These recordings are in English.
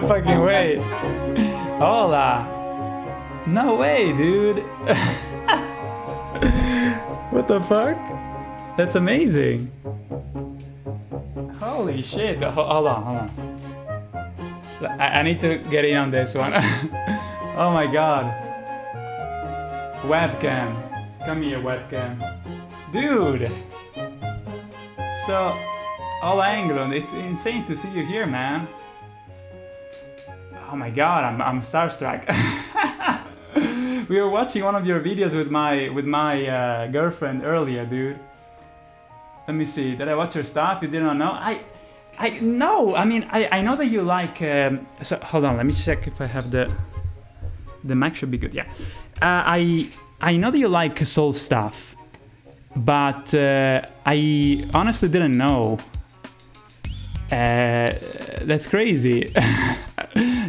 No fucking way. Hola. No way, dude. What the fuck? That's amazing. Holy shit. Hold on. I need to get in on this one. Oh my god. Webcam. Come here, webcam. Dude. So, Ola Englund, it's insane to see you here, man. Oh my god, I'm starstruck. We were watching one of your videos with my girlfriend earlier, dude. Let me see. Did I watch your stuff? You didn't know? I know. I mean, I know that you like. So hold on. Let me check if I have the mic should be good. Yeah. I know that you like soul stuff, but I honestly didn't know. That's crazy.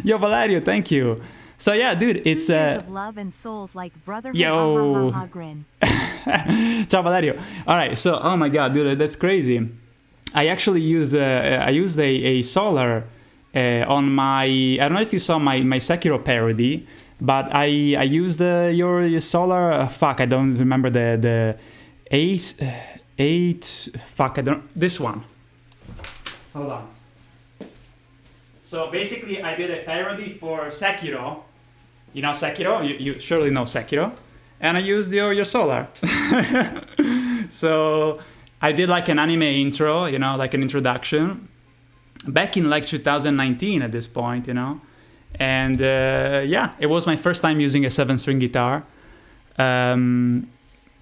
Yo, Valerio, thank you. So yeah, dude, it's of love and souls like brotherhood. Yo. Ciao, Valerio. All right, so oh my god, dude, that's crazy. I actually used a solar on my. I don't know if you saw my Sekiro parody, but I used your solar. Fuck, I don't remember the eight. Fuck, I don't. This one. Hold on. So basically, I did a parody for Sekiro. You know Sekiro? You surely know Sekiro. And I used your solar. So I did like an anime intro, you know, like an introduction. Back in like 2019 at this point, you know. And yeah, it was my first time using a 7-string guitar. I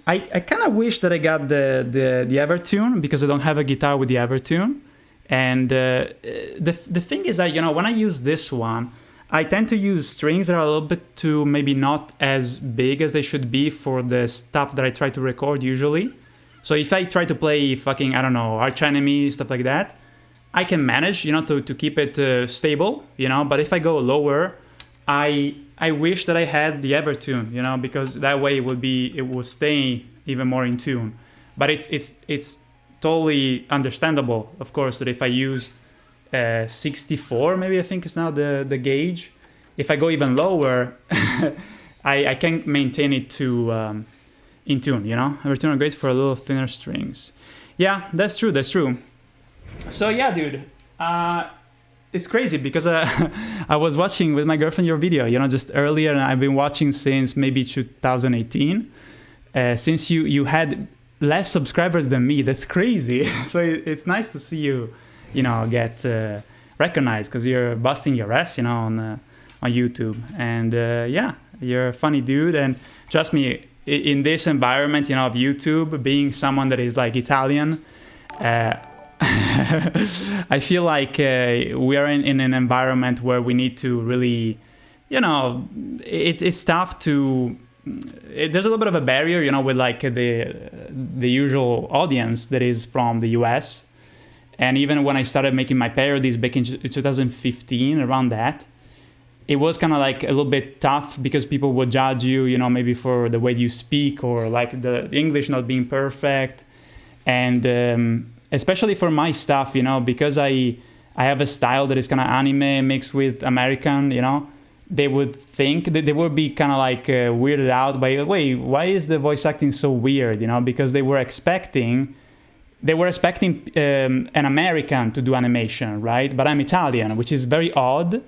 kind of wish that I got the Evertune because I don't have a guitar with the Evertune. And the thing is that, you know, when I use this one, I tend to use strings that are a little bit too maybe not as big as they should be for the stuff that I try to record usually. So if I try to play fucking, I don't know, Arch Enemy, stuff like that, I can manage, you know, to keep it stable, you know. But if I go lower, I wish that I had the Evertune, you know, because that way it will stay even more in tune. But it's totally understandable, of course, that if I use 64, maybe I think is now the gauge. If I go even lower, I can't maintain it to in tune, you know. Evertune are great for a little thinner strings. Yeah, that's true. So yeah, dude, it's crazy because I was watching with my girlfriend your video, you know, just earlier, and I've been watching since maybe 2018. Since you had less subscribers than me, that's crazy. So it's nice to see you, you know, get recognized because you're busting your ass, you know, on YouTube. And yeah, you're a funny dude. And trust me, in this environment, you know, of YouTube, being someone that is like Italian, I feel like we are in an environment where we need to really, you know, it's tough to. There's a little bit of a barrier, you know, with like the usual audience that is from the US. And even when I started making my parodies back in 2015, around that, it was kind of like a little bit tough because people would judge you, you know, maybe for the way you speak or like the English not being perfect. And especially for my stuff, you know, because I have a style that is kind of anime mixed with American, you know, they would think that they would be kind of like weirded out by, wait, why is the voice acting so weird, you know, because they were expecting an American to do animation, right? But I'm Italian, which is very odd.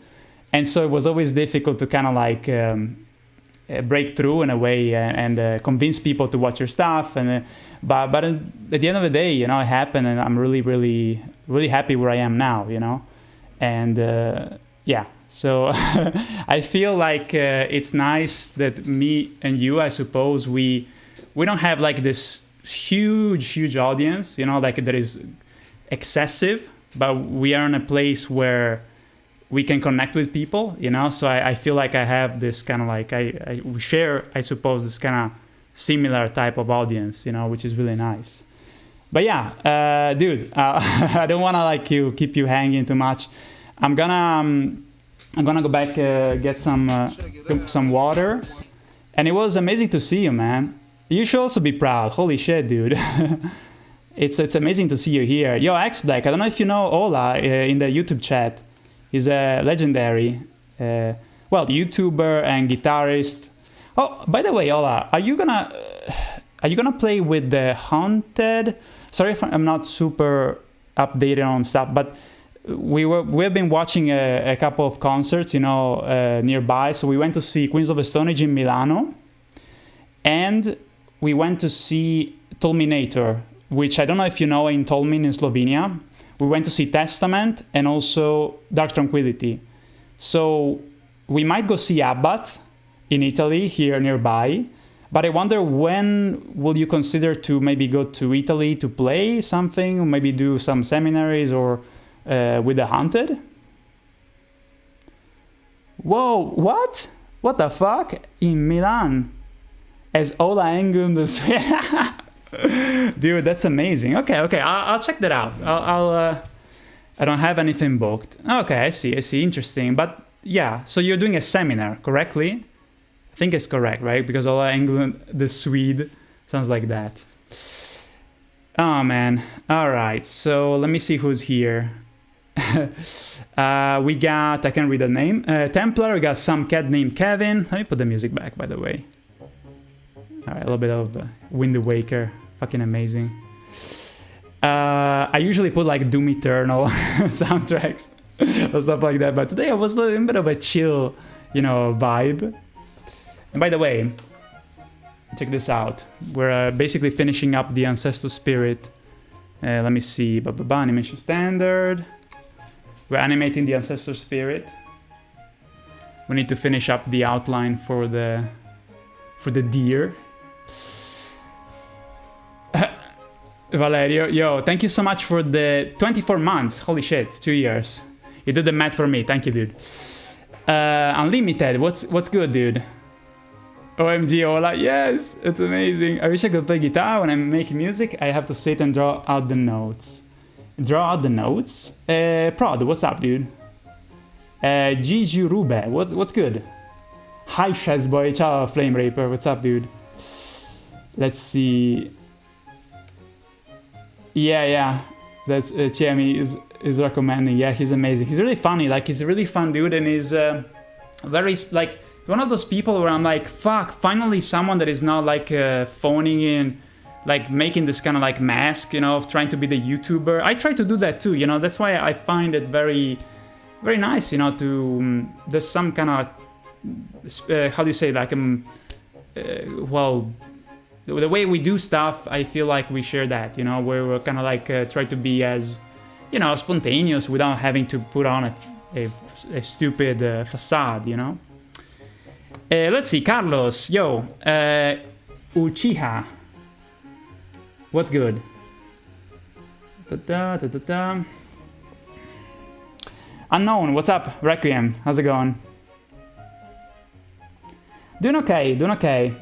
And so it was always difficult to kind of like break through in a way and convince people to watch your stuff. And but at the end of the day, you know, it happened, and I'm really, really, really happy where I am now, you know. And yeah, so I feel like it's nice that me and you, I suppose, we don't have like this huge audience, you know, like that is excessive, but we are in a place where we can connect with people, you know. So I feel like I have this kind of like we share, I suppose, this kind of similar type of audience, you know, which is really nice. But yeah, dude, I don't want to like keep you hanging too much. I'm gonna go back get some water, and it was amazing to see you, man. You should also be proud. Holy shit, dude. It's amazing to see you here. Yo, X Black, I don't know if you know Ola in the YouTube chat. He's a legendary, YouTuber and guitarist. Oh, by the way, Ola, are you gonna play with the Haunted? Sorry if I'm not super updated on stuff, but we've been watching a couple of concerts, nearby. So we went to see Queens of the Stone Age in Milano, and we went to see Tolminator, which I don't know if you know, in Tolmin in Slovenia. We went to see Testament and also Dark Tranquillity. So we might go see Abbath in Italy, here nearby. But I wonder, when will you consider to maybe go to Italy to play something, or maybe do some seminaries or with the Haunted? Whoa, what? What the fuck? In Milan, as Ola Englund. Dude, that's amazing. Okay, I'll check that out. I don't have anything booked. Okay, I see. Interesting. But yeah, so you're doing a seminar, correctly? I think it's correct, right? Because Ola Englund, the Swede, sounds like that. Oh man. All right. So let me see who's here. We got, I can read the name, Templar. We got some cat named Kevin. Let me put the music back, by the way. All right, a little bit of Wind Waker. Fucking amazing. I usually put like Doom Eternal soundtracks or stuff like that, but today I was a bit of a chill, vibe. And by the way, check this out. We're basically finishing up the Ancestor Spirit. Let me see. Animation standard. We're animating the Ancestor Spirit. We need to finish up the outline for the deer. Valerio, yo, thank you so much for the 24 months. Holy shit, 2 years. You did the math for me. Thank you, dude. Unlimited, what's good, dude? OMG, Ola, yes, it's amazing. I wish I could play guitar. When I make music, I have to sit and draw out the notes. Draw out the notes? Prod, what's up, dude? Gigi Rube, what's good? Hi, Shazboy, ciao, Flame Raper, what's up, dude? Let's see. Yeah, that's Chiemi is recommending. Yeah, he's amazing. He's really funny. Like, he's a really fun dude, and he's very like one of those people where I'm like, fuck, finally someone that is not like phoning in, like making this kind of like mask, of trying to be the YouTuber. I try to do that too, That's why I find it very, very nice, to there's some kind of how do you say, like the way we do stuff, I feel like we share that, where we're kind of like try to be as, spontaneous without having to put on a stupid facade, Let's see, Carlos, yo, Uchiha, what's good? Unknown, what's up? Requiem, how's it going? Doing okay.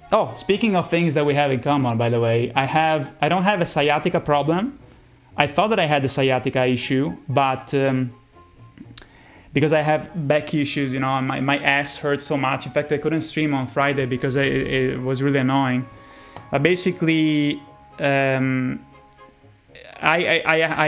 Oh, speaking of things that we have in common, by the way, I don't have a sciatica problem. I thought that I had a sciatica issue, but because I have back issues, my ass hurts so much. In fact, I couldn't stream on Friday because it was really annoying. But basically, I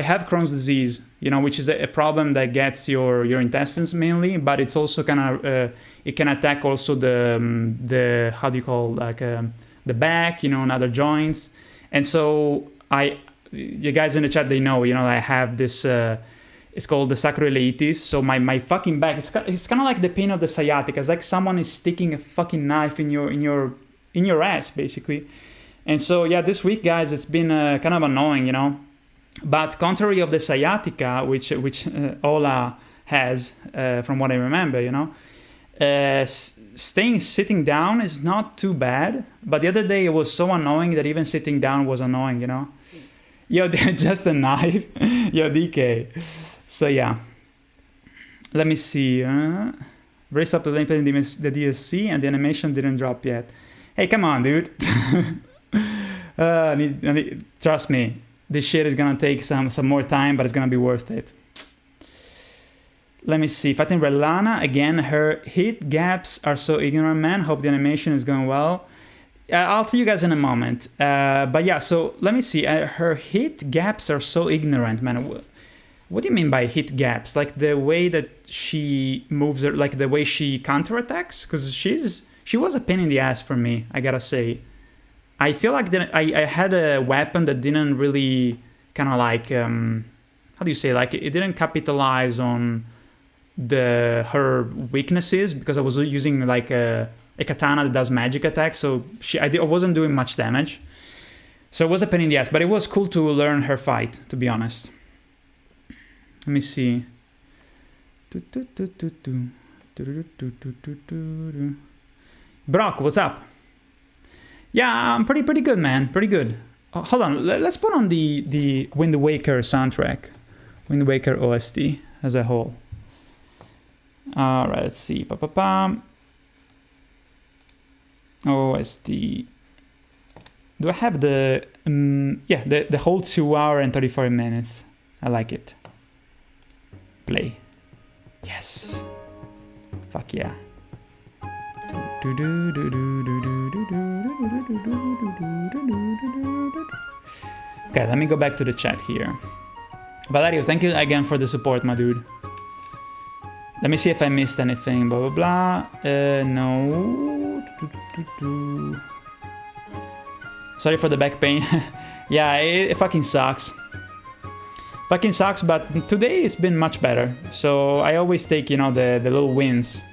have Crohn's disease, which is a problem that gets your intestines mainly, but it's also kind of it can attack also the how do you call, like the back, and other joints. And so you guys in the chat, they know, I have this. It's called the sacroiliitis. So my fucking back, it's kind of like the pain of the sciatica. It's like someone is sticking a fucking knife in your ass, basically. And so yeah, this week, guys, it's been kind of annoying, But contrary of the sciatica, which Ola has, from what I remember, sitting down is not too bad. But the other day it was so annoying that even sitting down was annoying, Yo, just a knife. Yo, DK. So yeah. Let me see. Race up the DSC and the animation didn't drop yet. Hey, come on, dude. Trust me. This shit is gonna take some more time, but it's gonna be worth it. Let me see. Fighting Relana again. Her hit gaps are so ignorant, man. Hope the animation is going well. I'll tell you guys in a moment. But yeah, so let me see. Her hit gaps are so ignorant, man. What do you mean by hit gaps? Like the way that she moves, her, like the way she counterattacks? Because she was a pain in the ass for me, I gotta say. I feel like I had a weapon that didn't really kind of like, how do you say, like it didn't capitalize on her weaknesses, because I was using like a katana that does magic attacks, so I wasn't doing much damage. So it was a pain in the ass, but it was cool to learn her fight, to be honest. Let me see. Brock, what's up? Yeah, I'm pretty good, man. Pretty good. Oh, hold on, let's put on the Wind Waker soundtrack. Wind Waker OST as a whole. Alright, let's see. OST. Do I have the... yeah, the whole 2 hour and 34 minutes. I like it. Play. Yes. Fuck yeah. Okay, let me go back to the chat here. Valerio, thank you again for the support, my dude. Let me see if I missed anything. Blah, blah, blah. No. Sorry for the back pain. Yeah, it fucking sucks. Fucking sucks, but today it's been much better. So I always take, you know, the little wins.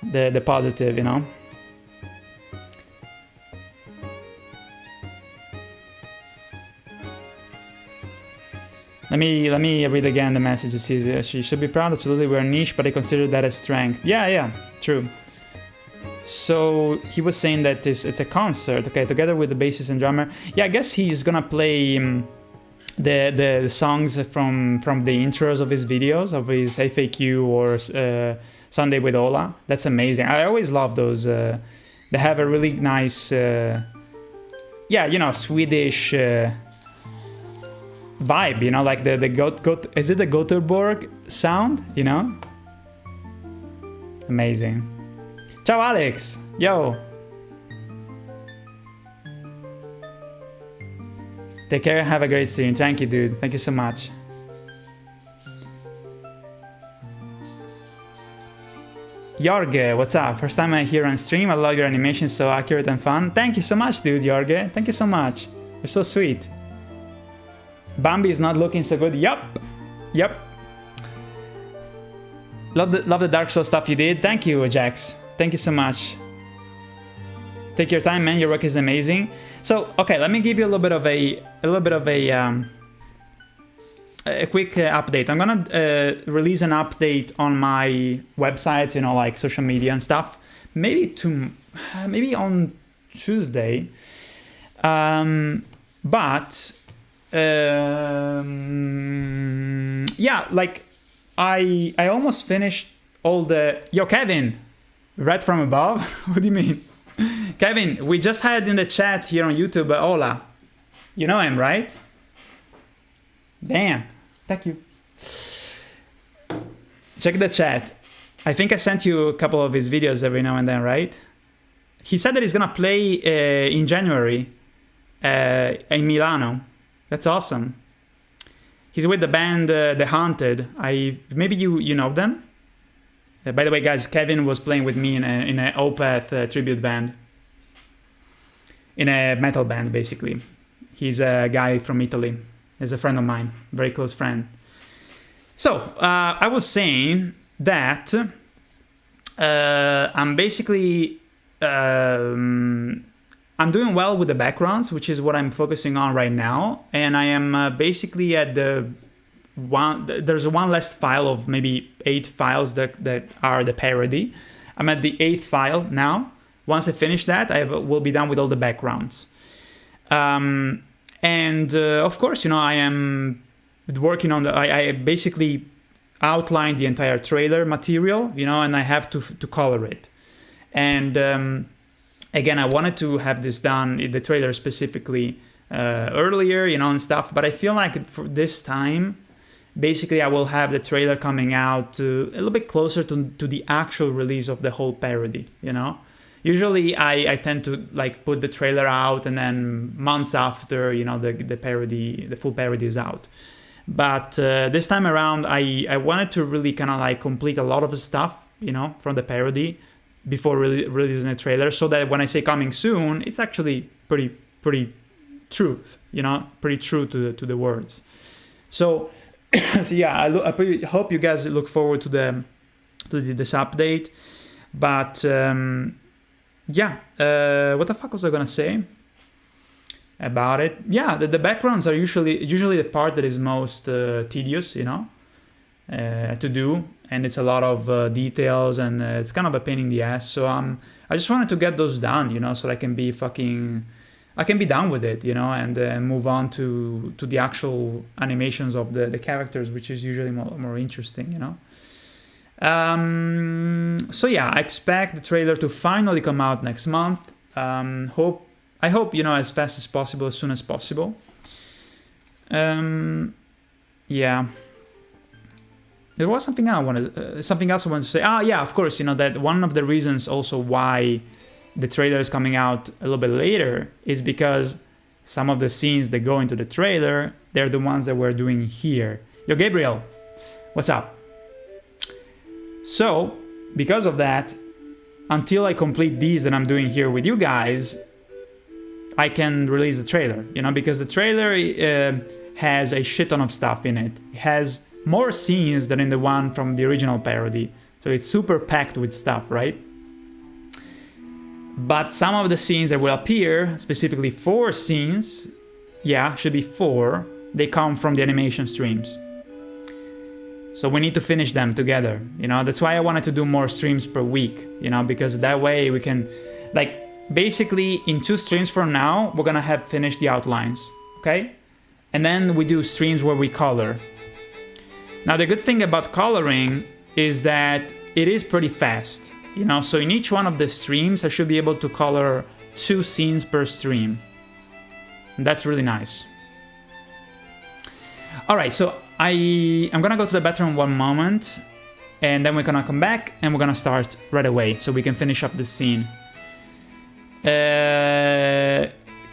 The positive, you know. Let me read again the message. It says, she should be proud, absolutely, we're niche, but I consider that a strength. Yeah, true. So he was saying that it's a concert, okay, together with the bassist and drummer. Yeah, I guess he's gonna play the songs from the intros of his videos, of his FAQ or Sunday with Ola. That's amazing. I always love those. They have a really nice, yeah, you know, Swedish vibe, you know, like the is it the Gothenburg sound, you know? Amazing. Ciao, Alex. Yo. Take care. Have a great stream. Thank you, dude. Thank you so much. Jorge, what's up? First time I hear on stream. I love your animation, so accurate and fun. Thank you so much, dude, Jorge. Thank you so much. You're so sweet. Bambi is not looking so good. Yup. Love the Dark Souls stuff you did. Thank you, Jax. Thank you so much. Take your time, man. Your work is amazing. So, okay, let me give you a little bit of a quick update. I'm gonna release an update on my websites, you know, like social media and stuff. Maybe on Tuesday. Yeah, like I almost finished all the... Yo, Kevin, right from above? What do you mean? Kevin, we just had in the chat here on YouTube, Ola. You know him, right? Damn. Thank you. Check the chat. I think I sent you a couple of his videos every now and then, right? He said that he's gonna play in January in Milano. That's awesome. He's with the band The Haunted. Maybe you know them? By the way, guys, Kevin was playing with me in a Opeth tribute band. In a metal band, basically. He's a guy from Italy. He's a friend of mine. Very close friend. So, I was saying that I'm basically... I'm doing well with the backgrounds, which is what I'm focusing on right now. And I am basically at there's one last file of maybe 8 files that are the parody. I'm at the 8th file now. Once I finish that, I will be done with all the backgrounds. Of course, you know, I am working on I basically outlined the entire trailer material, you know, and I have to color it. And again, I wanted to have this done, the trailer specifically, earlier, you know, and stuff. But I feel like for this time, basically, I will have the trailer coming out a little bit closer to the actual release of the whole parody, you know. Usually, I tend to like put the trailer out, and then months after, you know, the full parody is out. But this time around, I wanted to really kind of like complete a lot of stuff, you know, from the parody before releasing the trailer, so that when I say coming soon, it's actually pretty true, you know, pretty true to the words. So, so yeah, I hope you guys look forward to this update. But yeah, what the fuck was I gonna say about it? Yeah, the backgrounds are usually the part that is most tedious, you know, to do, and it's a lot of details, and it's kind of a pain in the ass. So I just wanted to get those done, you know, so I can be done with it, you know, and move on to the actual animations of the characters, which is usually more interesting, you know. So yeah, I expect the trailer to finally come out next month. I hope, you know, as fast as possible, as soon as possible. Yeah. There was something else I wanted to say. Yeah, of course, you know, that one of the reasons also why the trailer is coming out a little bit later is because some of the scenes that go into the trailer, they're the ones that we're doing here. Yo, Gabriel, what's up? So, because of that, until I complete these that I'm doing here with you guys, I can release the trailer, you know, because the trailer has a shit ton of stuff in it. It has more scenes than in the one from the original parody. So it's super packed with stuff, right? But some of the scenes that will appear, specifically 4 scenes, yeah, should be 4, they come from the animation streams. So we need to finish them together, you know. That's why I wanted to do more streams per week, you know, because that way we can, like, basically in 2 streams from now, we're gonna have finished the outlines, okay? And then we do streams where we color. Now, the good thing about coloring is that it is pretty fast, you know. So in each one of the streams, I should be able to color 2 scenes per stream. And that's really nice. All right, so I'm gonna go to the bathroom one moment, and then we're gonna come back and we're gonna start right away so we can finish up this scene.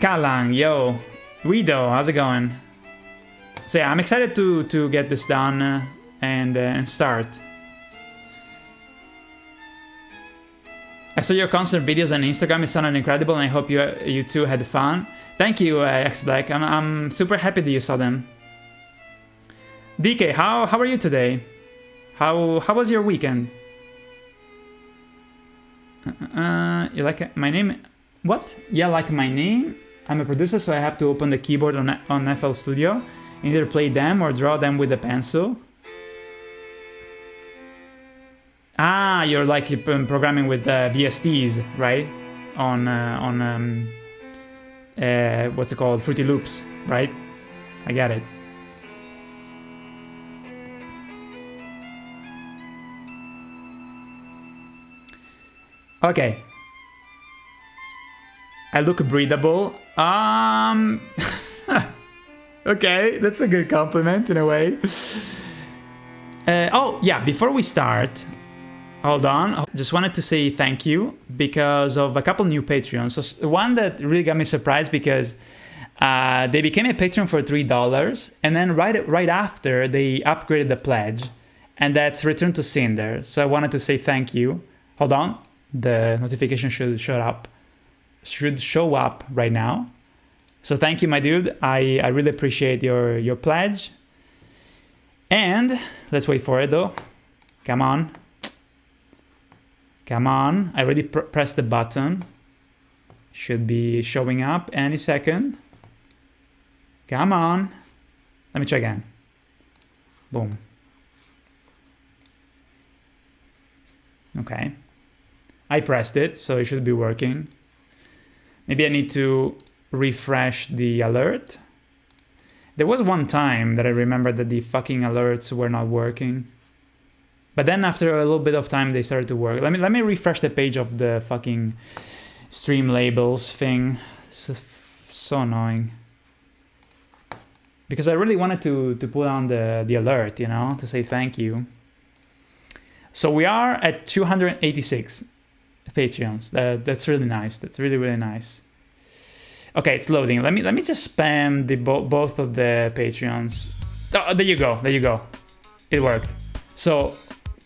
Kalang, yo, Guido, how's it going? So yeah, I'm excited to get this done and start. I saw your concert videos on Instagram. It sounded incredible, and I hope you too had fun. Thank you, X Black. I'm super happy that you saw them. DK, how are you today? How was your weekend? You like my name? What? Yeah, like my name? I'm a producer, so I have to open the keyboard on FL Studio. Either play them or draw them with a pencil. You're like programming with VSTs, right? On what's it called? Fruity Loops, right? I get it. Okay. I look breathable. Okay, that's a good compliment in a way. Oh, yeah, before we start, hold on. Just wanted to say thank you because of a couple new Patreons. So one that really got me surprised because they became a Patreon for $3, and then right after they upgraded the pledge, and that's Return to Cinder. So I wanted to say thank you. Hold on, the notification should show up right now. So thank you, my dude. I really appreciate your pledge. And let's wait for it though. Come on. Come on. I already pressed the button. Should be showing up any second. Come on. Let me try again. Boom. Okay. I pressed it, so it should be working. Maybe I need to refresh the alert. There was one time that I remember that the fucking alerts were not working. But then after a little bit of time, they started to work. Let me refresh the page of the fucking stream labels thing. It's so annoying. Because I really wanted to put on the alert, you know, to say thank you. So we are at 286 Patreons. That's really nice. That's really, really nice. Okay, it's loading. Let me just spam both of the Patreons. Oh, there you go. There you go. It worked. So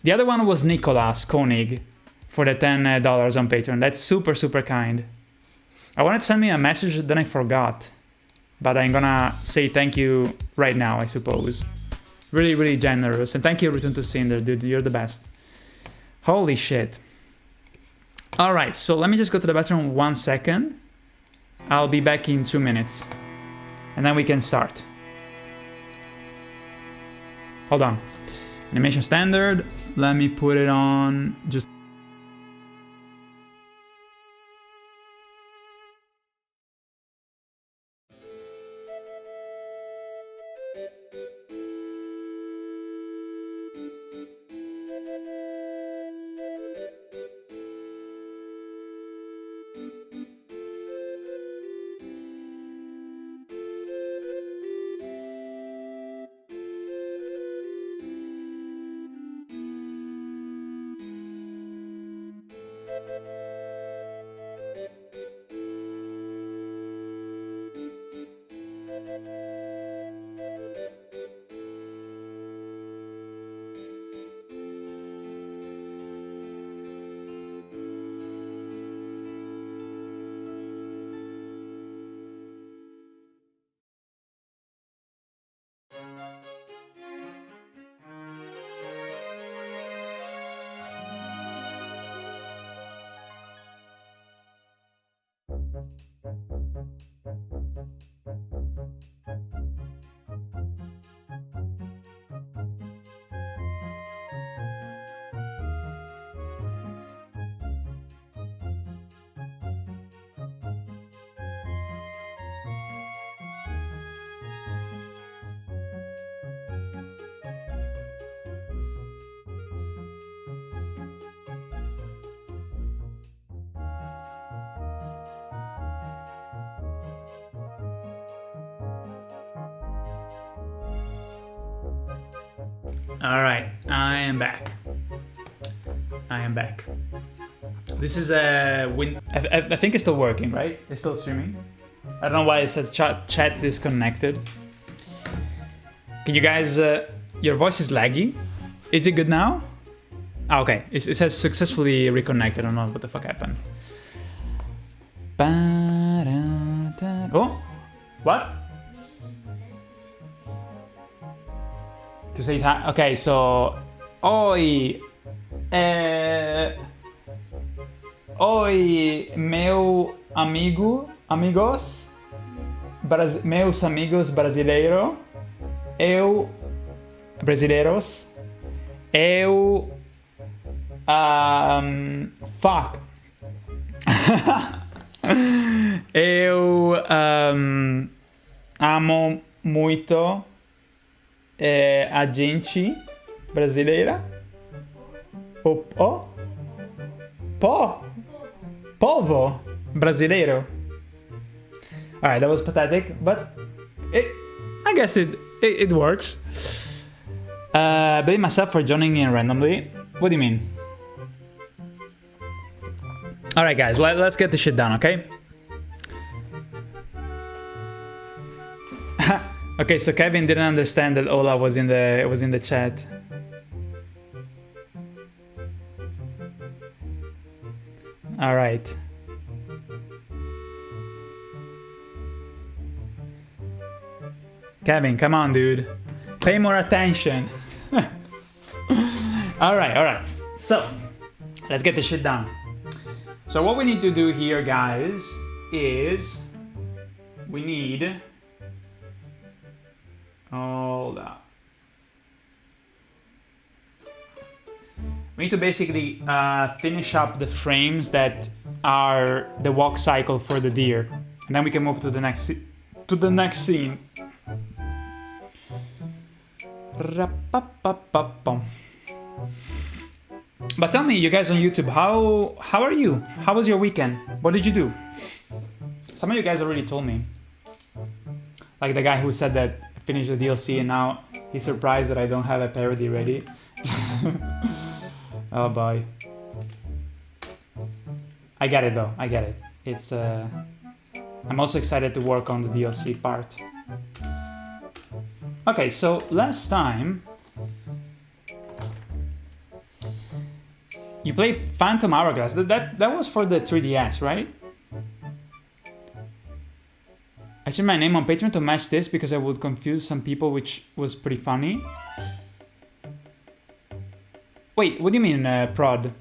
the other one was Nicolas Koenig for the $10 on Patreon. That's super, super kind. I wanted to send me a message, then I forgot. But I'm gonna say thank you right now, I suppose. Really, really generous. And thank you, Return to Cinder, dude. You're the best. Holy shit. All right, so let me just go to the bathroom 1 second. I'll be back in 2 minutes. And then we can start. Hold on. Animation standard. Let me put it on just... All right, I am back. I am back. This is a win. I think it's still working, right? It's still streaming. I don't know why it says chat disconnected. Can you guys? Your voice is laggy. Is it good now? Ah, okay. It says successfully reconnected. I don't know what the fuck happened. Oh, what? To say that. Okay, so oi, oi, amigos, meus amigos brasileiros, fuck, eu amo muito a gente brasileira. Polvo brasileiro. Alright, that was pathetic, but I guess it works. Blame myself for joining in randomly. What do you mean? Alright guys, let's get this shit done, okay? Okay, so Kevin didn't understand that Ola was in the chat. All right. Kevin, come on, dude. Pay more attention. All right. So, let's get this shit done. So what we need to do here, guys, is we need... Hold up. We need to basically finish up the frames that are the walk cycle for the deer, and then we can move to the next scene. But tell me, you guys on YouTube, how are you? How was your weekend? What did you do? Some of you guys already told me. Like the guy who said that I finished the DLC and now he's surprised that I don't have a parody ready. Oh boy. I get it though, I get it. It's I'm also excited to work on the DLC part. Okay, so last time you played Phantom Hourglass. That was for the 3DS, right? I changed my name on Patreon to match this because I would confuse some people, which was pretty funny. Wait, what do you mean, prod?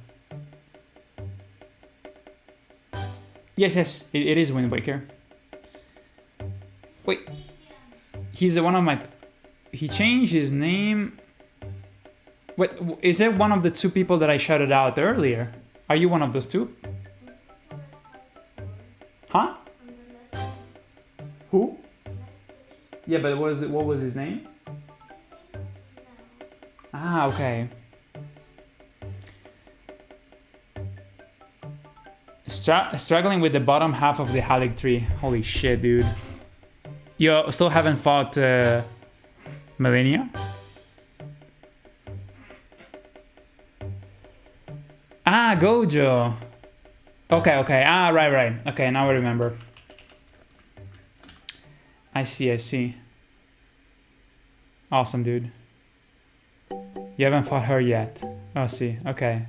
Yes, it is Wind Waker. Wait, he's one of my... He changed his name... Wait, is it one of the two people that I shouted out earlier? Are you one of those two? Huh? Who? Yeah, but what was his name? Ah, okay. Struggling with the bottom half of the Halig tree. Holy shit, dude. You still haven't fought Millennia? Ah, Gojo. Okay. Ah, right. Okay, now I remember. I see. Awesome, dude. You haven't fought her yet. Oh, see. Okay.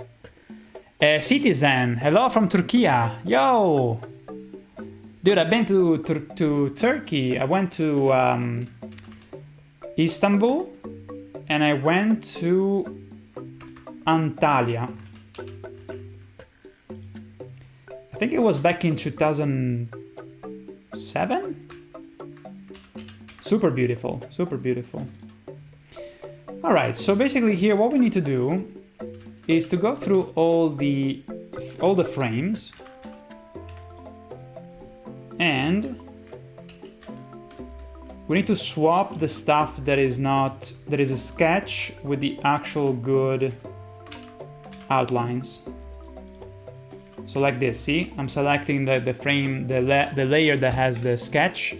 Citizen, hello from Turkey. Yo! Dude, I've been to Turkey. I went to Istanbul and I went to Antalya. I think it was back in 2007? Super beautiful. Alright, so basically here what we need to do is to go through all the frames and we need to swap the stuff that is a sketch with the actual good outlines. So like this, see? I'm selecting the frame, the layer that has the sketch,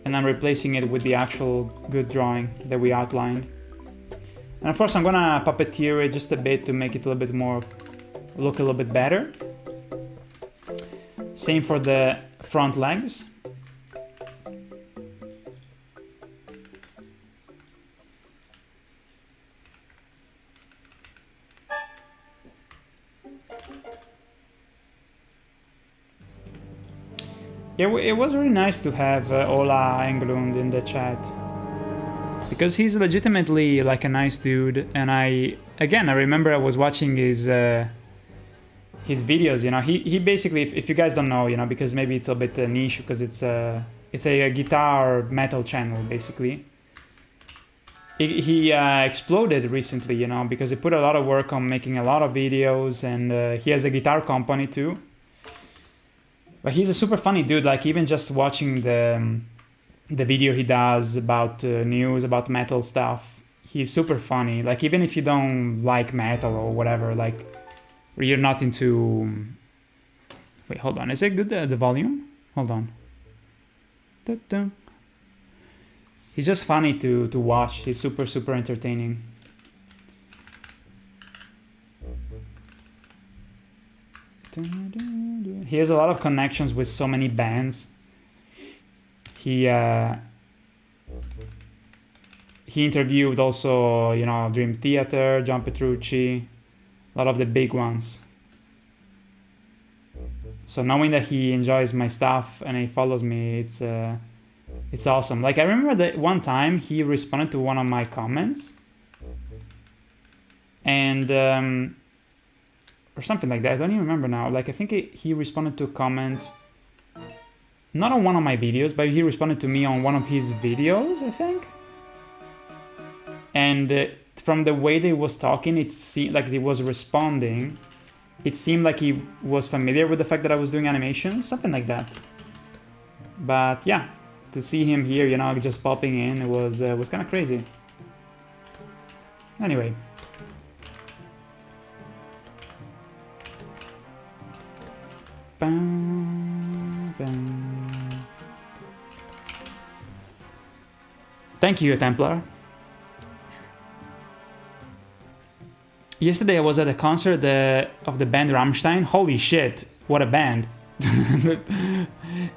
and I'm replacing it with the actual good drawing that we outlined. And of course I'm gonna puppeteer it just a bit to make it a little bit more, look a little bit better. Same for the front legs. Yeah, it was really nice to have Ola Englund in the chat. Because he's legitimately like a nice dude, and I remember I was watching his videos, you know. He basically, if you guys don't know, you know, because maybe it's a bit niche because it's a guitar metal channel basically. He exploded recently, you know, because he put a lot of work on making a lot of videos, and he has a guitar company too. But he's a super funny dude. Like even just watching the video he does about news, about metal stuff, he's super funny. Like even if you don't like metal or whatever, like, or you're not into... Wait, hold on. Is it good, the volume? Hold on. Da-da. He's just funny to watch. He's super entertaining. He has a lot of connections with so many bands. He interviewed also, you know, Dream Theater, John Petrucci, a lot of the big ones. So knowing that he enjoys my stuff and he follows me, it's awesome. Like I remember that one time he responded to one of my comments, and or something like that. I don't even remember now. Like I think he responded to a comment, not on one of my videos, but he responded to me on one of his videos, I think. And from the way that he was talking, it seemed like he was responding. It seemed like he was familiar with the fact that I was doing animations, something like that. But yeah, to see him here, you know, just popping in, it was kind of crazy. Anyway. Bam, bam. Thank you, Templar. Yesterday I was at a concert of the band Rammstein. Holy shit, what a band.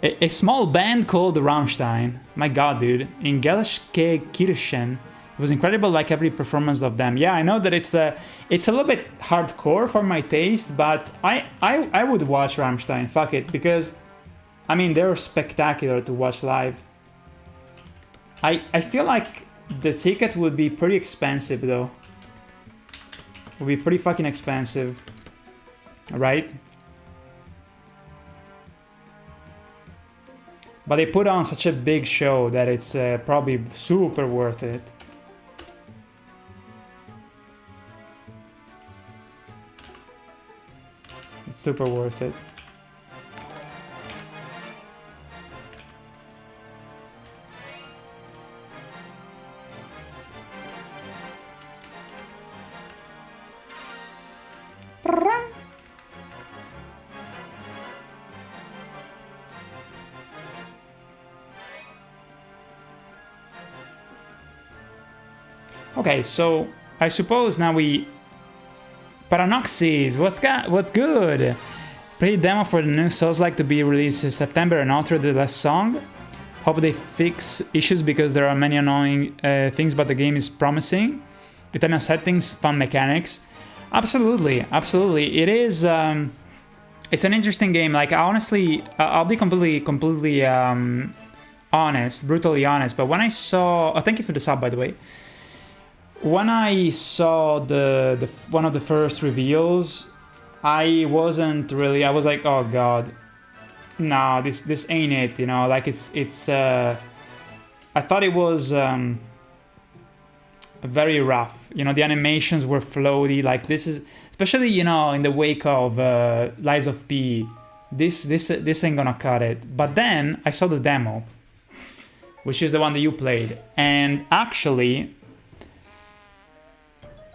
A small band called Rammstein. My god, dude. In Gelske Kirchen. It was incredible, like every performance of them. Yeah, I know that it's a little bit hardcore for my taste, but I would watch Rammstein. Fuck it, because I mean they're spectacular to watch live. I feel like the ticket would be pretty expensive though. Would be pretty fucking expensive, right? But they put on such a big show that it's probably super worth it. It's super worth it. Okay, so I suppose now we... Paranoxys, what's good? Played demo for the new Soulslike to be released in September and altered the last song. Hope they fix issues because there are many annoying things, but the game is promising. Italian settings, fun mechanics. Absolutely, absolutely. It is... it's an interesting game. Like, honestly, I'll be completely honest, brutally honest. But when I saw... Oh, thank you for the sub, by the way. When I saw the one of the first reveals, I wasn't really... I was like, oh god, no, this ain't it, you know. Like it's I thought it was very rough. You know, the animations were floaty. Like this is, especially, you know, in the wake of Lies of P. This ain't gonna cut it. But then I saw the demo, which is the one that you played, and actually.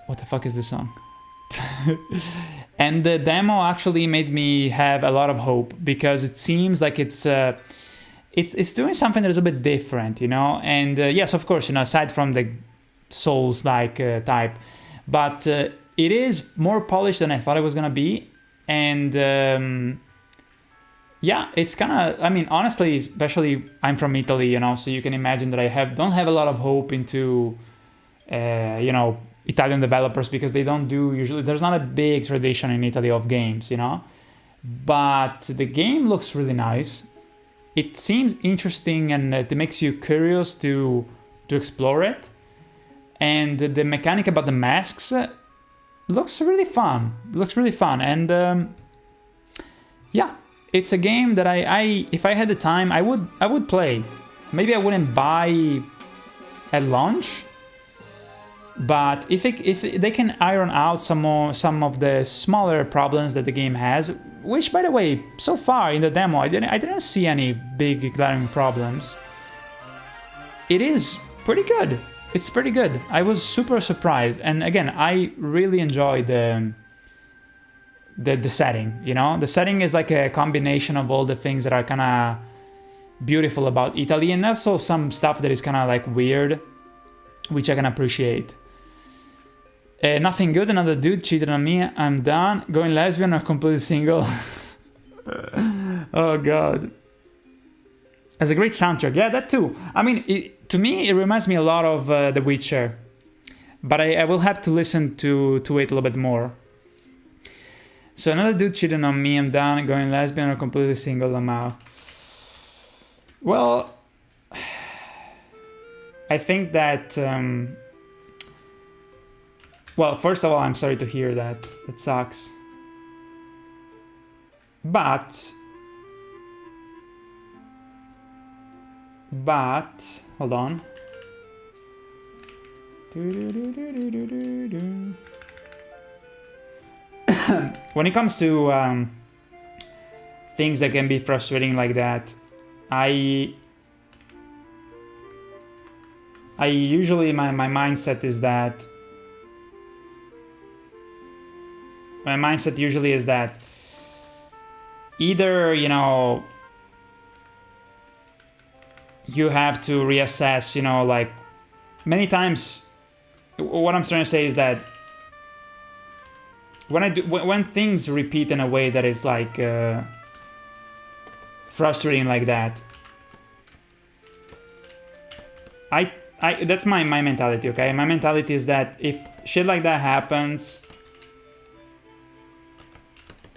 What the fuck is this song? And the demo actually made me have a lot of hope because it seems like it's doing something that is a bit different, you know. And yes, of course, you know, aside from the Souls-like type, but it is more polished than I thought it was gonna be. And yeah, it's kind of... I mean, honestly, especially I'm from Italy, you know, so you can imagine that I don't have a lot of hope into you know, Italian developers, because they don't do usually... There's not a big tradition in Italy of games, you know? But the game looks really nice. It seems interesting and it makes you curious to explore it. And the mechanic about the masks looks really fun. And yeah, it's a game that I if I had the time, I would play. Maybe I wouldn't buy at launch. But if they can iron out some of the smaller problems that the game has, which, by the way, so far in the demo I didn't see any big glaring problems. It is pretty good. It's pretty good. I was super surprised, and again, I really enjoyed the setting. You know, the setting is like a combination of all the things that are kind of beautiful about Italy, and also some stuff that is kind of like weird, which I can appreciate. Nothing good, another dude cheated on me, I'm done. Going lesbian or completely single? Oh god. Has a great soundtrack, yeah, that too. I mean, to me, it reminds me a lot of The Witcher. But I will have to listen to it a little bit more. So another dude cheated on me, I'm done. Going lesbian or completely single, I'm out. Well, I think that... well, first of all, I'm sorry to hear that. It sucks. But... hold on. When it comes to things that can be frustrating like that, I usually, my mindset is that... My mindset usually is that either, you know, you have to reassess, you know, like many times what I'm trying to say is that when things repeat in a way that is like frustrating like that. That's my mentality, okay? My mentality is that if shit like that happens,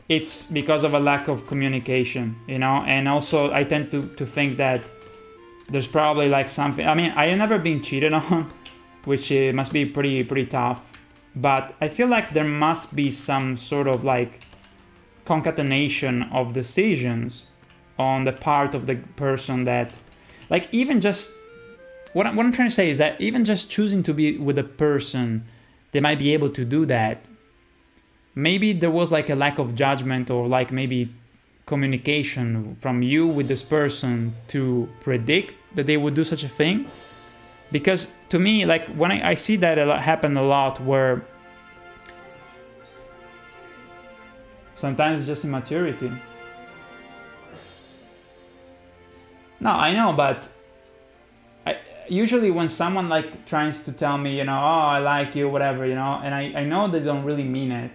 it's because of a lack of communication, you know? And also I tend to think that there's probably like something, I mean, I have never been cheated on, which must be pretty tough, but I feel like there must be some sort of like concatenation of decisions on the part of the person that, like, even just, what I'm trying to say is that even just choosing to be with a person, they might be able to do that. Maybe there was like a lack of judgment or like maybe communication from you with this person to predict that they would do such a thing. Because to me, like when I see that happen a lot, where sometimes it's just immaturity. No, I know, but usually when someone like tries to tell me, you know, oh, I like you, whatever, you know, and I know they don't really mean it.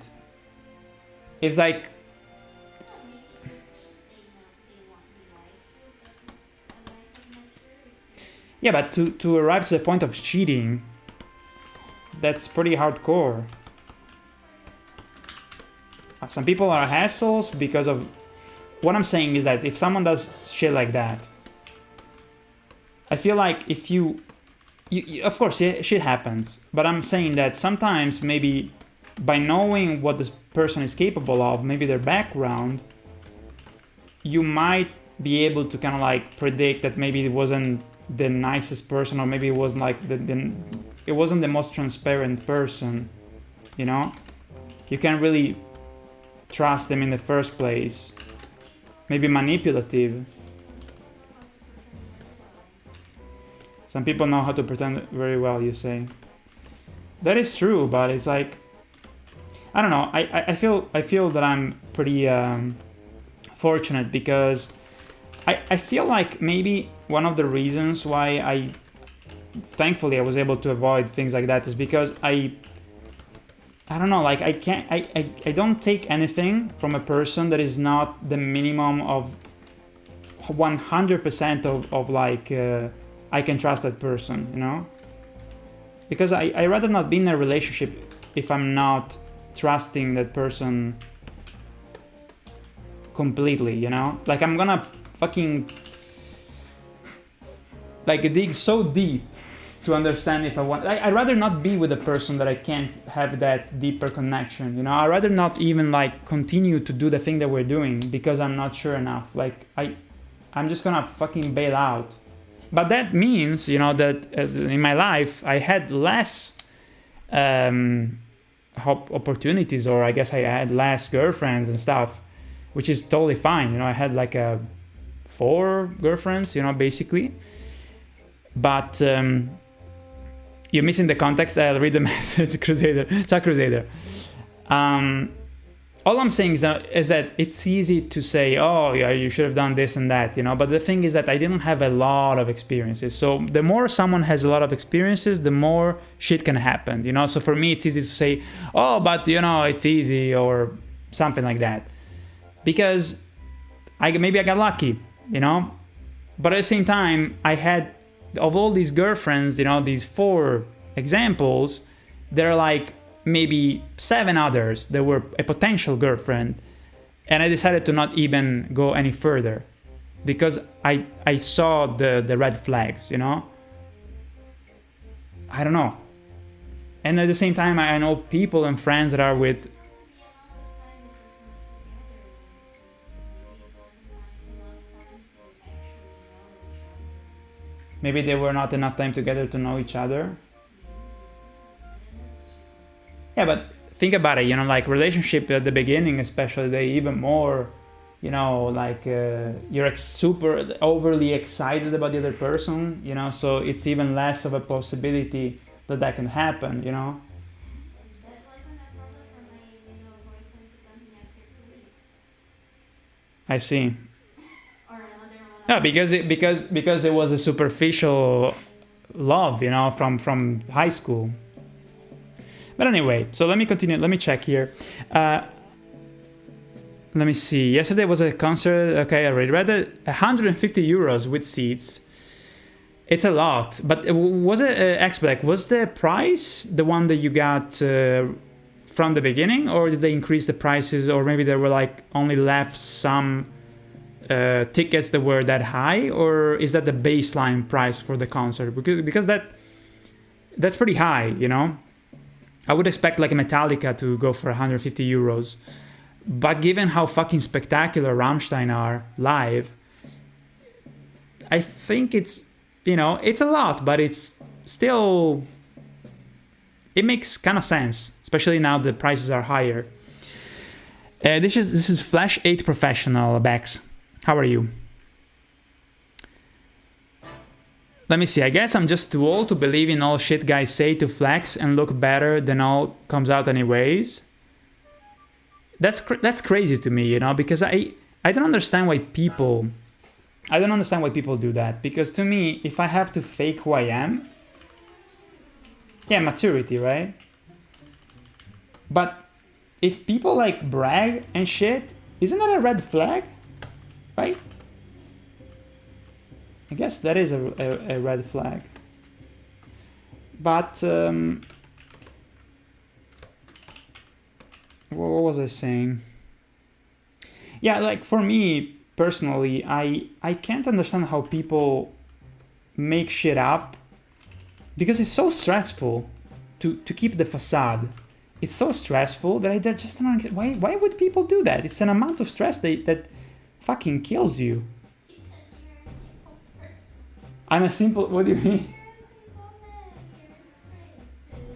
It's like, yeah, but to arrive to the point of cheating, that's pretty hardcore. Some people are hassles because of, what I'm saying is that if someone does shit like that, I feel like if you of course, shit happens, but I'm saying that sometimes maybe by knowing what this person is capable of, maybe their background, you might be able to kind of like predict that maybe it wasn't the nicest person, or maybe it wasn't like it wasn't the most transparent person, you know? You can't really trust them in the first place. Maybe manipulative. Some people know how to pretend very well, you say. That is true, but it's like, I don't know. I feel that I'm pretty fortunate, because I feel like maybe one of the reasons why thankfully I was able to avoid things like that is because I don't know, like I don't take anything from a person that is not the minimum of 100% of like I can trust that person, you know? Because I rather not be in a relationship if I'm not trusting that person completely, you know? Like I'm gonna fucking like dig so deep to understand if I want. I'd rather not be with a person that I can't have that deeper connection, you know? I'd rather not even like continue to do the thing that we're doing because I'm not sure enough. Like I'm just gonna fucking bail out. But that means, you know, that in my life I had less opportunities, or I guess I had less girlfriends and stuff, which is totally fine. You know, I had like 4 girlfriends, you know, basically. But you're missing the context. I'll read the message, Crusader. Chuck Crusader. All I'm saying is that it's easy to say, oh, yeah, you should have done this and that, you know. But the thing is that I didn't have a lot of experiences. So the more someone has a lot of experiences, the more shit can happen, you know. So for me, it's easy to say, oh, but, you know, it's easy, or something like that. Because maybe I got lucky, you know. But at the same time, I had, of all these girlfriends, you know, these 4 examples, they're like maybe 7 others that were a potential girlfriend, and I decided to not even go any further because I saw the red flags, you know. I don't know. And at the same time, I know people and friends that are with maybe they were not enough time together to know each other. Yeah, but think about it, you know, like relationship at the beginning, especially, they even more, you know, like you're super overly excited about the other person, you know, so it's even less of a possibility that can happen, you know. That wasn't a problem for my little boyfriend to come here after 2 weeks. I see. Or another one. Yeah, because it was a superficial love, you know, from high school. But anyway, so let me continue. Let me check here. Let me see. Yesterday was a concert. Okay, I already read it. 150 euros with seats. It's a lot. But was it X-Black? Was the price the one that you got from the beginning, or did they increase the prices, or maybe there were like only left some tickets that were that high, or is that the baseline price for the concert? Because that's pretty high, you know. I would expect like a Metallica to go for 150 euros, but given how fucking spectacular Rammstein are live, I think it's, you know, it's a lot, but it's still, it makes kind of sense, especially now the prices are higher. This is Flash 8 Professional, Bex. How are you? Let me see. I guess I'm just too old to believe in all shit guys say to flex and look better than all comes out anyways. That's crazy to me, you know, because I don't understand why people do that. Because to me, if I have to fake who I am, yeah, maturity, right? But if people like brag and shit, isn't that a red flag? Right? I guess that is a red flag. But what was I saying? Yeah, like for me personally, I can't understand how people make shit up, because it's so stressful to keep the facade. It's so stressful that I just don't understand. Why would people do that? It's an amount of stress that fucking kills you. I'm a simple. What do you mean?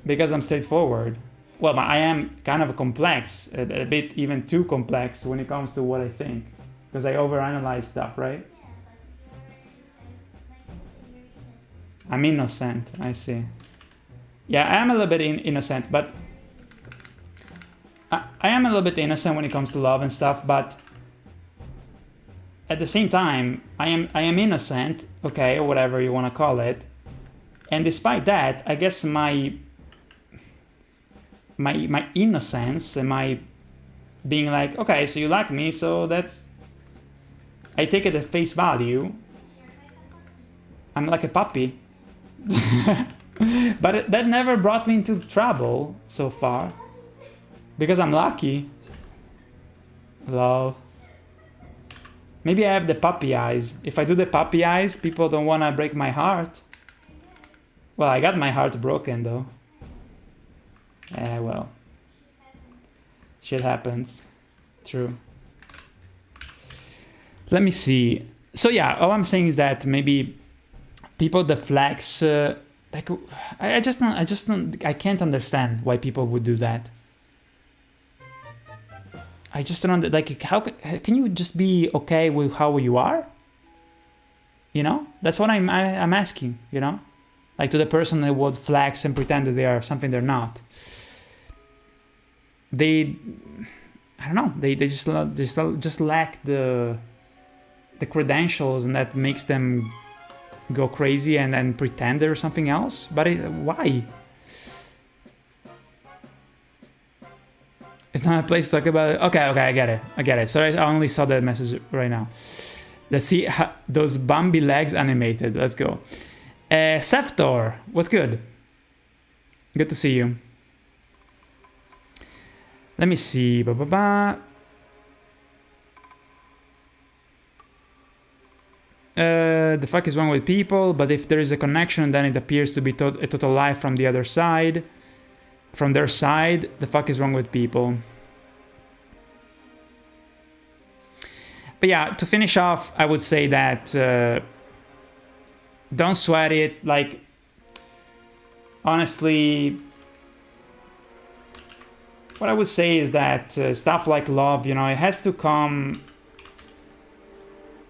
Because I'm straightforward. Well, I am kind of complex, a bit even too complex when it comes to what I think, because I overanalyze stuff, right? I'm innocent. I see. Yeah, I am a little bit innocent, but I am a little bit innocent when it comes to love and stuff, but at the same time, I am innocent, okay, or whatever you want to call it. And despite that, I guess my innocence and my being like, okay, so you like me, so that's, I take it at face value. I'm like a puppy. But that never brought me into trouble so far, because I'm lucky. Lol. Maybe I have the puppy eyes. If I do the puppy eyes, people don't want to break my heart. Well, I got my heart broken though. Well. Shit happens. True. Let me see. So yeah, all I'm saying is that maybe people that flex, like I can't understand why people would do that. I just don't, like, how can you just be okay with how you are? You know, that's what I'm asking, you know, like to the person that would flex and pretend that they are something they're not. I don't know, they just lack the credentials, and that makes them go crazy and then pretend they're something else. But why? It's not a place to talk about it. Okay, I get it. Sorry, I only saw that message right now. Let's see those Bambi legs animated. Let's go. Seftor, what's good? Good to see you. Let me see. The fuck is wrong with people? But if there is a connection, then it appears to be a total lie from the other side. From their side, the fuck is wrong with people? But yeah, to finish off, I would say that don't sweat it. Like, honestly, what I would say is that stuff like love, you know, it has to come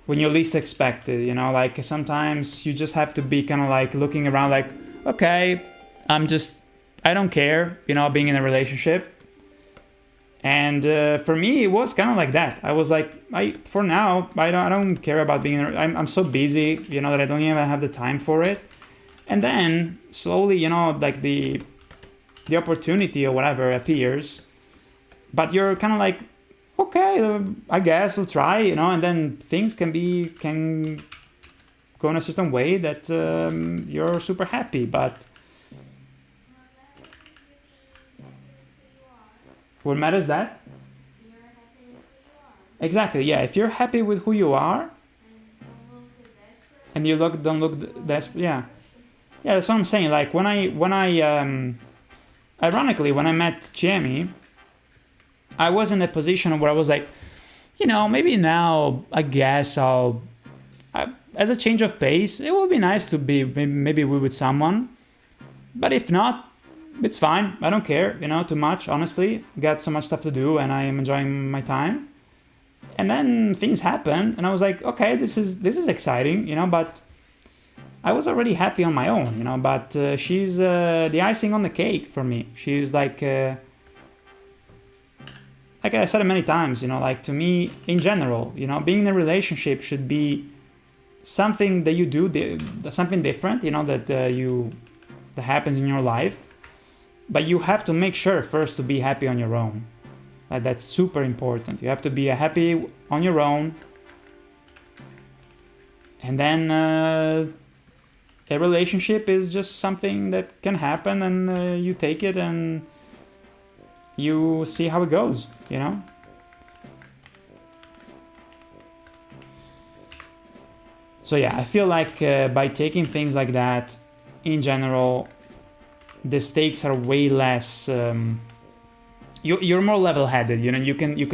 when you least expect it, you know, like sometimes you just have to be kind of like looking around like, okay, I don't care, you know, being in a relationship. And for me, it was kind of like that. I was like, for now, I don't care about being. I'm so busy, you know, that I don't even have the time for it. And then slowly, you know, like the opportunity or whatever appears, but you're kind of like, okay, I guess I'll try, you know, and then things can go in a certain way that you're super happy. But what matters that? Exactly, yeah. If you're happy with who you are, and you don't look desperate, yeah, yeah. That's what I'm saying. Like when I ironically, when I met Jamie, I was in a position where I was like, you know, maybe now I guess as a change of pace, it would be nice to be maybe with someone. But if not, it's fine. I don't care, you know, too much. Honestly, got so much stuff to do, and I am enjoying my time. And then things happen, and I was like, okay, this is exciting, you know. But I was already happy on my own, you know. But she's the icing on the cake for me. She's like I said it many times, you know, like to me in general, you know, being in a relationship should be something that you do, something different, you know, that happens in your life. But you have to make sure first to be happy on your own. That's super important. You have to be happy on your own, and then a relationship is just something that can happen, and you take it and you see how it goes, you know? So yeah, I feel like by taking things like that, in general, the stakes are way less. You're more level-headed, you know. You can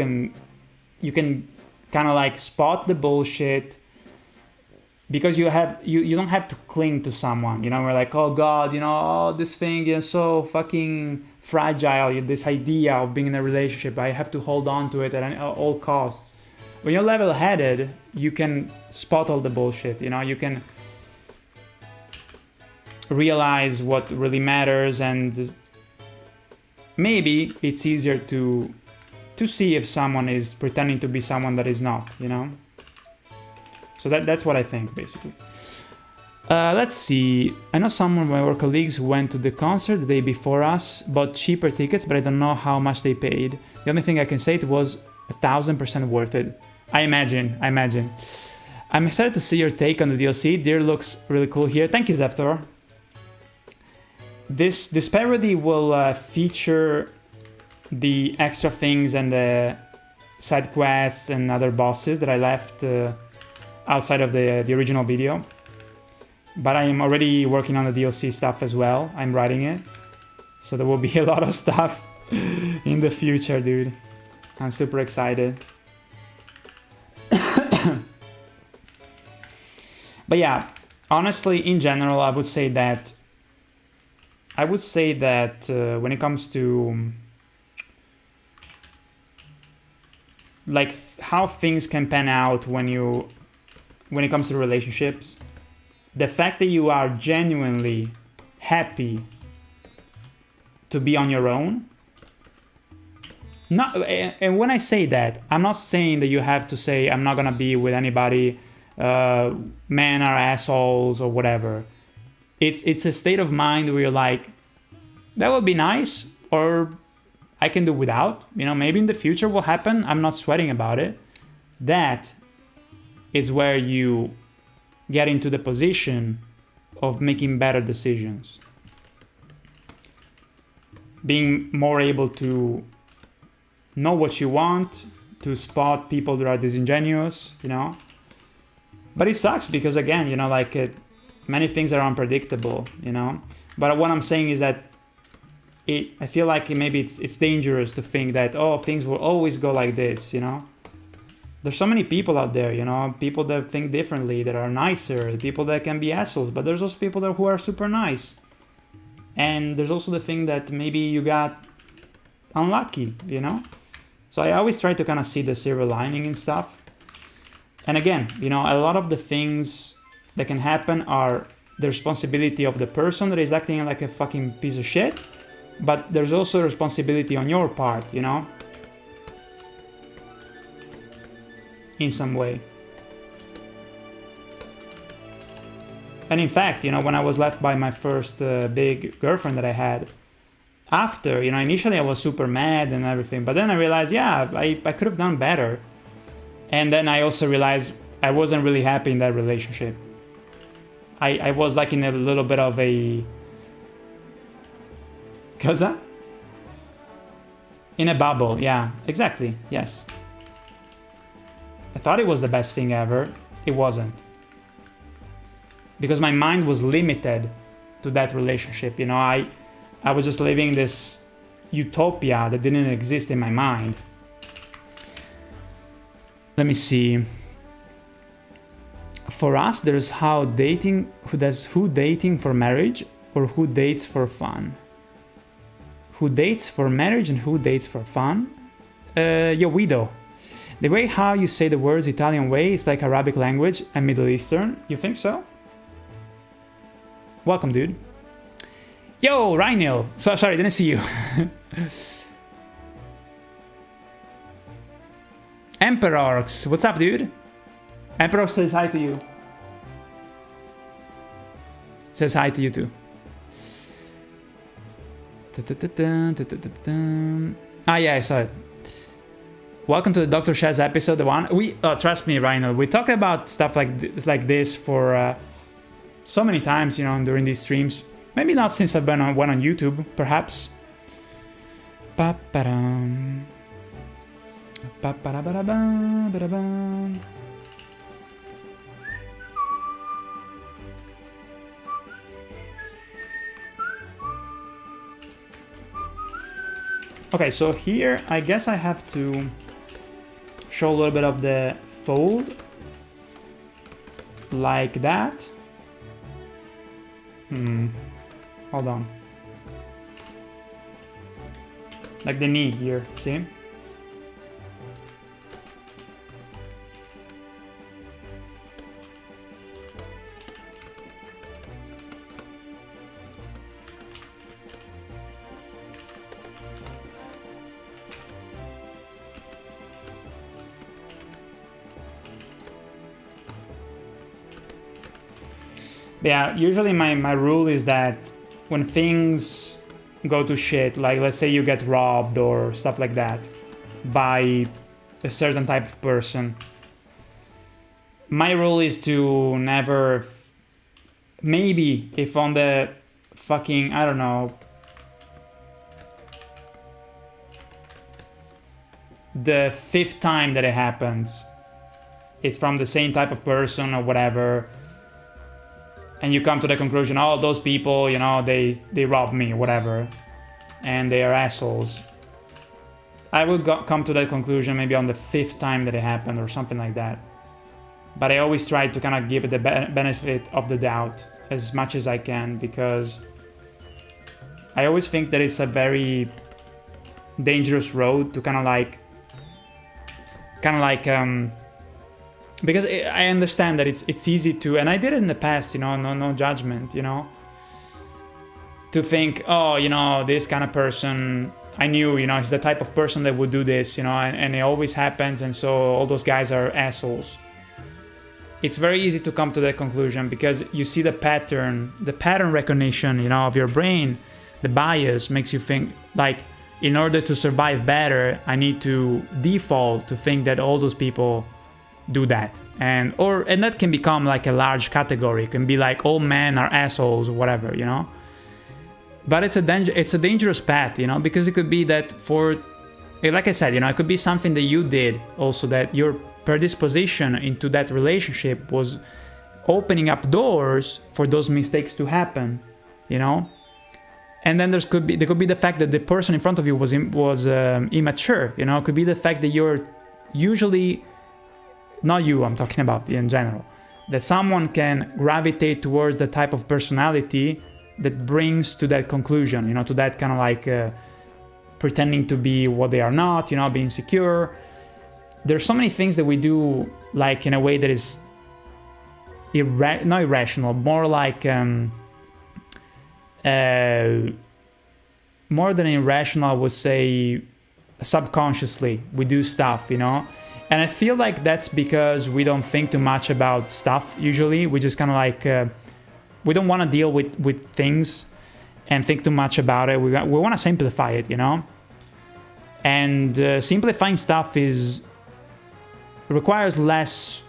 kind of like spot the bullshit, because you don't have to cling to someone, you know. We're like, oh god, you know, oh, this thing is so fucking fragile, this idea of being in a relationship, I have to hold on to it at all costs. When you're level-headed, you can spot all the bullshit, you know. You can realize what really matters, and maybe it's easier to see if someone is pretending to be someone that is not, you know. So that's what I think, basically. Let's see. I know some of my work colleagues who went to the concert the day before us, bought cheaper tickets, but I don't know how much they paid. The only thing I can say, it was 1,000% worth it. I imagine. I'm excited to see your take on the DLC. Deer looks really cool here. Thank you, Zeptor. This parody will feature the extra things and the side quests and other bosses that I left outside of the original video. But I am already working on the DLC stuff as well. I'm writing it. So there will be a lot of stuff in the future, dude. I'm super excited. But yeah, honestly, in general, I would say that when it comes to like how things can pan out when it comes to relationships, the fact that you are genuinely happy to be on your own. And when I say that, I'm not saying that you have to say I'm not gonna be with anybody, men are assholes or whatever. It's a state of mind where you're like, that would be nice, or I can do without. You know, maybe in the future will happen. I'm not sweating about it. That is where you get into the position of making better decisions. Being more able to know what you want, to spot people that are disingenuous, you know. But it sucks because, again, you know, like many things are unpredictable, you know. But what I'm saying is that I feel like maybe it's dangerous to think that, oh, things will always go like this, you know. There's so many people out there, you know, people that think differently, that are nicer, people that can be assholes, but there's also people who are super nice. And there's also the thing that maybe you got unlucky, you know. So I always try to kind of see the silver lining in stuff. And again, you know, a lot of the things that can happen are the responsibility of the person that is acting like a fucking piece of shit. But there's also a responsibility on your part, you know, in some way. And in fact, you know, when I was left by my first big girlfriend that I had, after, you know, initially I was super mad and everything, but then I realized, yeah, I could have done better. And then I also realized I wasn't really happy in that relationship. I was like in a little bit of a... Cosa? In a bubble, yeah, exactly, yes. I thought it was the best thing ever. It wasn't. Because my mind was limited to that relationship, you know, I was just living this utopia that didn't exist in my mind. Let me see. For us, there's who dating for marriage or who dates for fun. Who dates for marriage and who dates for fun? Yo, Guido. The way how you say the words Italian way is like Arabic language and Middle Eastern. You think so? Welcome, dude. Yo, Rhinil. So sorry, didn't see you. Emperorx, what's up, dude? Emperorx says hi to you. Says hi to you too. Ah, yeah, I saw it. Welcome to the Dr. Shaz episode. The one trust me, Rhino. We talk about stuff like this for so many times, you know, during these streams. Maybe not since I've been on YouTube, perhaps. Ba-ba-dum. Ba-ba-da-ba-da-ba-ba-da-bum. Okay, so here I guess I have to show a little bit of the fold like that. Hold on. Like the knee here, see? Yeah, usually my rule is that when things go to shit, like let's say you get robbed or stuff like that by a certain type of person, my rule is to never, maybe if on the fucking, I don't know, the 5th time that it happens, it's from the same type of person or whatever, and you come to the conclusion, oh, those people, you know, they robbed me, whatever, and they are assholes. I would come to that conclusion maybe on the 5th time that it happened or something like that. But I always try to kind of give it the benefit of the doubt as much as I can, because I always think that it's a very dangerous road to kind of like because I understand that it's easy to, and I did it in the past, you know, no judgment, you know, to think, oh, you know, this kind of person, I knew, you know, he's the type of person that would do this, you know, and it always happens, and so all those guys are assholes. It's very easy to come to that conclusion because you see the pattern recognition, you know, of your brain, the bias makes you think like, in order to survive better, I need to default to think that all those people do that, and that can become like a large category. It can be like all men are assholes or whatever, you know. But it's a dangerous path, you know, because it could be that for, like I said, you know, it could be something that you did also, that your predisposition into that relationship was opening up doors for those mistakes to happen, you know. And then there could be the fact that the person in front of you was immature, you know. It could be the fact that you're usually, not you, I'm talking about in general, that someone can gravitate towards the type of personality that brings to that conclusion, you know, to that kind of like pretending to be what they are not, you know, being secure. There's so many things that we do like in a way that is not irrational, more like more than irrational, I would say subconsciously we do stuff, you know. And I feel like that's because we don't think too much about stuff usually. We just kind of like we don't want to deal with things, and think too much about it. We want to simplify it, you know? And simplifying stuff requires less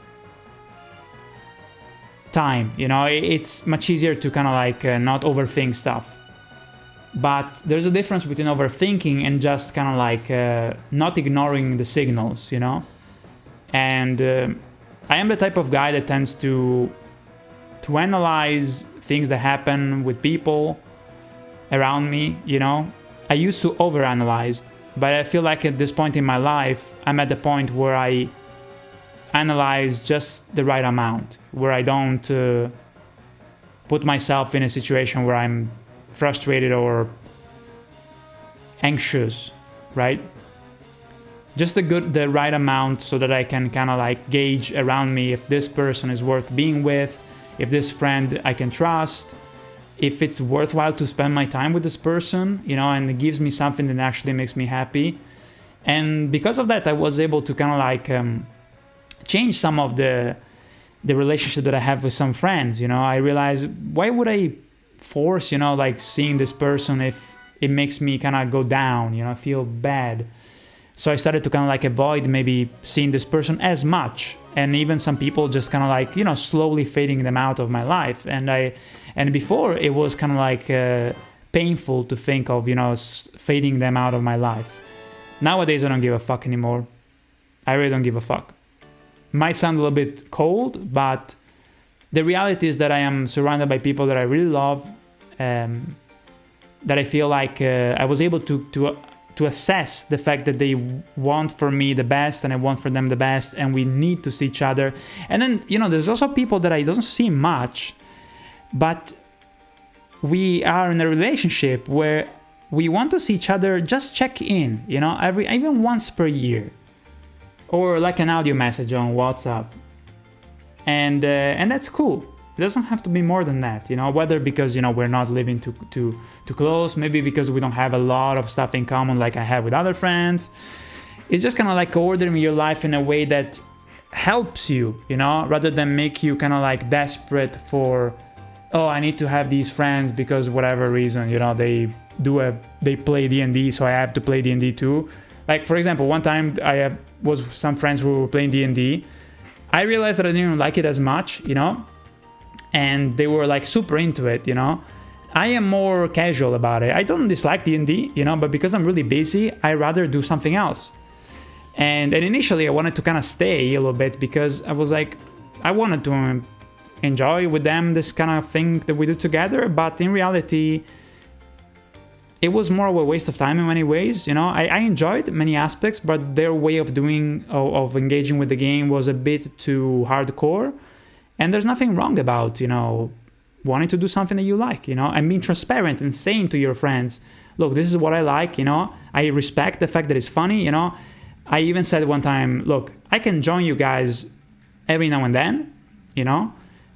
time, you know? It's much easier to kind of like not overthink stuff. But there's a difference between overthinking and just kind of like not ignoring the signals, you know? And I am the type of guy that tends to analyze things that happen with people around me, you know? I used to overanalyze, but I feel like at this point in my life, I'm at the point where I analyze just the right amount, where I don't put myself in a situation where I'm frustrated or anxious, right? Just the right amount so that I can kind of like gauge around me if this person is worth being with, if this friend I can trust, if it's worthwhile to spend my time with this person, you know, and it gives me something that actually makes me happy. And because of that, I was able to kind of like change some of the relationship that I have with some friends, you know. I realized, why would I force, you know, like seeing this person if it makes me kind of go down, you know, feel bad. So I started to kind of like avoid maybe seeing this person as much, and even some people just kind of like, you know, slowly fading them out of my life. And before it was kind of like painful to think of, you know, fading them out of my life. Nowadays I don't give a fuck anymore. I really don't give a fuck. Might sound a little bit cold, but the reality is that I am surrounded by people that I really love, that I feel like I was able to assess the fact that they want for me the best and I want for them the best, and we need to see each other. And then, you know, there's also people that I don't see much, but we are in a relationship where we want to see each other, just check in, you know, even once per year, or like an audio message on WhatsApp. And that's cool. It doesn't have to be more than that, you know, whether because, you know, we're not living too close, maybe because we don't have a lot of stuff in common like I have with other friends. It's just kind of like ordering your life in a way that helps you, you know, rather than make you kind of like desperate for, oh, I need to have these friends because whatever reason, you know, they play D&D, so I have to play D&D too. Like, for example, one time I was with some friends who were playing D&D. I realized that I didn't like it as much, you know, and they were like super into it, you know. I am more casual about it. I don't dislike D&D, you know, but because I'm really busy, I rather do something else. And initially I wanted to kind of stay a little bit because I was like, I wanted to enjoy with them this kind of thing that we do together, but in reality, it was more of a waste of time in many ways, you know. I enjoyed many aspects, but their way of engaging with the game was a bit too hardcore. And there's nothing wrong about, you know, wanting to do something that you like, you know, and being transparent and saying to your friends, look, this is what I like, you know, I respect the fact that it's funny, you know. I even said one time, look, I can join you guys every now and then, you know,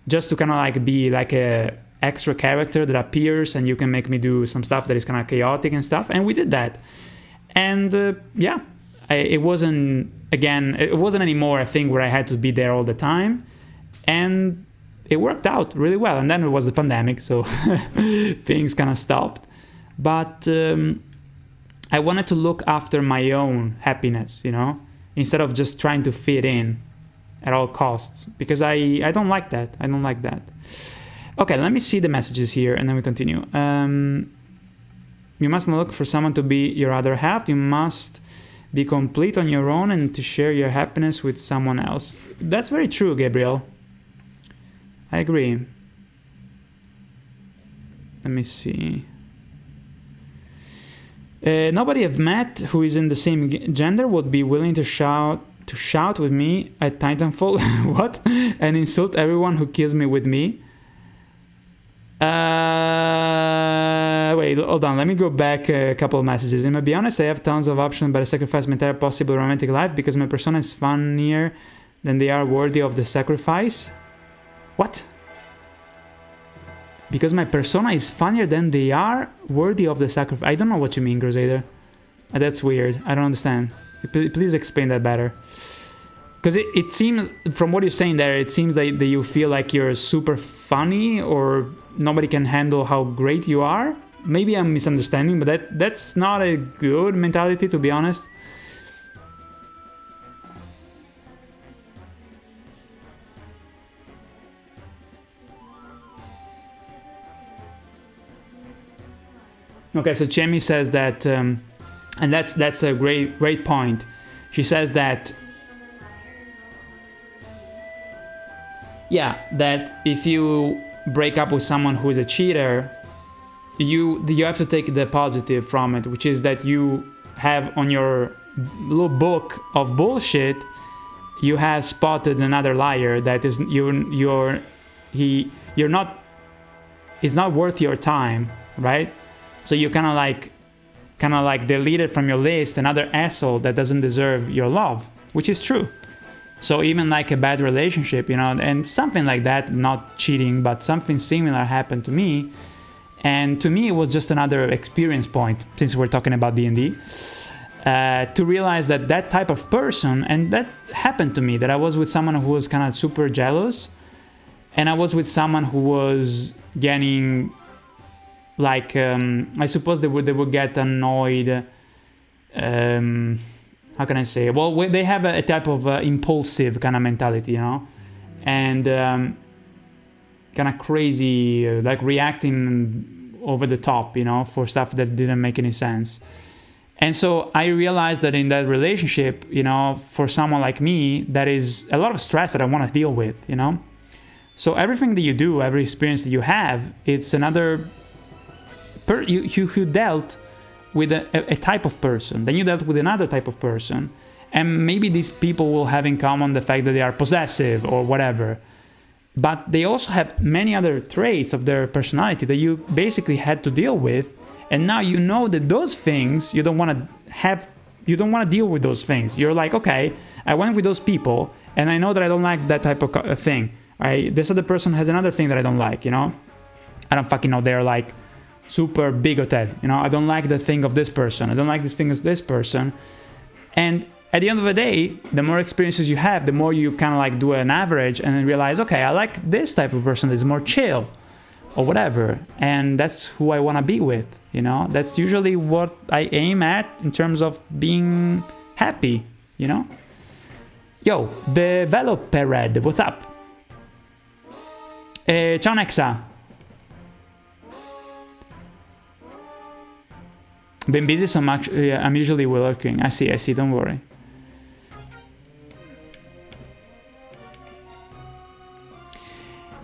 just to kind of like be like a extra character that appears and you can make me do some stuff that is kind of chaotic and stuff. And we did that. And yeah, it wasn't anymore a thing where I had to be there all the time. And it worked out really well. And then it was the pandemic, so things kind of stopped. But I wanted to look after my own happiness, you know, instead of just trying to fit in at all costs, because I don't like that. I don't like that. Okay, let me see the messages here and then we continue. You mustn't look for someone to be your other half. You must be complete on your own and to share your happiness with someone else. That's very true, Gabriel. I agree. Let me see. Nobody I've met who is in the same gender would be willing to shout with me at Titanfall. What? And insult everyone who kills me with me. Wait, hold on. Let me go back a couple of messages. And to be honest, I have tons of options, but I sacrifice my entire possible romantic life because my persona is funnier than they are worthy of the sacrifice. What? Because my persona is funnier than they are worthy of the sacrifice. I don't know what you mean, Crusader. That's weird. I don't understand. Please explain that better. Because it seems, from what you're saying there, it seems that you feel like you're super funny or nobody can handle how great you are. maybe I'm misunderstanding, but that's not a good mentality, to be honest. Okay, so Chemi says that, and that's a great point. She says that, yeah, that if you break up with someone who is a cheater, you have to take the positive from it, which is that you have on your little book of bullshit, you have spotted another liar that is it's not worth your time, right? So you kind of like delete it from your list, another asshole that doesn't deserve your love, which is true. So even like a bad relationship, and something like that, not cheating, but something similar happened to me. And to me, it was just another experience point, since we're talking about D&D, to realize that type of person, and that happened to me, that I was with someone who was kind of super jealous, and I was with someone who was getting, like, I suppose they would get annoyed. How can I say? Well, they have a type of impulsive kind of mentality, and kind of crazy, like reacting over the top, for stuff that didn't make any sense. And so I realized that in that relationship, for someone like me, that is a lot of stress that I want to deal with, So everything that you do, every experience that you have, it's another. You dealt with a type of person, then you dealt with another type of person, and maybe these people will have in common the fact that they are possessive or whatever, but they also have many other traits of their personality that you basically had to deal with, and now you know that those things you don't want to deal with those things. You're like, okay, I went with those people, and I know that I don't like that type of thing. This other person has another thing that I don't like, I don't fucking know, they're like super bigoted, I don't like the thing of this person, I don't like this thing of this person. And at the end of the day, the more experiences you have, the more you kind of like do an average and then realize, okay, I like this type of person that's more chill or whatever, and that's who I want to be with, that's usually what I aim at in terms of being happy, Yo, developer Red, what's up? Ciao Nexa. Been busy so much, I'm usually working. I see, don't worry.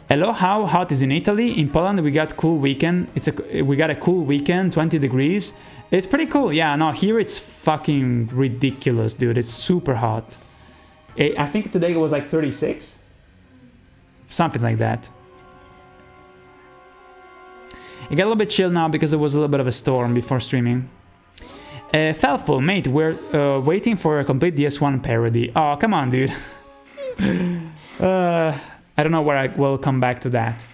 Hello, how hot is in Italy? In Poland we got cool weekend. We got a cool weekend, 20 degrees. It's pretty cool. Yeah, no, here it's fucking ridiculous, dude. It's super hot. I think today it was like 36. Something like that. It got a little bit chill now because it was a little bit of a storm before streaming. Felful, mate, we're waiting for a complete DS1 parody. Oh, come on, dude. I don't know where I will come back to that.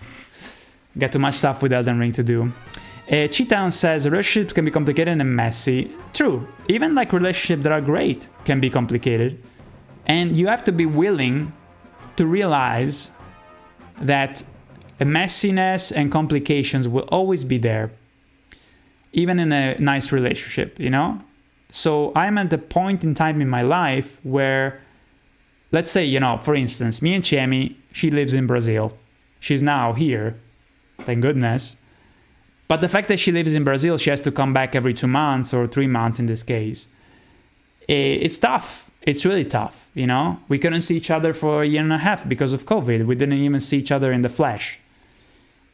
Got too much stuff with Elden Ring to do. Cheetown says relationships can be complicated and messy. True, even like relationships that are great can be complicated. And you have to be willing to realize that messiness and complications will always be there, even in a nice relationship, So I'm at the point in time in my life where, let's say, for instance, me and Chemi, she lives in Brazil. She's now here, thank goodness. But the fact that she lives in Brazil, she has to come back every 2 months or 3 months in this case. It's tough. It's really tough, We couldn't see each other for a year and a half because of COVID. We didn't even see each other in the flesh.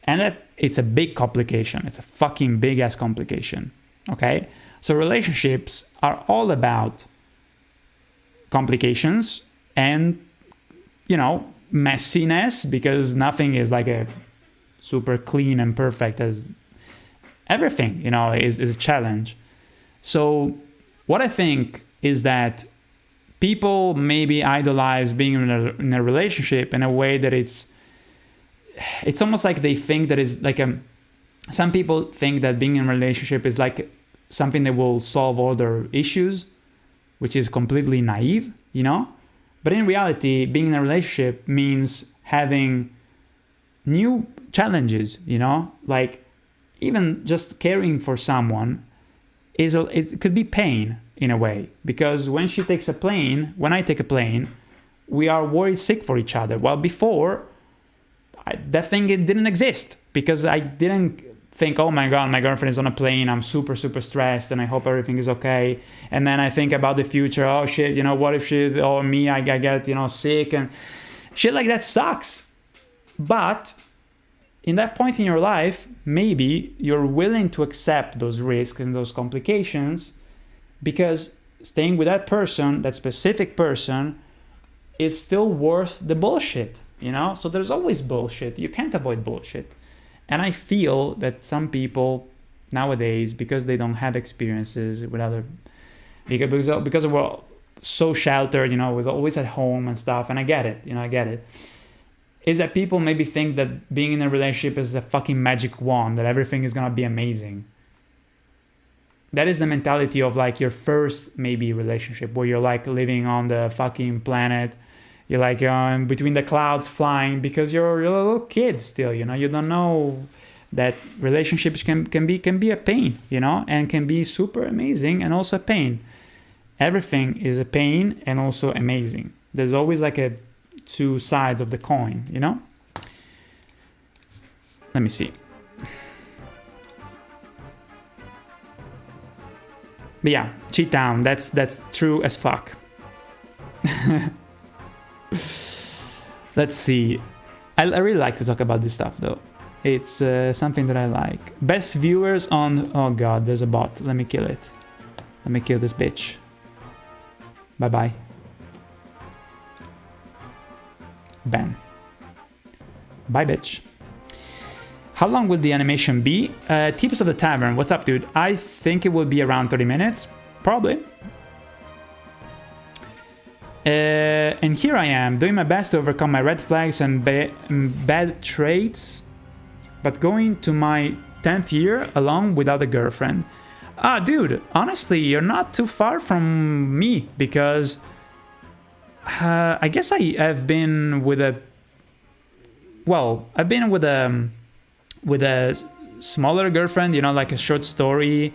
And it's a big complication. It's a fucking big ass complication. Okay? So relationships are all about complications and, messiness, because nothing is like a super clean and perfect as everything, is a challenge. So what I think is that people maybe idolize being in a relationship in a way that it's almost like they think that is like some people think that being in a relationship is like something that will solve all their issues, which is completely naive, But in reality, being in a relationship means having new challenges, Like even just caring for someone it could be pain in a way, because when she takes a plane, when I take a plane, we are worried sick for each other. Well, before, that thing, it didn't exist, because I didn't think, oh my god, my girlfriend is on a plane, I'm super stressed and I hope everything is okay. And then I think about the future, oh shit, you know, what if she or me, I get, you know, sick, and shit like that sucks. But in that point in your life, maybe you're willing to accept those risks and those complications, because staying with that person, that specific person, is still worth the bullshit, you know? So there's always bullshit. You can't avoid bullshit. And I feel that some people nowadays, because they don't have experiences with other, because we're so sheltered, you know, we're always at home and stuff, and I get it, you know, I get it, is that people maybe think that being in a relationship is a fucking magic wand, that everything is gonna be amazing. That is the mentality of like your first maybe relationship, where you're like living on the fucking planet, you're like between the clouds flying, because you're a little kid still, you know, you don't know that relationships can be a pain, you know, and can be super amazing and also a pain. Everything is a pain and also amazing. There's always like a two sides of the coin, you know? Let me see. But yeah, cheat down, that's true as fuck. Let's see. I really like to talk about this stuff though. It's something that I like. Best viewers on... Oh god, there's a bot. Let me kill it. Let me kill this bitch. Bye-bye. Ban. Bye, bitch. How long will the animation be? Tips of the Tavern. What's up, dude? I think it will be around 30 minutes. Probably. And here I am, doing my best to overcome my red flags and bad traits, but going to my 10th year alone without a girlfriend. Ah, dude, honestly, you're not too far from me, because I guess I have been with a... Well, I've been with a smaller girlfriend, you know, like a short story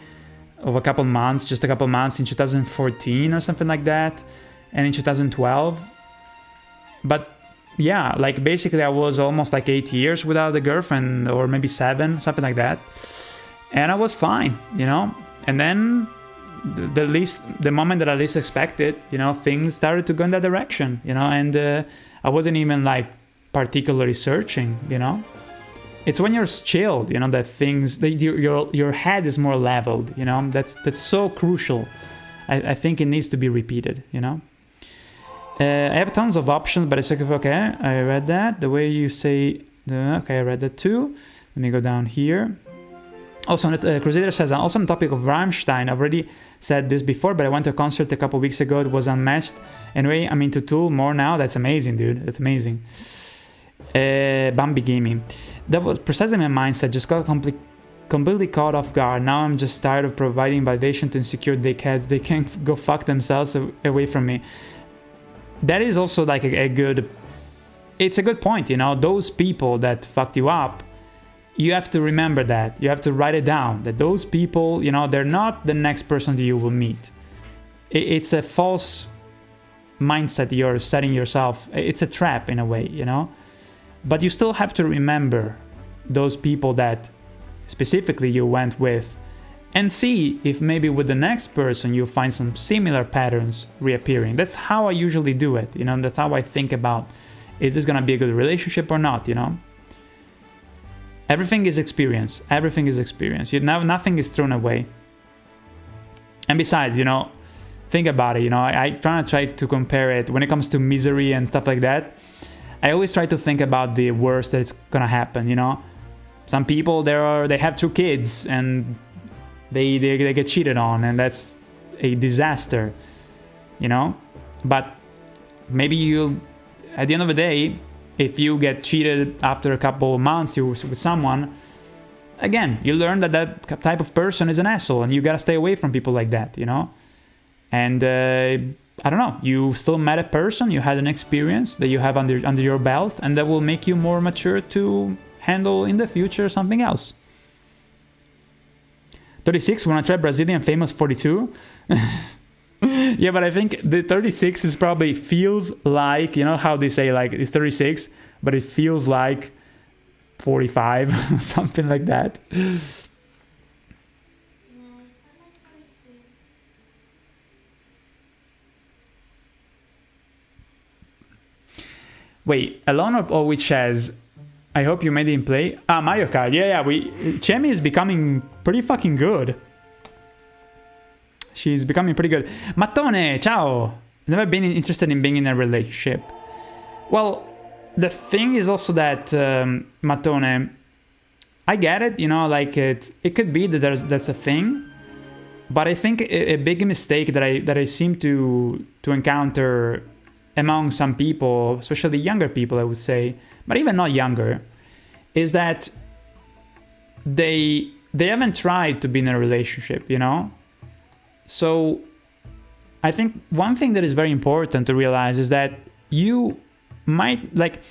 of a couple months, just a couple months in 2014 or something like that, and in 2012. But yeah, like basically I was almost like 8 years without a girlfriend, or maybe 7, something like that, and I was fine, you know. And then the moment that I least expected, you know, things started to go in that direction, you know, and I wasn't even like particularly searching, you know. It's when you're chilled, you know, that things, that your head is more leveled, you know. That's so crucial. I think it needs to be repeated, you know. I have tons of options, but it's like, okay, I read that. The way you say, okay, I read that too. Let me go down here. Also, Crusader says, also on the topic of Rammstein, I've already said this before, but I went to a concert a couple weeks ago. It was unmatched. Anyway, I'm into Tool more now. That's amazing, dude. That's amazing. Bambi Gaming. That was precisely my mindset. Just got completely caught off guard. Now I'm just tired of providing validation to insecure dickheads. They can't go fuck themselves away from me. That is also like a good... It's a good point, you know. Those people that fucked you up, you have to remember that. You have to write it down. That those people, you know, they're not the next person that you will meet. It's a false mindset you're setting yourself. It's a trap in a way, you know. But you still have to remember those people that specifically you went with, and see if maybe with the next person you'll find some similar patterns reappearing. That's how I usually do it, you know. That's how I think about, is this gonna be a good relationship or not, you know. Everything is experience. Everything is experience. Nothing is thrown away. And besides, you know, think about it, you know, I try to compare it when it comes to misery and stuff like that. I always try to think about the worst that's gonna happen, you know. Some people, they have 2 kids and they get cheated on, and that's a disaster, you know. But maybe you, at the end of the day, if you get cheated after a couple of months with someone, again, you learn that that type of person is an asshole, and you gotta stay away from people like that, you know. And I don't know, you still met a person, you had an experience that you have under your belt, and that will make you more mature to handle in the future something else. 36, wanna try Brazilian famous 42? Yeah, but I think the 36 is probably feels like, you know how they say like it's 36, but it feels like 45, something like that. No, I like 42. Wait, Alone or with Chaz? I hope you made it in play. Ah, Mario Kart. Yeah. Chemi is becoming pretty fucking good. She's becoming pretty good. Mattone, ciao. Never been interested in being in a relationship. Well, the thing is also that Mattone, I get it. You know, like it could be that that's a thing, but I think a big mistake that I seem to encounter among some people, especially younger people, I would say, but even not younger, is that they haven't tried to be in a relationship, you know? So I think one thing that is very important to realize is that you might like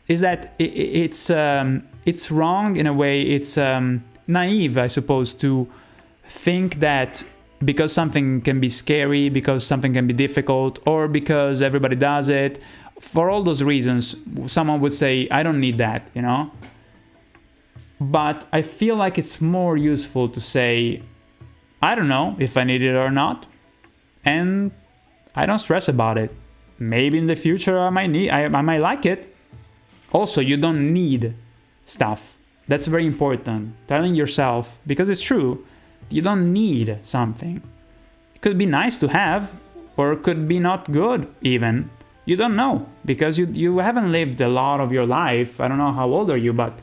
is that it's wrong in a way. It's naive, I suppose, to think that because something can be scary, because something can be difficult, or because everybody does it, for all those reasons, someone would say, I don't need that, you know? But I feel like it's more useful to say, I don't know if I need it or not, and I don't stress about it. Maybe in the future I might like it. Also, you don't need stuff. That's very important. Telling yourself, because it's true, you don't need something. It could be nice to have, or it could be not good even. You don't know, because you haven't lived a lot of your life. I don't know how old are you, but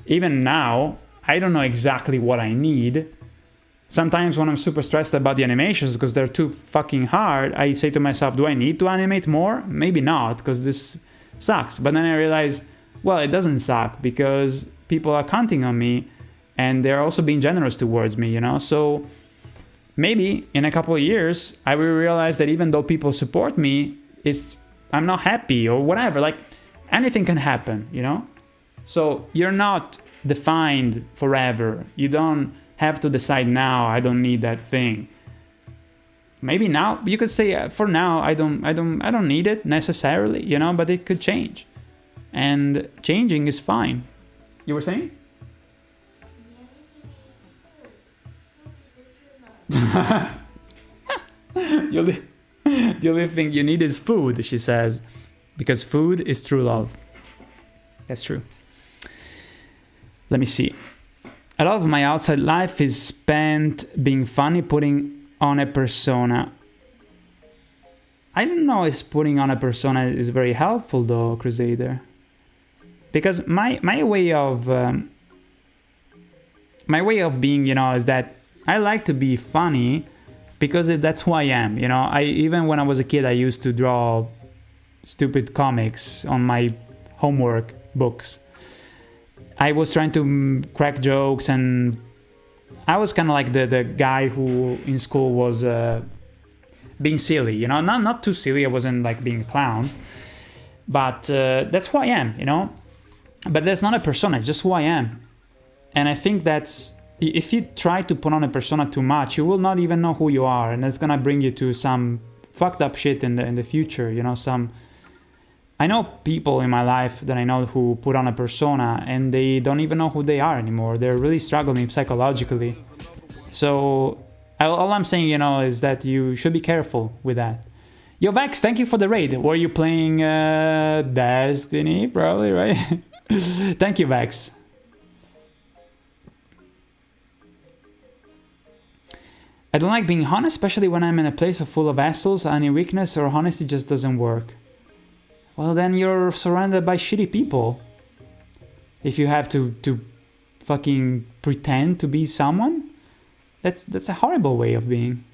even now, I don't know exactly what I need. Sometimes when I'm super stressed about the animations because they're too fucking hard, I say to myself, do I need to animate more? Maybe not, because this sucks. But then I realize, well, it doesn't suck because people are counting on me and they're also being generous towards me, you know? So maybe in a couple of years, I will realize that even though people support me, I'm not happy or whatever. Like anything can happen, you know? So you're not defined forever. You don't have to decide now, I don't need that thing. Maybe now you could say for now I don't need it necessarily, you know, but it could change. And changing is fine. You were saying? The only thing you need is food, she says, because food is true love. That's true. Let me see. A lot of my outside life is spent being funny, putting on a persona. I don't know if putting on a persona is very helpful though, Crusader. Because my way of being, you know, is that I like to be funny because that's who I am, you know. Even when I was a kid, I used to draw stupid comics on my homework books. I was trying to crack jokes, and I was kind of like the guy who in school was being silly, you know, not too silly. I wasn't like being a clown, but that's who I am, you know. But that's not a persona; it's just who I am. And I think that's if you try to put on a persona too much, you will not even know who you are, and that's gonna bring you to some fucked up shit in the future, you know. I know people in my life that I know who put on a persona and they don't even know who they are anymore. They're really struggling psychologically. So all I'm saying, you know, is that you should be careful with that. Yo, Vex, thank you for the raid. Were you playing Destiny? Probably, right? Thank you, Vex. I don't like being honest, especially when I'm in a place full of assholes. Any weakness or honesty just doesn't work. Well, then you're surrounded by shitty people. If you have to fucking pretend to be someone, that's a horrible way of being.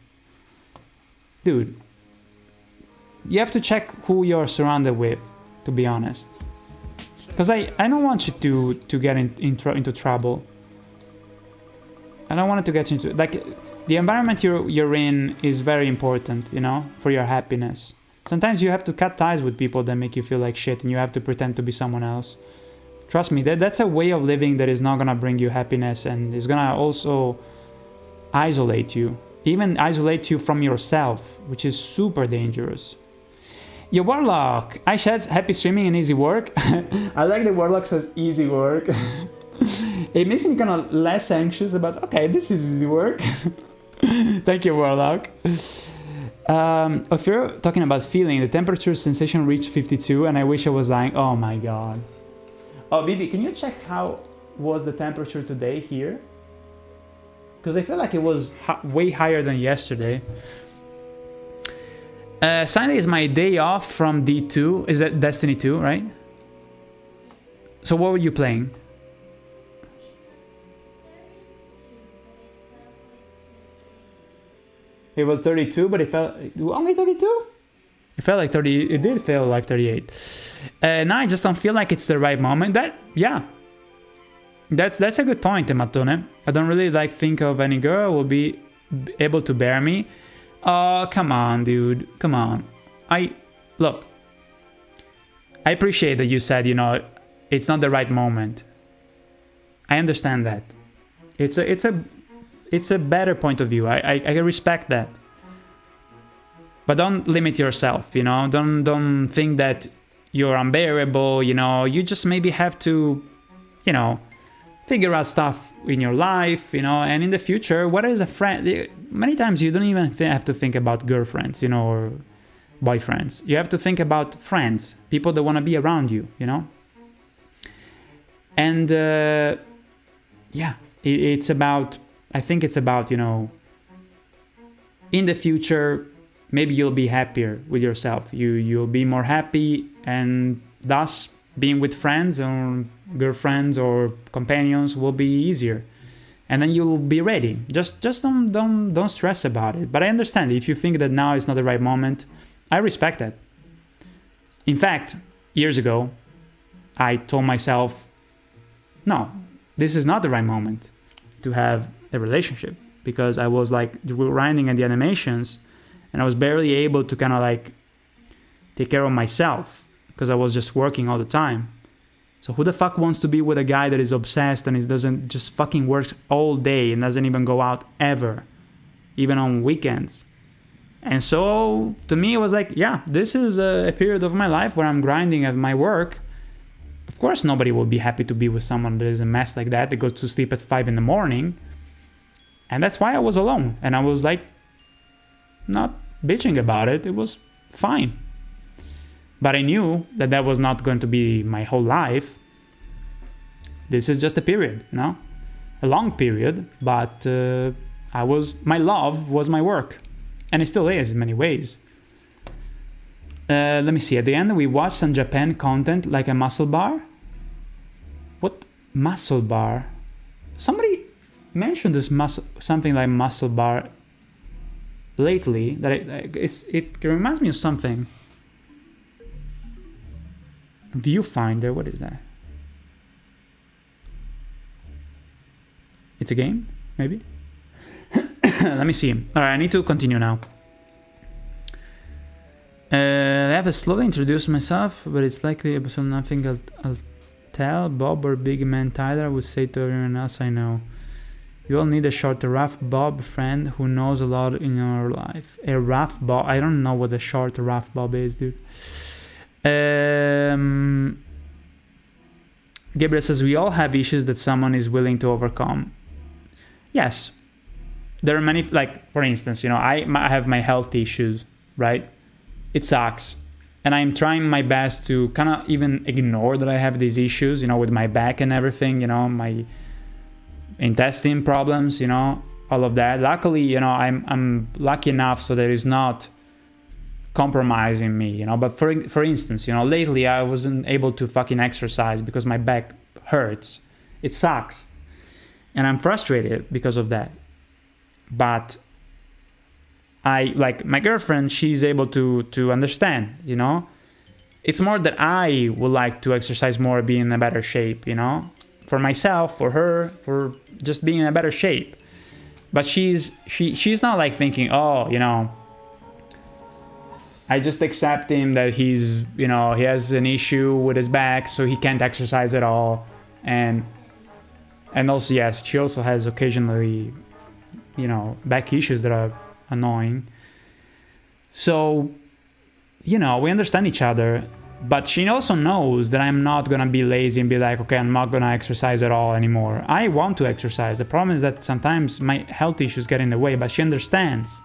Dude, you have to check who you're surrounded with, to be honest. Because I don't want you to get into trouble. I don't want it to get into... Like, the environment you're in is very important, you know, for your happiness. Sometimes you have to cut ties with people that make you feel like shit and you have to pretend to be someone else. Trust me, that's a way of living that is not gonna bring you happiness and is gonna also isolate you, even isolate you from yourself, which is super dangerous. Yeah, Warlock, I says happy streaming and easy work. I like the Warlock says easy work. It makes me kind of less anxious about, okay, this is easy work. Thank you, Warlock. If you're talking about feeling, the temperature sensation reached 52 and I wish I was lying. Oh my god. Oh, Bibi, can you check how was the temperature today here? Because I feel like it was way higher than yesterday. Sunday is my day off from D2. Is that Destiny 2, right? So what were you playing? It was 32, but it felt only 32. It felt like 30. It did feel like 38. Now I just don't feel like it's the right moment. That's a good point, Matone. I don't really think of any girl who will be able to bear me. Oh, come on, dude. Come on. Look. I appreciate that you said, it's not the right moment. I understand that. It's a better point of view. I respect that. But don't limit yourself, Don't think that you're unbearable, You just maybe have to, figure out stuff in your life, And in the future, what is a friend? Many times you don't even have to think about girlfriends, or boyfriends. You have to think about friends, people that want to be around you, And it's about... I think it's about, in the future, maybe you'll be happier with yourself. You'll be more happy, and thus being with friends or girlfriends or companions will be easier. And then you'll be ready. Just don't stress about it. But I understand if you think that now is not the right moment. I respect that. In fact, years ago, I told myself, no, this is not the right moment to have a relationship, because I was grinding at the animations and I was barely able to kind of take care of myself because I was just working all the time. So who the fuck wants to be with a guy that is obsessed and he doesn't just fucking works all day and doesn't even go out ever, even on weekends? And so to me it was this is a period of my life where I'm grinding at my work. Of course nobody will be happy to be with someone that is a mess like that goes to sleep at 5 in the morning. And that's why I was alone. And I was not bitching about it. It was fine. But I knew that was not going to be my whole life. This is just a period, A long period. But my love was my work. And it still is in many ways. Let me see. At the end, we watched some Japan content like a muscle bar. What muscle bar? Somebody mentioned this something like muscle bar lately. That it reminds me of something. Viewfinder. What is that? It's a game, maybe. Let me see. All right, I need to continue now. I have to slowly introduce myself, but it's likely episode nothing I'll tell. Bob or Big Man Tyler would say to everyone else I know. You all need a short, rough Bob friend who knows a lot in your life. A rough Bob? I don't know what a short, rough Bob is, dude. Gabriel says, we all have issues that someone is willing to overcome. Yes. There are many, for instance, I have my health issues, right? It sucks. And I'm trying my best to kind of even ignore that I have these issues, with my back and everything, my intestine problems, all of that. Luckily, I'm lucky enough so that it's not compromising me, But for instance, lately I wasn't able to fucking exercise because my back hurts. It sucks. And I'm frustrated because of that. But my girlfriend, she's able to understand, It's more that I would like to exercise more, be in a better shape, For myself, for her, for just being in a better shape. But she's not thinking, oh, I just accept him that he's, he has an issue with his back, so he can't exercise at all. And also, yes, she also has occasionally you know, back issues that are annoying. So, you know, we understand each other, but she also knows that I'm not gonna be lazy and be like, okay, I'm not gonna exercise at all anymore. I want to exercise. The problem is that sometimes my health issues get in the way, but she understands.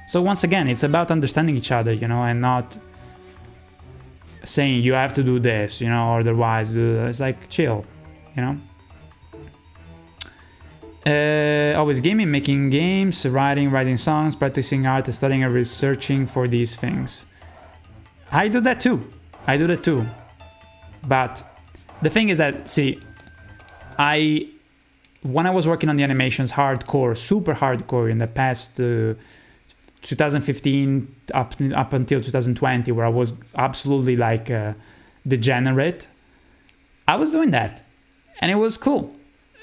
So once again, it's about understanding each other, you know, and not saying you have to do this, you know, or otherwise it's like chill, you know. Always gaming, making games, writing songs, practicing art, studying and researching for these things. I do that too. But the thing is that, see, when I was working on the animations hardcore, super hardcore in the past 2015 up until 2020, where I was absolutely like degenerate, I was doing that, and it was cool,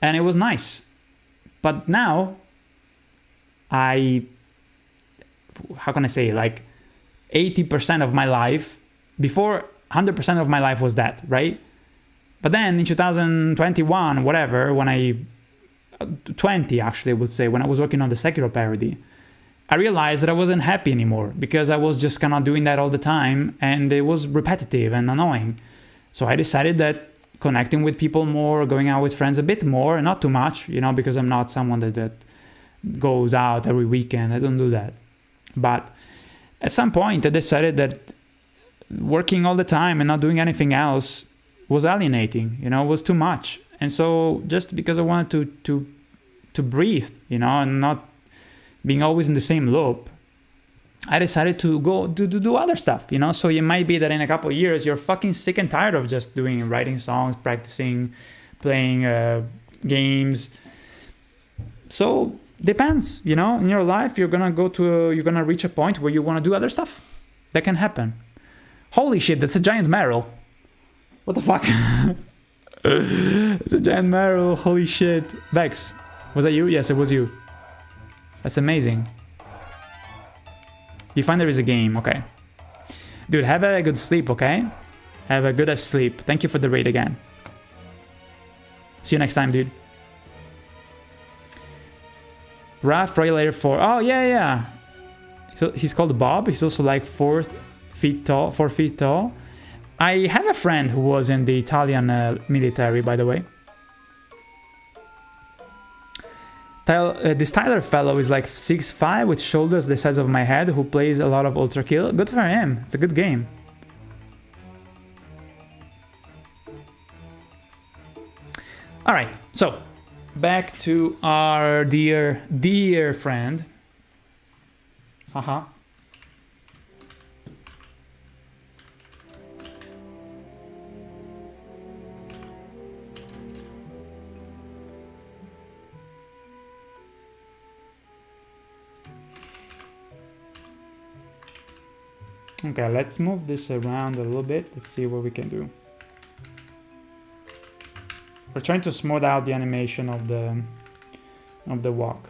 and it was nice. But now, how can I say, like 80% of my life, before 100% of my life was that, right? But then in 2021, whatever, 20 actually I would say, when I was working on the Sekiro parody, I realized that I wasn't happy anymore because I was just kind of doing that all the time and it was repetitive and annoying. So I decided that connecting with people more, going out with friends a bit more, not too much, you know, because I'm not someone that goes out every weekend. I don't do that. But at some point I decided that working all the time and not doing anything else was alienating, you know, was too much. And so just because I wanted to breathe, you know, and not being always in the same loop, I decided to go to do other stuff, you know. So it might be that in a couple of years you're fucking sick and tired of just writing songs, practicing, playing games. So depends, you know. In your life, you're gonna reach a point where you want to do other stuff. That can happen. Holy shit, that's a giant marrow. What the fuck? It's a giant marrow. Holy shit. Vex, was that you? Yes, it was you. That's amazing. You find there is a game, okay. Dude, have a good sleep, okay? Have a good sleep. Thank you for the raid again. See you next time, dude. Raph Regulator 4. Oh, yeah. So he's called Bob. He's also like 4 feet tall. I have a friend who was in the Italian military, by the way. This Tyler fellow is like 6'5" with shoulders the size of my head, who plays a lot of Ultra Kill. Good for him. It's a good game. Alright, so back to our dear friend. Haha. Okay, let's move this around a little bit. Let's see what we can do. We're trying to smooth out the animation of the walk.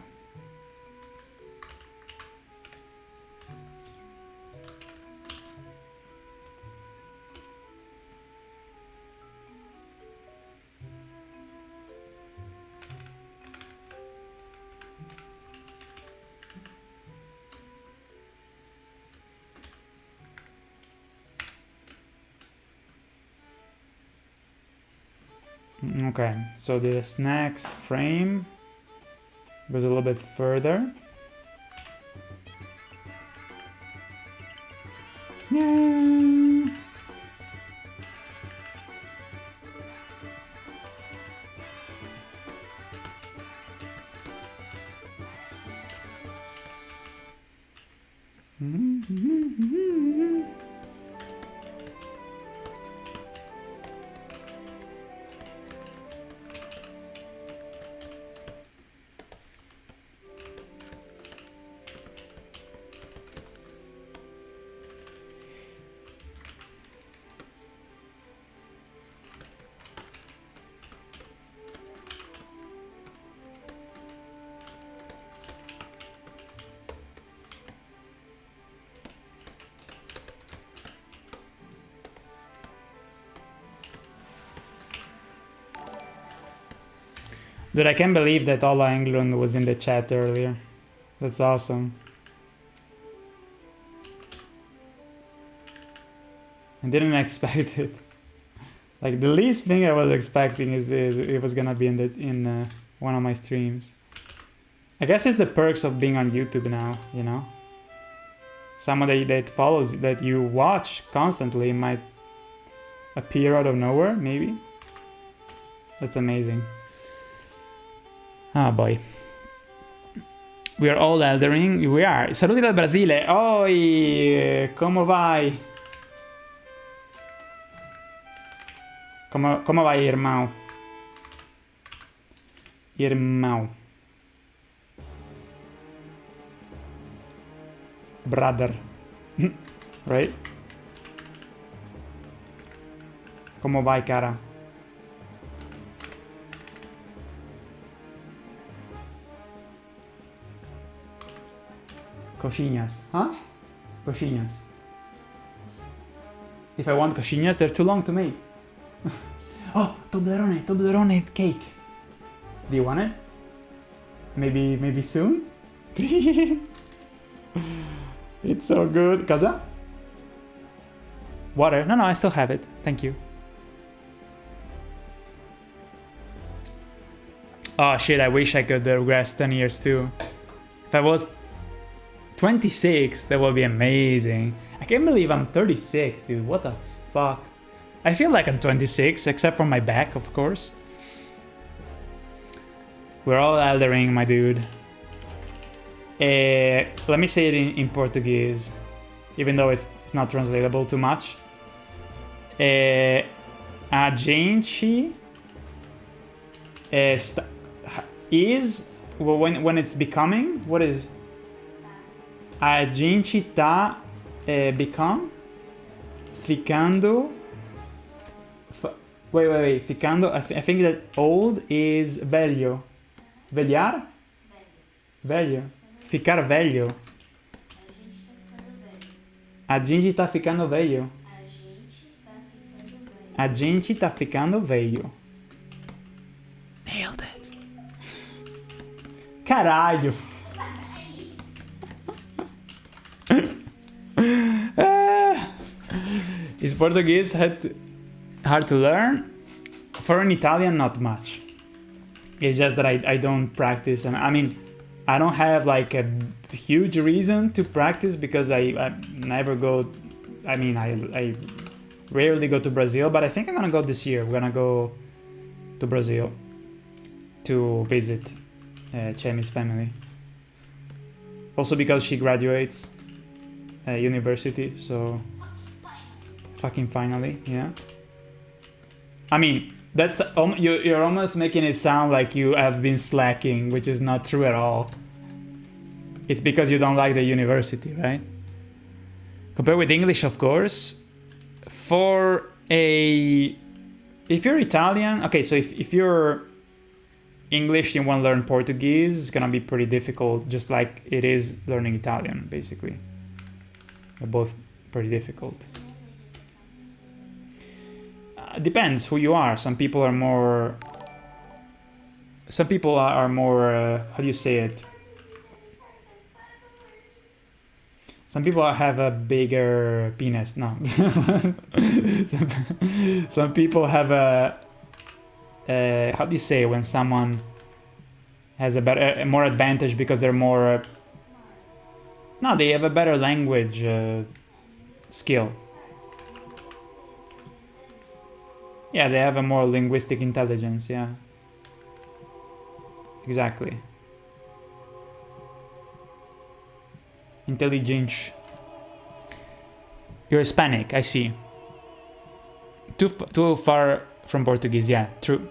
Okay, so this next frame goes a little bit further. Yeah. Dude, I can't believe that Ola Englund was in the chat earlier. That's awesome. I didn't expect it. Like the least thing I was expecting is it was gonna be in one of my streams. I guess it's the perks of being on YouTube now, you know? Somebody that follows, that you watch constantly might appear out of nowhere, maybe? That's amazing. Ah, boy. We are all eldering. We are. Saluti dal Brasile. Oi, come vai? Come vai, irmão? Irmão. Brother. Right? Como vai, cara? Coxinhas. Huh? Coxinhas. If I want coxinhas, they're too long to make. Oh, Toblerone cake. Do you want it? Maybe soon? It's so good. Casa? Water? No, I still have it. Thank you. Oh shit, I wish I could regress 10 years too. If I was 26, that would be amazing. I can't believe I'm 36, dude. What the fuck? I feel like I'm 26, except for my back, of course. We're all eldering, my dude. Let me say it in Portuguese, even though it's not translatable too much. A gente is when it's becoming. What is? A gente tá ficando. Wait. Ficando. I think that old is velho. Velhar? Velho. Ficar velho. A gente tá ficando velho. A gente tá ficando velho. Nailed it. Caralho. Is Portuguese hard to learn? For an Italian, not much. It's just that I don't practice, and I mean, I don't have like a huge reason to practice because I never go. I mean, I rarely go to Brazil, but I think I'm gonna go this year. We're gonna go to Brazil to visit Chemi's family. Also because she graduates university, so fucking finally, yeah. I mean, that's you're almost making it sound like you have been slacking, which is not true at all. It's because you don't like the university, right? Compared with English, of course. If you're Italian, okay, so if you're English, you want to learn Portuguese, it's gonna be pretty difficult, just like it is learning Italian, basically. They're both pretty difficult. Depends who you are. Some people are more. How do you say it? Some people have a bigger penis. No. some people have a. How do you say when someone has a more advantage because they're more. No, they have a better language skill. Yeah, they have a more linguistic intelligence, yeah. Exactly. Intelligence. You're Hispanic, I see. Too far from Portuguese, yeah, true.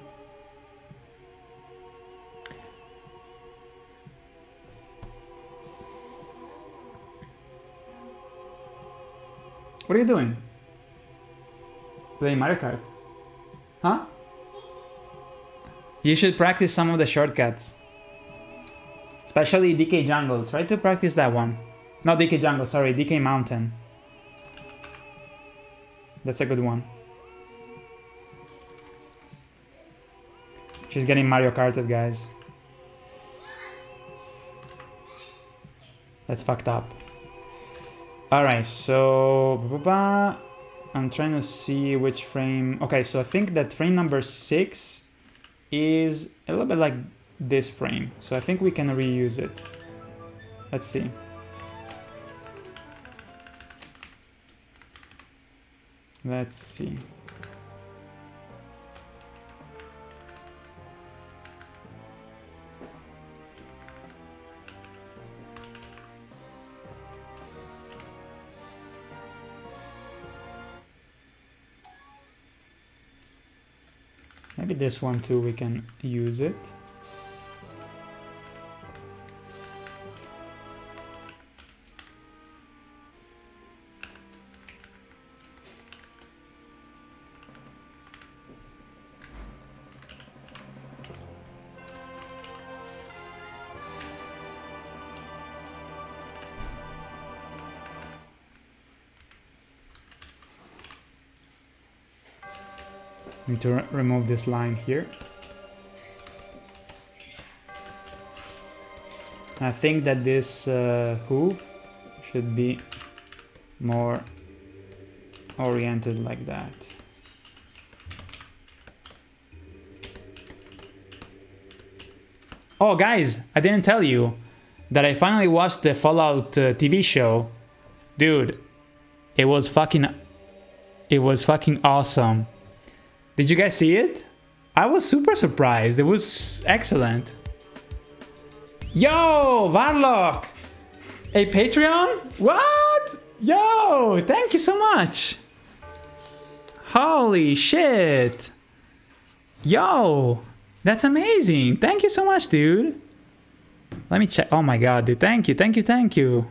What are you doing? Playing Mario Kart? Huh? You should practice some of the shortcuts. Especially DK Jungle. Try to practice that one. Not DK Jungle, sorry, DK Mountain. That's a good one. She's getting Mario Karted, guys. That's fucked up. Alright, so... I'm trying to see which frame... Okay, so I think that frame number 6 is a little bit like this frame. So I think we can reuse it. Let's see. Let's see. Maybe this one too, we can use it. Need to remove this line here. I think that this hoof should be more oriented like that. Oh guys, I didn't tell you that I finally watched the Fallout TV show. Dude, it was fucking awesome. Did you guys see it? I was super surprised. It was excellent. Yo, Varlock! A Patreon? What? Yo, thank you so much. Holy shit. Yo, that's amazing. Thank you so much, dude. Let me check. Oh my god, dude. Thank you, thank you, thank you.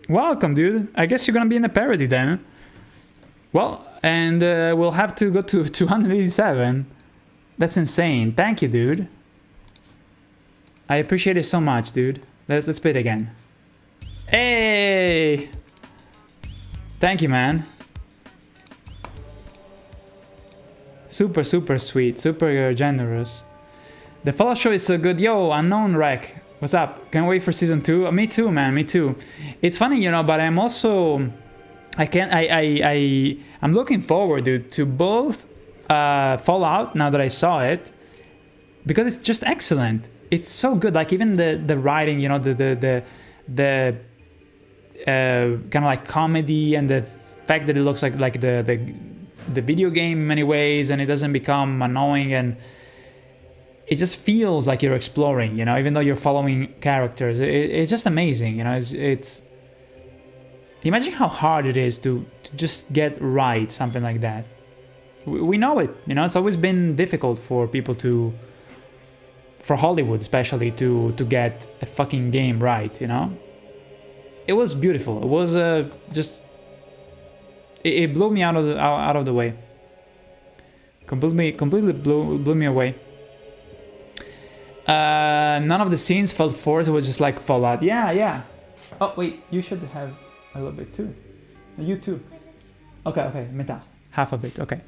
Welcome, dude. I guess you're gonna be in the parody then. Well, and we'll have to go to 287. That's insane. Thank you, dude. I appreciate it so much, dude. Let's play it again. Hey! Thank you, man. Super, super sweet. Super generous. The Fallout show is so good. Yo, Unknown Wreck. What's up? Can't wait for season 2. Me too, man. Me too. It's funny, you know, but I'm also... I'm looking forward, dude, to both Fallout, now that I saw it, because it's just excellent. It's so good. Like even the writing, you know, the kind of like comedy, and the fact that it looks like the video game in many ways, and it doesn't become annoying, and it just feels like you're exploring, you know, even though you're following characters. It's just amazing, you know. It's imagine how hard it is to just get right something like that. We know it, you know. It's always been difficult for people for Hollywood especially, to get a fucking game right, you know. It was beautiful. It was just it blew me out of the way. Completely blew me away. None of the scenes felt forced. It was just like Fallout. Yeah. Oh wait, you should have a little bit too. You too. Okay, metà. Half of it. Okay.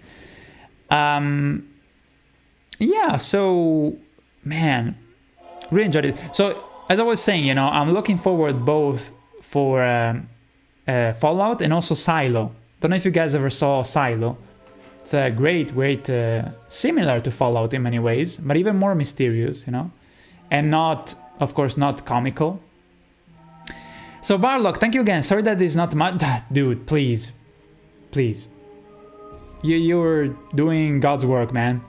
Yeah. So, man, really enjoyed it. So, as I was saying, you know, I'm looking forward both for Fallout and also Silo. Don't know if you guys ever saw Silo. It's a great, similar to Fallout in many ways, but even more mysterious, you know, and not, of course, not comical. So Varlock, thank you again. Sorry that it's not much, dude. Please. You're doing God's work, man.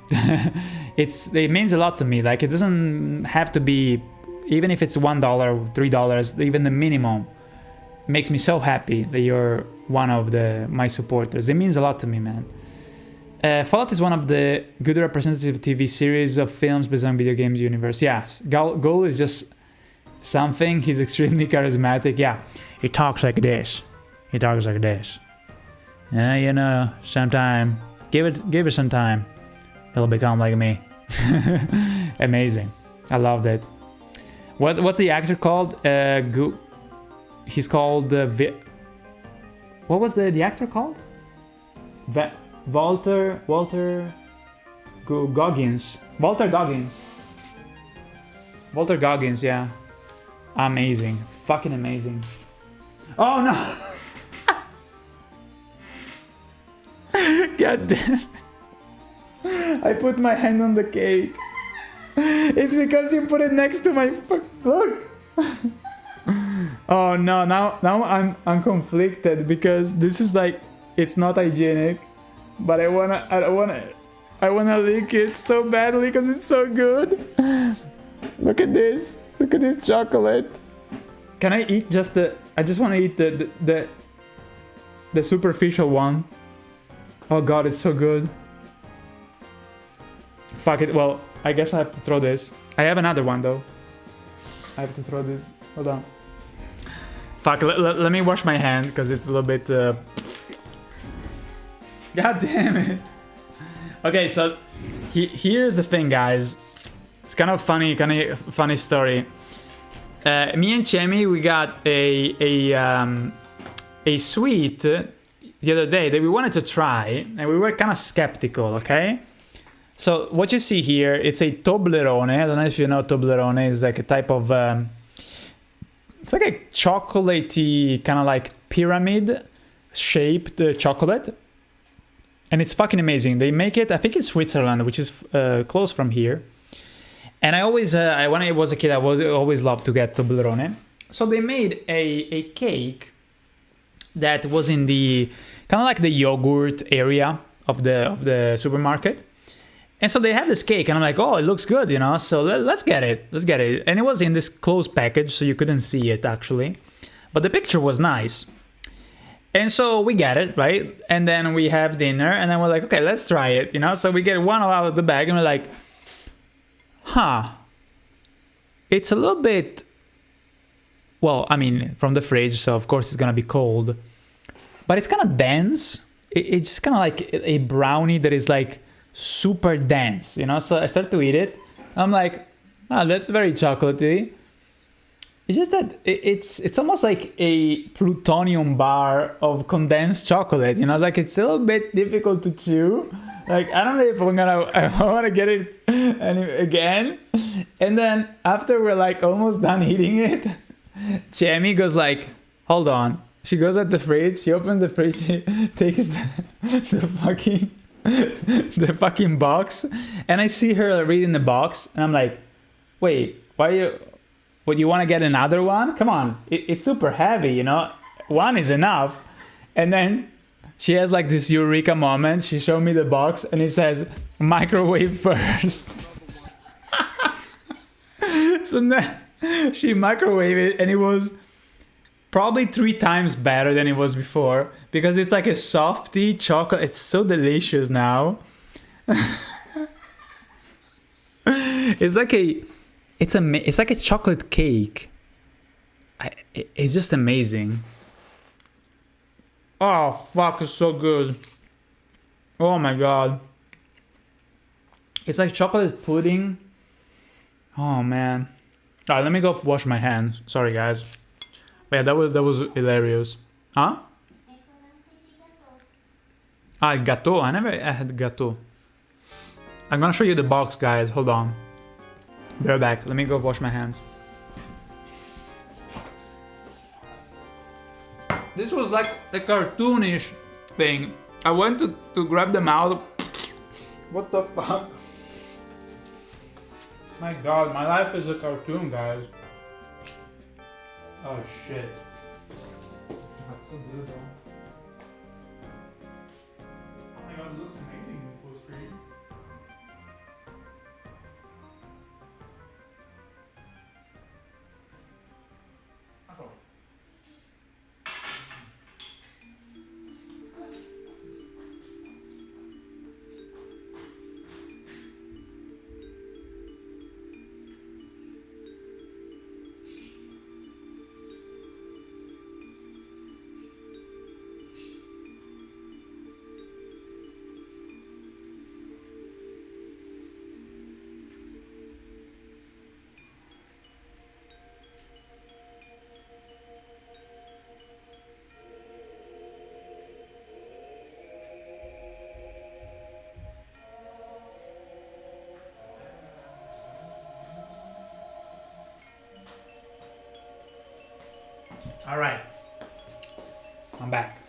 It means a lot to me. Like, it doesn't have to be, even if it's $1, $3, even the minimum makes me so happy that you're one of my supporters. It means a lot to me, man. Fallout is one of the good representative TV series of films based on video games universe. Yes, Goal is just something. He's extremely charismatic. Yeah, he talks like this. Yeah, you know, sometime give it some time, he'll become like me. Amazing. I love that. What's the actor called? He's called what was the actor called? Walter Goggins. Walter Goggins, yeah. Amazing. Fucking amazing. Oh no! God damn. I put my hand on the cake. It's because you put it next to my look. Oh no, now I'm conflicted because this is like, it's not hygienic, but I wanna lick it so badly because it's so good. Look at this chocolate. Can I eat just I just want to eat the superficial one. Oh god, it's so good. Fuck it, well, I guess I have to throw this. I have another one though. I have to throw this. Hold on. Fuck, let me wash my hand because it's a little bit... God damn it. Okay, so here's the thing, guys. It's kind of funny story. Me and Chemi, we got a sweet the other day that we wanted to try, and we were kind of skeptical, okay? So what you see here, it's a Toblerone. I don't know if you know Toblerone. It's like a type of... it's like a chocolatey, kind of like pyramid-shaped chocolate. And it's fucking amazing. They make it, I think in Switzerland, which is close from here. And I always, when I was a kid, I always loved to get Toblerone. So they made a cake that was in the, kind of like the yogurt area of the supermarket. And so they had this cake, and I'm like, oh, it looks good, you know, so let's get it. And it was in this closed package, so you couldn't see it, actually. But the picture was nice. And so we get it, right? And then we have dinner, and then we're like, okay, let's try it, you know? So we get one out of the bag, and we're like, huh. It's a little bit, well, I mean, from the fridge, so of course it's gonna be cold. But it's kind of dense. It's just kind of like a brownie that is like super dense, you know? So I start to eat it. I'm like, oh, that's very chocolatey. It's just that it's almost like a plutonium bar of condensed chocolate, you know? Like, it's a little bit difficult to chew. Like, I don't know if I want to get it again. And then after we're like almost done eating it, Chemi goes like, hold on. She goes at the fridge, she opens the fridge, she takes the fucking box, and I see her reading the box, and I'm like, wait, would you want to get another one? Come on, it's super heavy, you know? One is enough. And then she has like this eureka moment. She showed me the box, and it says, microwave first. So then she microwaved it, and it was probably 3 times better than it was before, because it's like a softy chocolate. It's so delicious now. It's like a chocolate cake. It's just amazing. Oh fuck, it's so good. Oh my god. It's like chocolate pudding. Oh man. Alright, let me go wash my hands. Sorry guys. But yeah, that was hilarious. Huh? Ah, gâteau. I never had gâteau. I'm gonna show you the box, guys. Hold on. Be right back. Let me go wash my hands. This was like a cartoonish thing. I went to grab them out. What the fuck? My god, my life is a cartoon, guys. Oh shit. That's so good though. Oh my god, it looks amazing in full screen. Oh. All right. I'm back.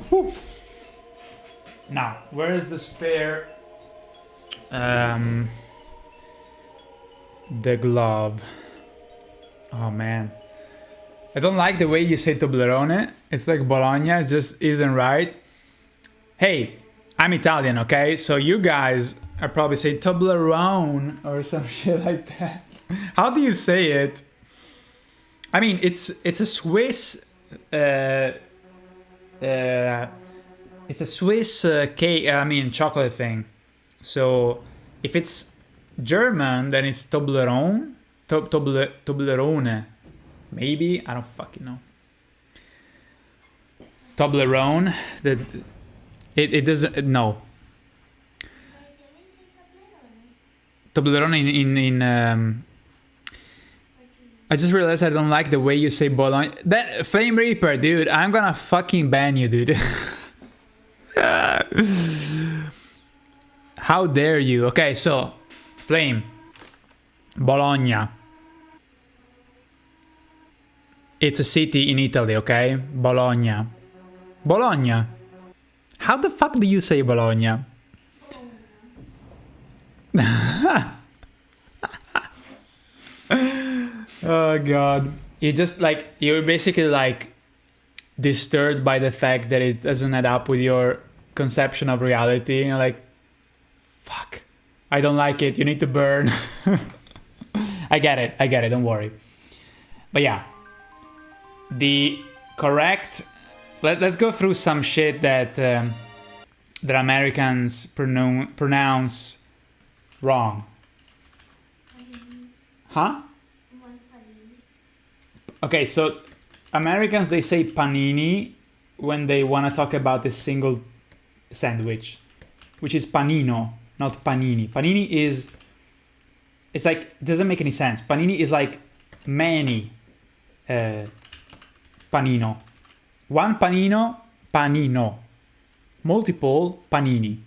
Whew. Now, where is the spare? The glove. Oh man. I don't like the way you say Toblerone. It's like Bologna, it just isn't right. Hey, I'm Italian, okay? So you guys are probably saying Toblerone or some shit like that. How do you say it? I mean, it's a Swiss it's a Swiss cake, I mean chocolate thing. So if it's German, then it's Toblerone, Toblerone. Maybe, I don't fucking know. Toblerone, it doesn't, no. Toblerone in I just realized I don't like the way you say Bologna. That Flame Reaper, dude, I'm gonna fucking ban you, dude. How dare you? Okay, so Flame, Bologna. It's a city in Italy, okay? Bologna. Bologna. How the fuck do you say Bologna? Oh god. You're basically like disturbed by the fact that it doesn't add up with your conception of reality. And you're like, fuck, I don't like it, you need to burn. I get it, don't worry. But yeah, the correct, let's go through some shit that Americans pronounce wrong. Huh? Okay, so Americans, they say panini when they want to talk about a single sandwich, which is panino, not panini. Panini is, it's like, it doesn't make any sense. Panini is like many panino. One panino, panino. Multiple panini.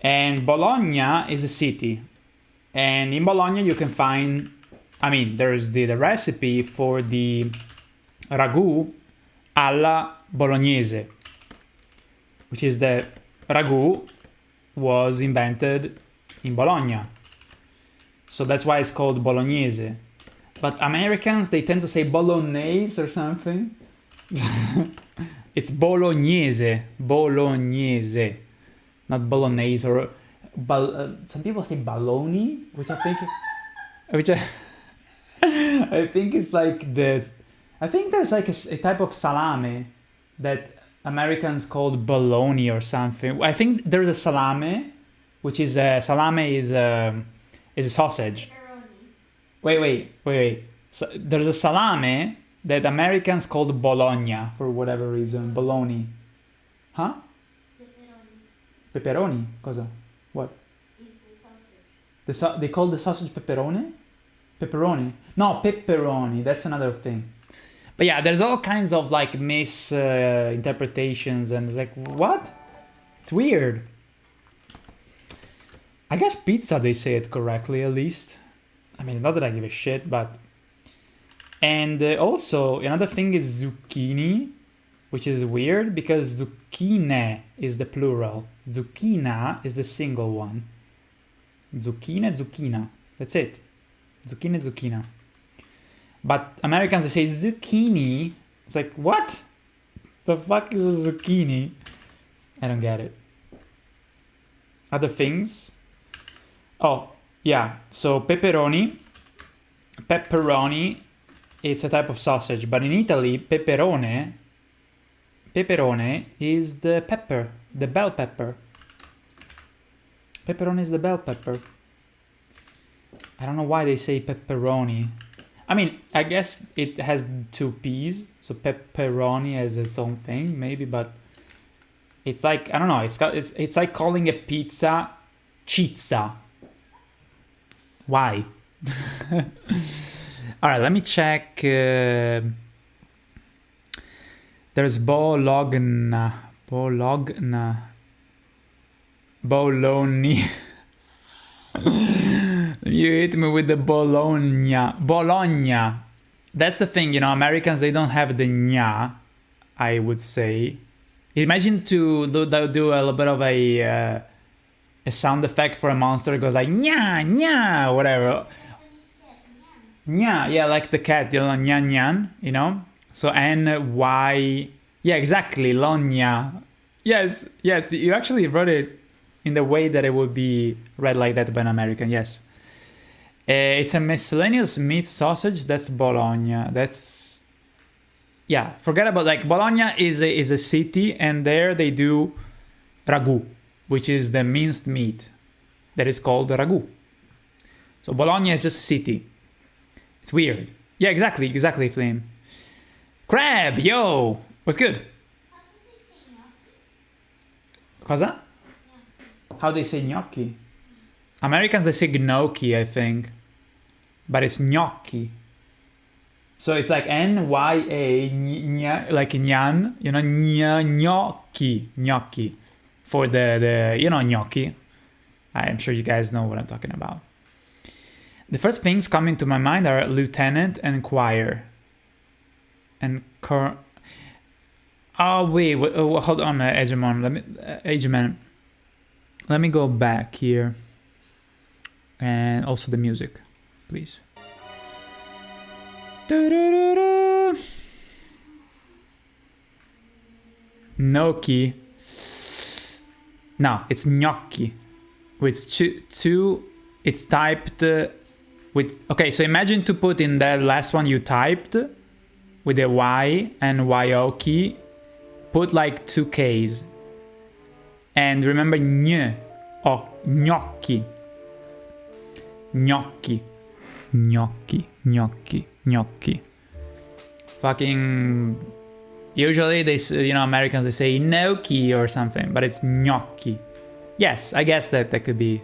And Bologna is a city. And in Bologna you can find, I mean, there's the recipe for the ragu alla bolognese, which is the ragu was invented in Bologna. So that's why it's called bolognese. But Americans, they tend to say bolognese or something. It's bolognese, bolognese, not bolognese or some people say baloney, which I think is like the, I think there's like a type of salame that Americans called bologna or something. I think there's a salame, which is salame is a sausage. Wait. So there's a salame that Americans called bologna for whatever reason. Bologna. Huh? Pepperoni. Cosa? What? Is the sausage. They call the sausage pepperoni? Pepperoni? No, pepperoni. That's another thing. But yeah, there's all kinds of like misinterpretations and it's like, what? It's weird. I guess pizza, they say it correctly at least. I mean, not that I give a shit, but... And also, another thing is zucchini, which is weird because zucchine is the plural. Zucchina is the single one. Zucchine, zucchina. That's it. Zucchine, zucchina. But Americans, they say zucchini. It's like, what? The fuck is a zucchini? I don't get it. Other things? Oh, yeah. So pepperoni. Pepperoni, it's a type of sausage. But in Italy, pepperone is the pepper, the bell pepper. Pepperoni is the bell pepper. I don't know why they say pepperoni. I mean, I guess it has two P's, so pepperoni has its own thing, maybe, but it's like, I don't know, it's like calling a pizza chizza. Why? All right, let me check. There's Bologna. Bologna. You hit me with the Bologna. Bologna. That's the thing, you know, Americans, they don't have the nya, I would say. Imagine to do a little bit of a sound effect for a monster. It goes like nya, nya, whatever. Nya, yeah, like the cat, you know, nyan nyan, you know? So N-Y, yeah, exactly, Lonya. Yes, you actually wrote it in the way that it would be read like that by an American, yes. It's a miscellaneous meat sausage. That's Bologna. That's, yeah. Forget about, like, Bologna is a city, and there they do ragu, which is the minced meat that is called ragu. So Bologna is just a city. It's weird. Yeah, exactly, Flame. Crab, yo, what's good? Cosa? How they say gnocchi? Americans, they say gnocchi, I think. But it's gnocchi. So it's like N-Y-A, like nyan, you know, gnocchi. For the you know, gnocchi. I'm sure you guys know what I'm talking about. The first things coming to my mind are lieutenant and choir. And oh, wait, hold on, Hegemon. Let me go back here. And also the music, please. Gnocchi. No, it's gnocchi. With two, it's typed with. Okay, so imagine to put in that last one you typed with a Y and Y-O-K. Put like 2 Ks. And remember or gnocchi. Gnocchi. Fucking. Usually they, you know, Americans, they say gnocchi or something, but it's gnocchi. Yes, I guess that could be.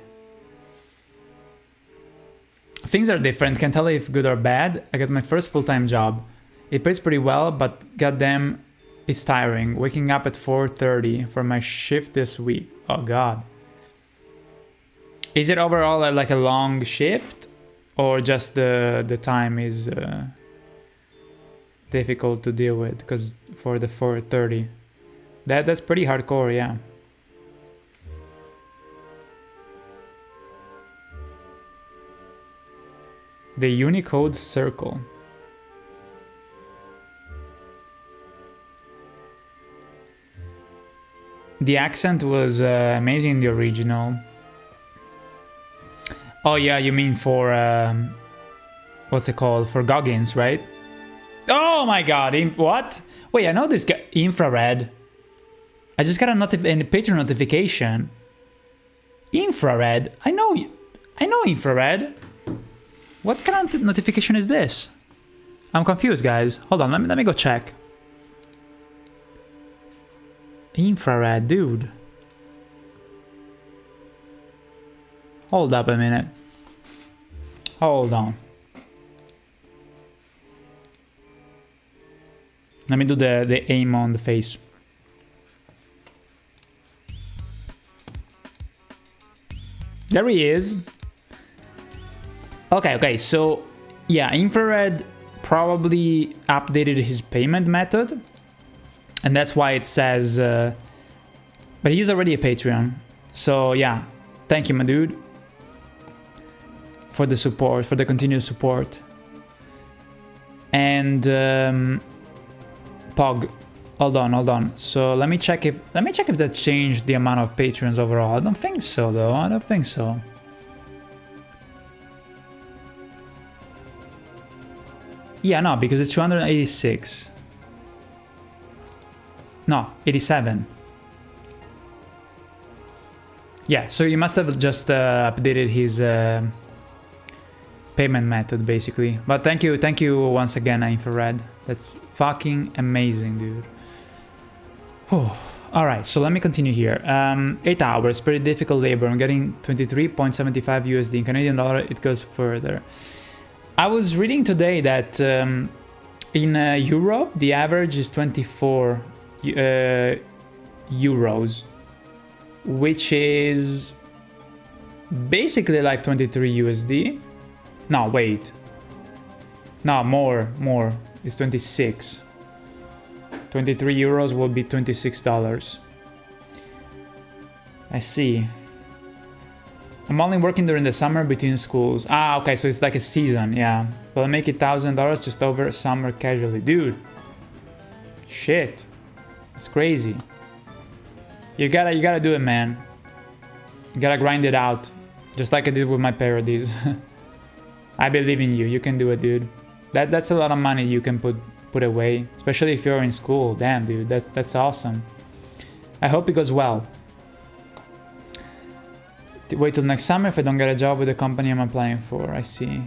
Things are different. Can't tell if good or bad. I got my first full-time job. It pays pretty well, but goddamn, it's tiring. Waking up at 4:30 for my shift this week. Oh god. Is it overall like a long shift, or just the time is difficult to deal with? Because for the 4:30, that's pretty hardcore, yeah. The Unicode circle. The accent was amazing in the original. Oh yeah, you mean for what's it called? For Goggins, right? Oh my god, what? Wait, I know this guy, Infrared. I just got a Patreon notification. Infrared? I know Infrared. What kind of notification is this? I'm confused, guys. Hold on, let me go check. Infrared, dude. Hold up a minute. Hold on. Let me do the aim on the face. There he is. Okay, so yeah, Infrared probably updated his payment method, and that's why it says, but he's already a Patreon, so yeah, thank you, my dude, for the support, for the continued support. And Pog, hold on. So let me check if that changed the amount of patrons overall. I don't think so, though. I don't think so. Yeah, no, because it's 286. No, 87. Yeah, so you must have just updated his payment method, basically. But thank you once again, Infrared. That's fucking amazing, dude. Oh, all right, so let me continue here. 8 hours, pretty difficult labor. I'm getting 23.75 USD. In Canadian dollar, it goes further. I was reading today that in Europe, the average is 24 euros, which is basically like 23 USD. No, wait. No, more. It's 26. 23 euros will be $26. I see. I'm only working during the summer between schools. Ah, okay, so it's like a season, yeah. But I'll make it $1,000 just over summer casually. Dude. Shit. It's crazy. You gotta do it, man. You gotta grind it out. Just like I did with my parodies. I believe in you. You can do it, dude. That's a lot of money you can put away. Especially if you're in school. Damn, dude. That's awesome. I hope it goes well. Wait till next summer if I don't get a job with the company I'm applying for. I see.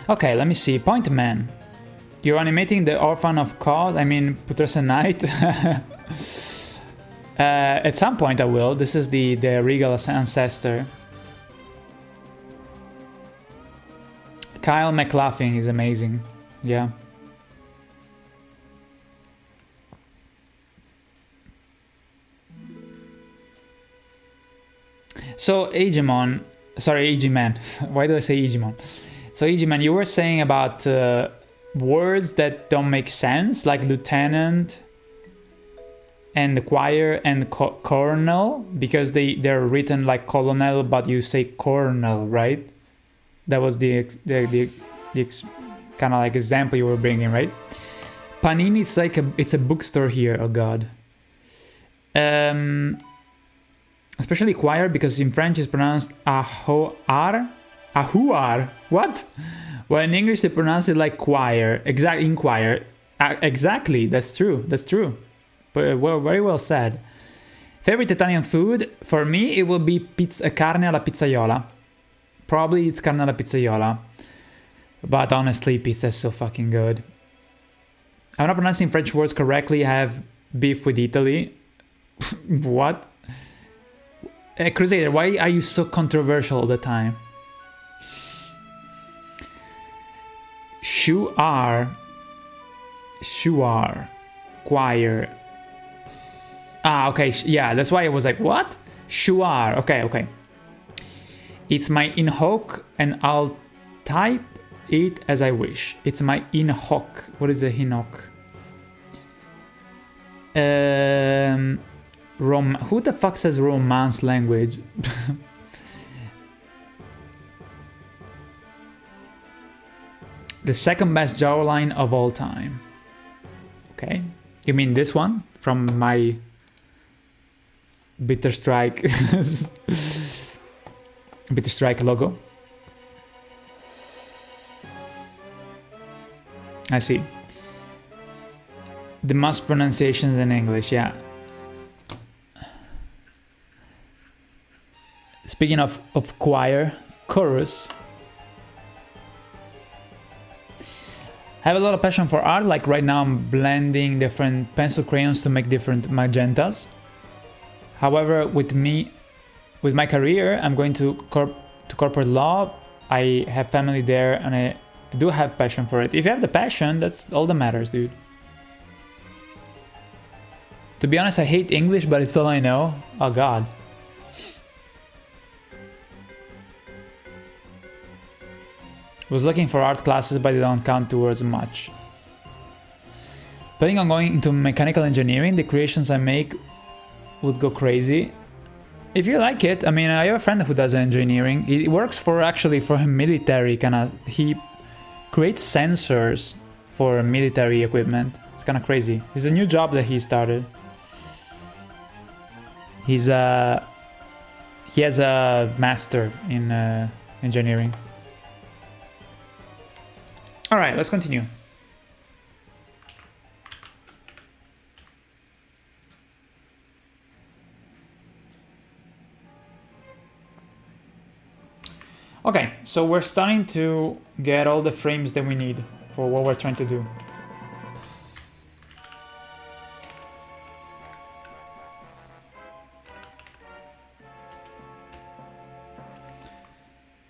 Okay, let me see. Point man. You're animating the orphan of cause. I mean, Putressa Knight. At some point I will. This is the regal ancestor. Kyle McLaughlin is amazing. Yeah. So Aegimon, sorry, Aegiman. Why do I say Aegimon? So Aegiman, you were saying about words that don't make sense, like lieutenant and the choir and colonel, because they're written like colonel, but you say colonel, right? That was the kind of like example you were bringing, right? Panini, it's a bookstore here. Oh god. Especially choir, because in French it's pronounced ahoar. Ahuar. What? Well, in English they pronounce it like choir. Inquire. Exactly. That's true. That's true. But well, very well said. Favorite Italian food? For me, it will be carne alla pizzaiola. Probably it's carne alla pizzaiola. But honestly, pizza is so fucking good. I'm not pronouncing French words correctly. I have beef with Italy. What? Crusader, why are you so controversial all the time? Shuar, choir. Ah, okay, yeah, that's why I was like, what? Shuar, okay. It's my in-hoc and I'll type it as I wish. It's my in-hoc. What is a in-hoc? Who the fuck says romance language? The second best jawline of all time. Okay. You mean this one? From my Bitter Strike logo? I see. The most pronunciations in English, yeah. Speaking of choir, chorus. I have a lot of passion for art, like right now I'm blending different pencil crayons to make different magentas. However, with my career, I'm going to corporate law. I have family there and I do have passion for it. If you have the passion, that's all that matters, dude. To be honest, I hate English, but it's all I know. Oh god. Was looking for art classes, but they don't count towards much. Planning on going into mechanical engineering, the creations I make would go crazy. If you like it, I mean, I have a friend who does engineering. It works for military kinda. He creates sensors for military equipment. It's kinda crazy. It's a new job that he started. He has a master in engineering. All right, let's continue. Okay, so we're starting to get all the frames that we need for what we're trying to do.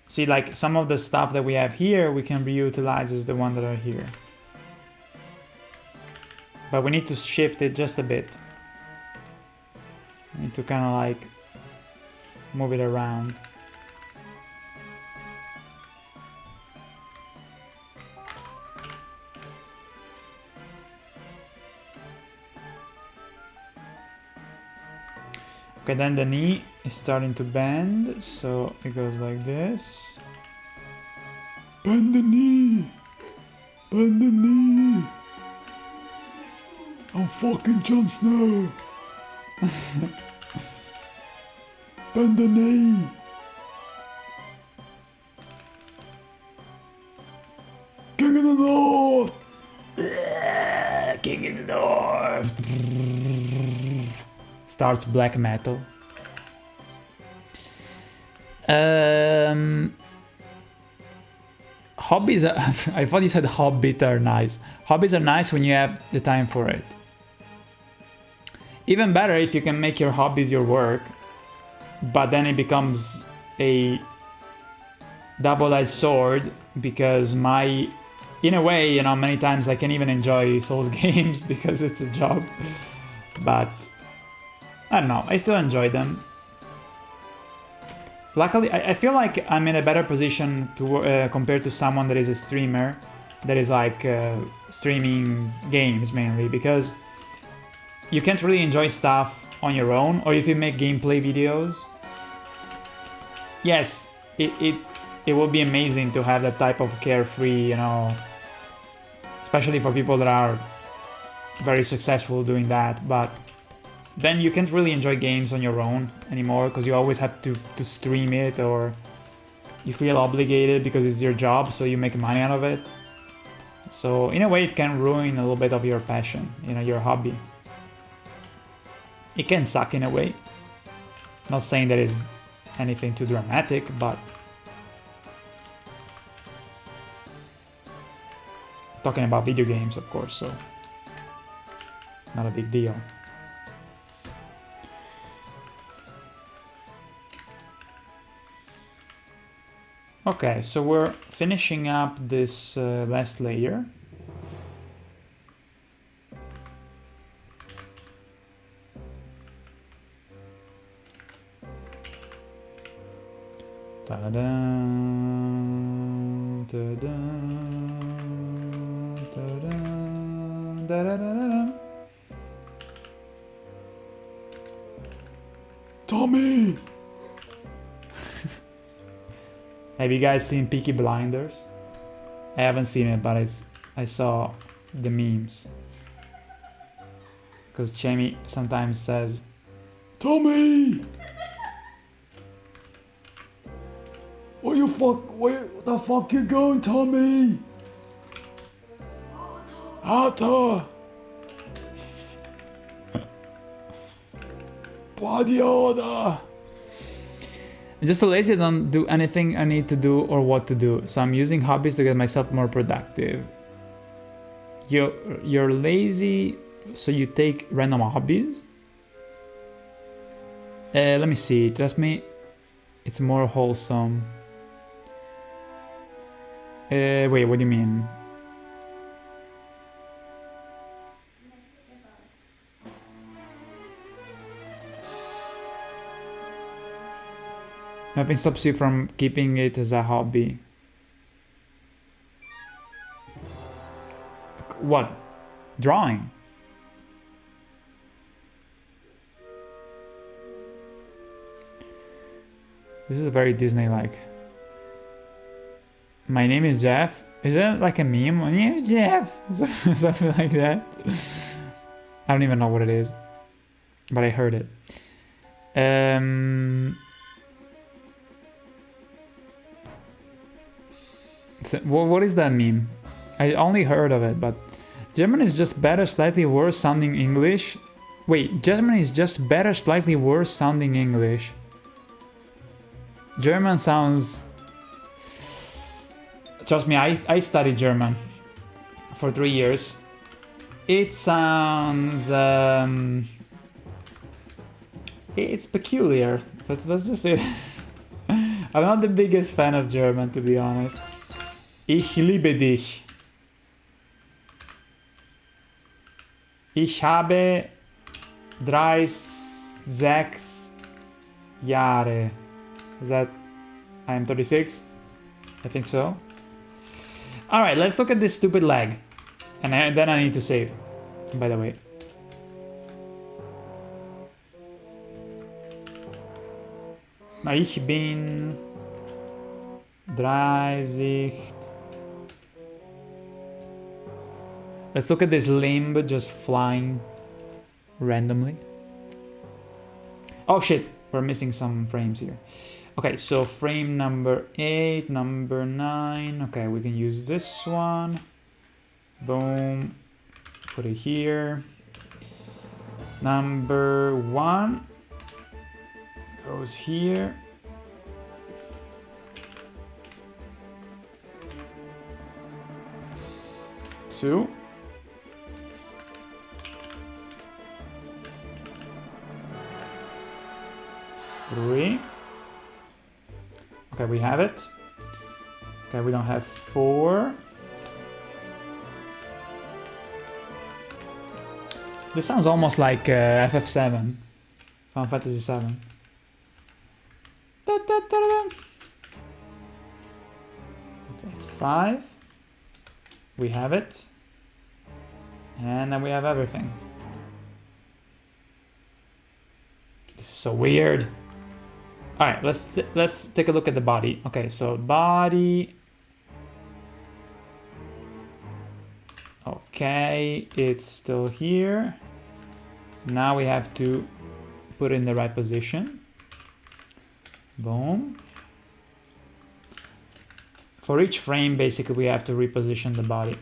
See, like some of the stuff that we have here, we can reutilize as the one that are here. But we need to shift it just a bit. We need to kind of like move it around. Okay, then the knee is starting to bend, so it goes like this. Bend the knee! Bend the knee! I'm fucking Jon Snow! Bend the knee! King of the North! King of the North! Starts black metal. Hobbies are I thought you said hobbit are nice. Hobbies are nice when you have the time for it. Even better if you can make your hobbies your work, but then it becomes a double-edged sword, because in a way, you know, many times I can even enjoy Souls games because it's a job, but I don't know, I still enjoy them. Luckily, I feel like I'm in a better position to compared to someone that is a streamer, that is like streaming games mainly, because you can't really enjoy stuff on your own, or if you make gameplay videos. Yes, it will be amazing to have that type of carefree, you know, especially for people that are very successful doing that, but then you can't really enjoy games on your own anymore, because you always have to stream it, or you feel obligated because it's your job, so you make money out of it. So in a way it can ruin a little bit of your passion, you know, your hobby. It can suck in a way. Not saying that it's anything too dramatic, but talking about video games, of course, so not a big deal. Okay, so we're finishing up this last layer. Ta-da, ta-da, ta-da, da-da-da-da. Tommy! Have you guys seen Peaky Blinders? I haven't seen it, but I saw the memes. Because Jamie sometimes says, Tommy! Where the fuck you going, Tommy? Arthur! Body order! I'm just so lazy, I don't do anything I need to do or what to do. So I'm using hobbies to get myself more productive. You're lazy, so you take random hobbies? Let me see, trust me, it's more wholesome. Wait, what do you mean? Nothing stops you from keeping it as a hobby. What? Drawing? This is very Disney-like. My name is Jeff. Is that like a meme? My name is Jeff! Something like that. I don't even know what it is. But I heard it. So, what is that meme? I only heard of it, but German is just better, slightly worse sounding English. Wait, German is just better, slightly worse sounding English. German sounds... Trust me, I studied German for 3 years. It sounds... it's peculiar, but let's just say... I'm not the biggest fan of German, to be honest. Ich liebe dich. Ich habe 3, 6 Jahre. Is that... I am 36? I think so. Alright, let's look at this stupid leg. And then I need to save, by the way. Ich bin 30. Let's look at this limb just flying randomly. Oh shit, we're missing some frames here. Okay, so frame number 8, number 9. Okay, we can use this one. Boom. Put it here. Number 1 goes here. Two. Three. Okay, we have it. Okay, we don't have 4. This sounds almost like FF7, Final Fantasy 7. Okay, 5. We have it. And then we have everything. This is so weird. All right, let's take a look at the body. Okay, so body. Okay, it's still here. Now we have to put it in the right position. Boom. For each frame, basically, we have to reposition the body.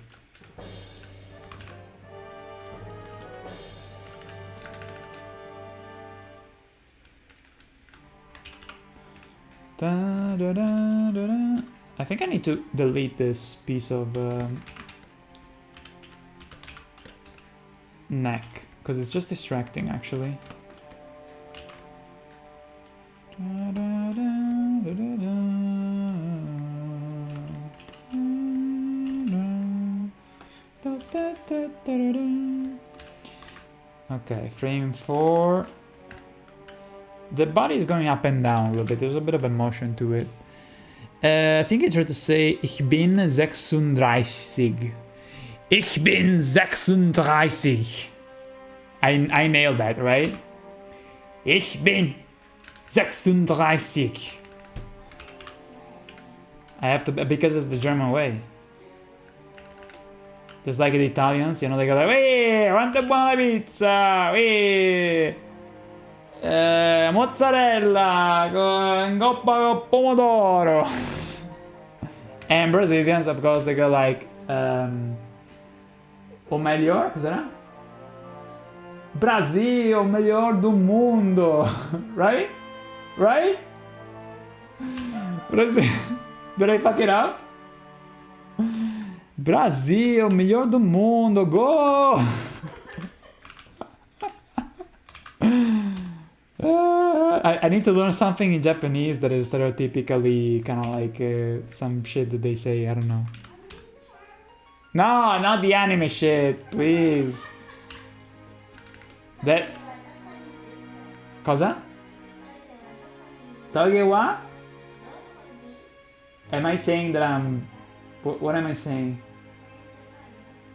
Da, da, da, da, da. I think I need to delete this piece of neck, because it's just distracting, actually. Da, da, da, da, da, da. Da, da, da, da, da. Okay, frame 4. The body is going up and down a little bit. There's a bit of emotion to it. I think I tried to say Ich bin 36. Ich bin 36. I nailed that, right? Ich bin 36. I have to, because it's the German way. Just like the Italians, you know, they go like, "Wee, quanto è buona la pizza! Wee! Mozzarella con coppa con pomodoro." And Brazilians, of course, they go like, o melhor, cos'era? Brasil, o melhor do mundo. Right? Right? Brasil. Did I fuck it up? Brasil, melhor do mundo, go! I need to learn something in Japanese that is stereotypically kind of like some shit that they say, I don't know. No, not the anime shit, please. That... Cosa? Toge wa? Am I saying that I'm... What am I saying?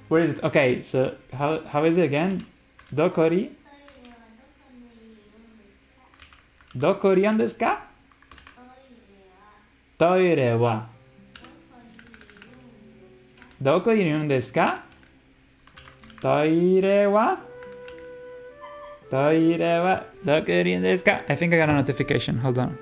Where is it? Okay, so how is it again? Dokori? Dokori an desu ka? Toire wa. Doko irun desu ka? Toire wa? Toire wa. Doko irun desu ka? I think I got a notification. Hold on.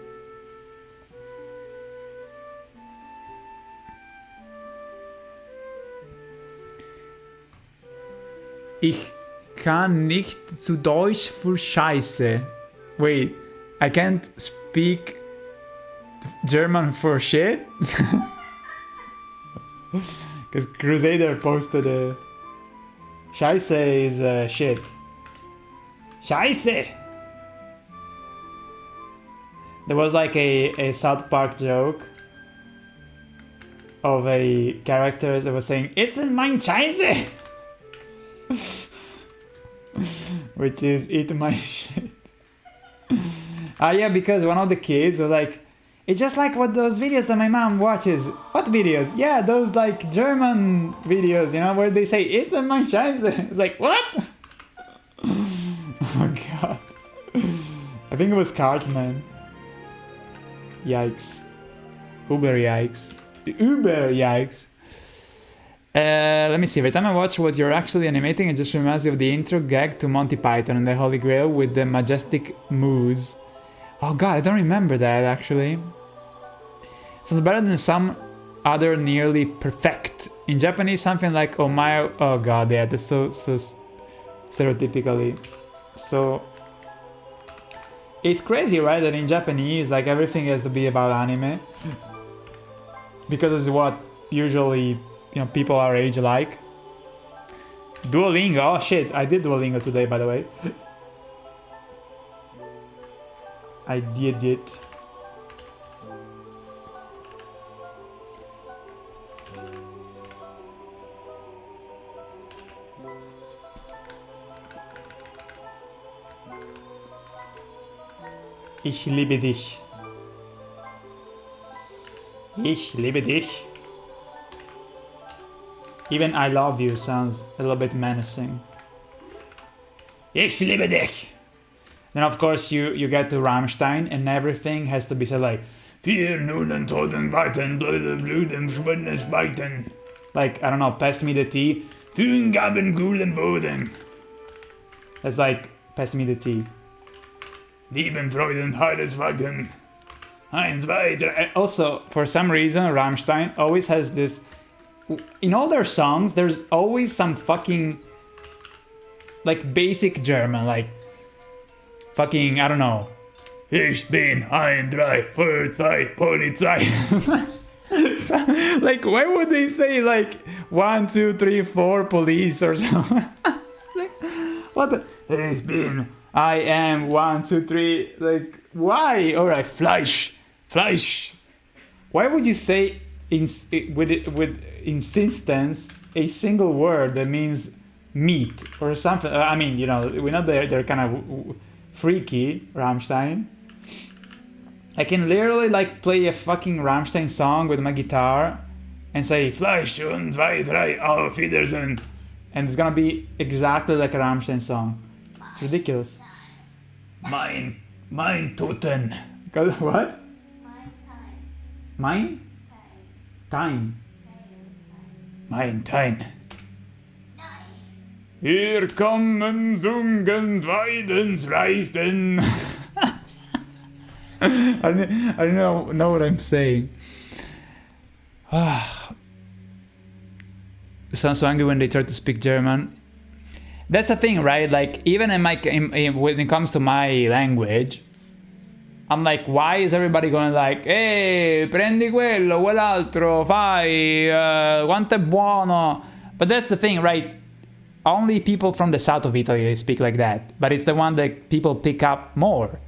Ich kann nicht zu Deutsch für Scheiße. Wait, I can't speak German for shit? Because Crusader posted a... Scheiße is shit. Scheiße! There was like a South Park joke of a character that was saying, "It's in mein Scheiße!" Which is eat my shit. Yeah, because one of the kids was like, it's just like what those videos that my mom watches. What videos? Yeah, those like German videos, you know, where they say, it's the man shines. It's like, what? Oh god. I think it was Cartman. Yikes. Uber yikes. Uber yikes. Let me see. Every time I watch what you're actually animating, it just reminds me of the intro gag to Monty Python and the Holy Grail with the majestic moose. Oh god, I don't remember that actually. Sounds better than some other nearly perfect. In Japanese, something like omae. Oh god, yeah, that's so stereotypically. So it's crazy, right? That in Japanese, like everything has to be about anime because it's what usually, you know, people our age like. Duolingo. Oh shit, I did Duolingo today, by the way. I did it. Ich liebe dich. Ich liebe dich. Even I love you sounds a little bit menacing. Ich liebe dich. Then of course you get to Rammstein and everything has to be said like Vier Nudeln, Toten, Weiten, Bluten, Schwindes, Weiten. Like, I don't know, pass me the tea. Gaben, Gulen, Boden. That's like, pass me the tea. Lieben, Freuden, Heides, Wagen. Eins, zwei, drei. Also, for some reason, Rammstein always has this. In all their songs, there's always some fucking. Like basic German, like. Fucking, I don't know. Ich bin ein, drei, vier, zwei, Polizei. So, like, why would they say like 1, 2, 3, 4 police or something? Like, what the? Ich bin. I am 1, 2, 3. Like, why? All right, Fleisch. Why would you say with insistence a single word that means meat or something? I mean, you know, we know they're kind of freaky, Rammstein. I can literally like play a fucking Rammstein song with my guitar and say Fleisch und zwei, drei, auf Wiedersehen, and it's gonna be exactly like a Rammstein song. It's ridiculous. Mein Toten. What? Mein? Time. Mein Time. Hier kommen Sungen Weidensreisten. I don't know what I'm saying. It sounds so angry when they try to speak German. That's the thing, right? Like, even when it comes to my language, I'm like, why is everybody going like, hey, prendi quello, quell'altro, fai, quanto è buono? But that's the thing, right? Only people from the south of Italy they speak like that, but it's the one that people pick up more.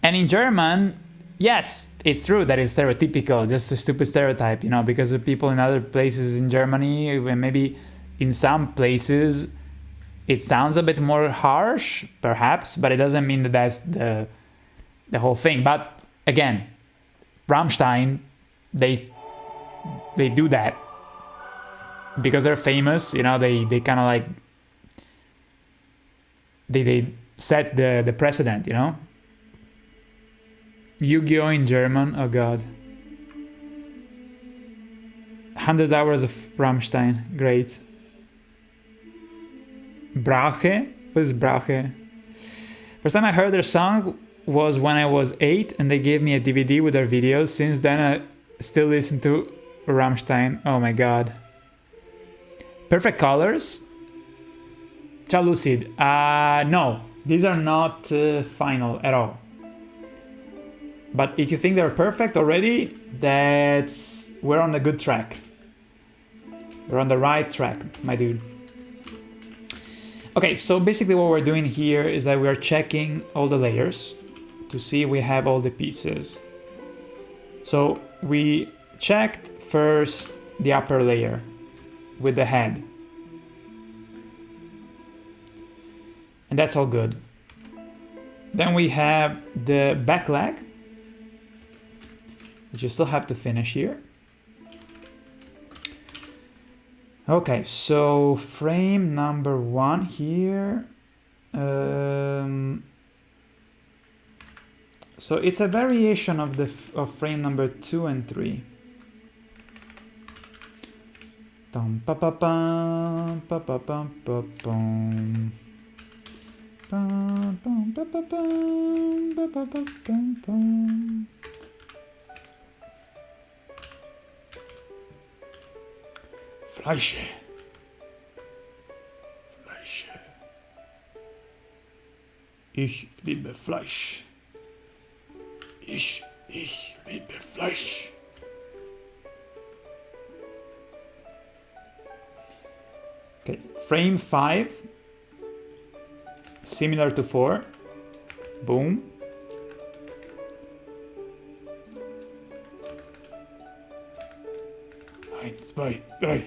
And in German, yes, it's true that it's stereotypical, just a stupid stereotype, you know, because the people in other places in Germany, maybe in some places, it sounds a bit more harsh, perhaps, but it doesn't mean that that's the whole thing. But again, Rammstein, they do that because they're famous, you know. They kind of like they set the precedent, you know. Yu-Gi-Oh in German, oh god. 100 hours of Rammstein, great. Brache? What is Brache? First time I heard their song was when I was 8 and they gave me a DVD with their videos. Since then I still listen to Rammstein. Oh my god. Perfect Colors? Ciao Lucid. No, these are not final at all. But if you think they're perfect already, we're on a good track. We're on the right track, my dude. Okay, so basically what we're doing here is that we're checking all the layers to see if we have all the pieces. So we checked first the upper layer with the head. And that's all good. Then we have the back leg, which you still have to finish here. Okay, so frame number 1 here. So it's a variation of frame number 2 and 3. Dum pa pa pam pa pa pam pa pum. Pam pam pa pa pam pa pa pam pam. Fleisch. Fleisch. Ich liebe Fleisch. Ich liebe Fleisch. Okay, frame 5, similar to 4. Boom. Eins, zwei, drei.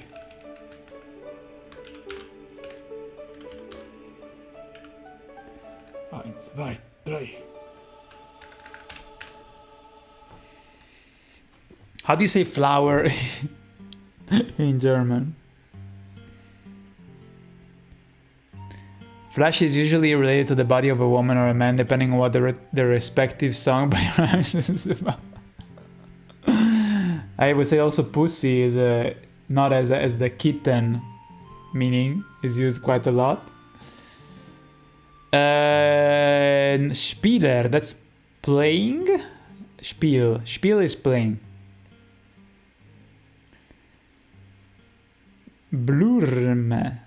Eins, zwei, drei. How do you say flower in German? Flesh is usually related to the body of a woman or a man, depending on what the respective song by rhymes is about. I would say also pussy is not as the kitten meaning is used quite a lot. Spieler, that's playing. Spiel is playing. Blurne.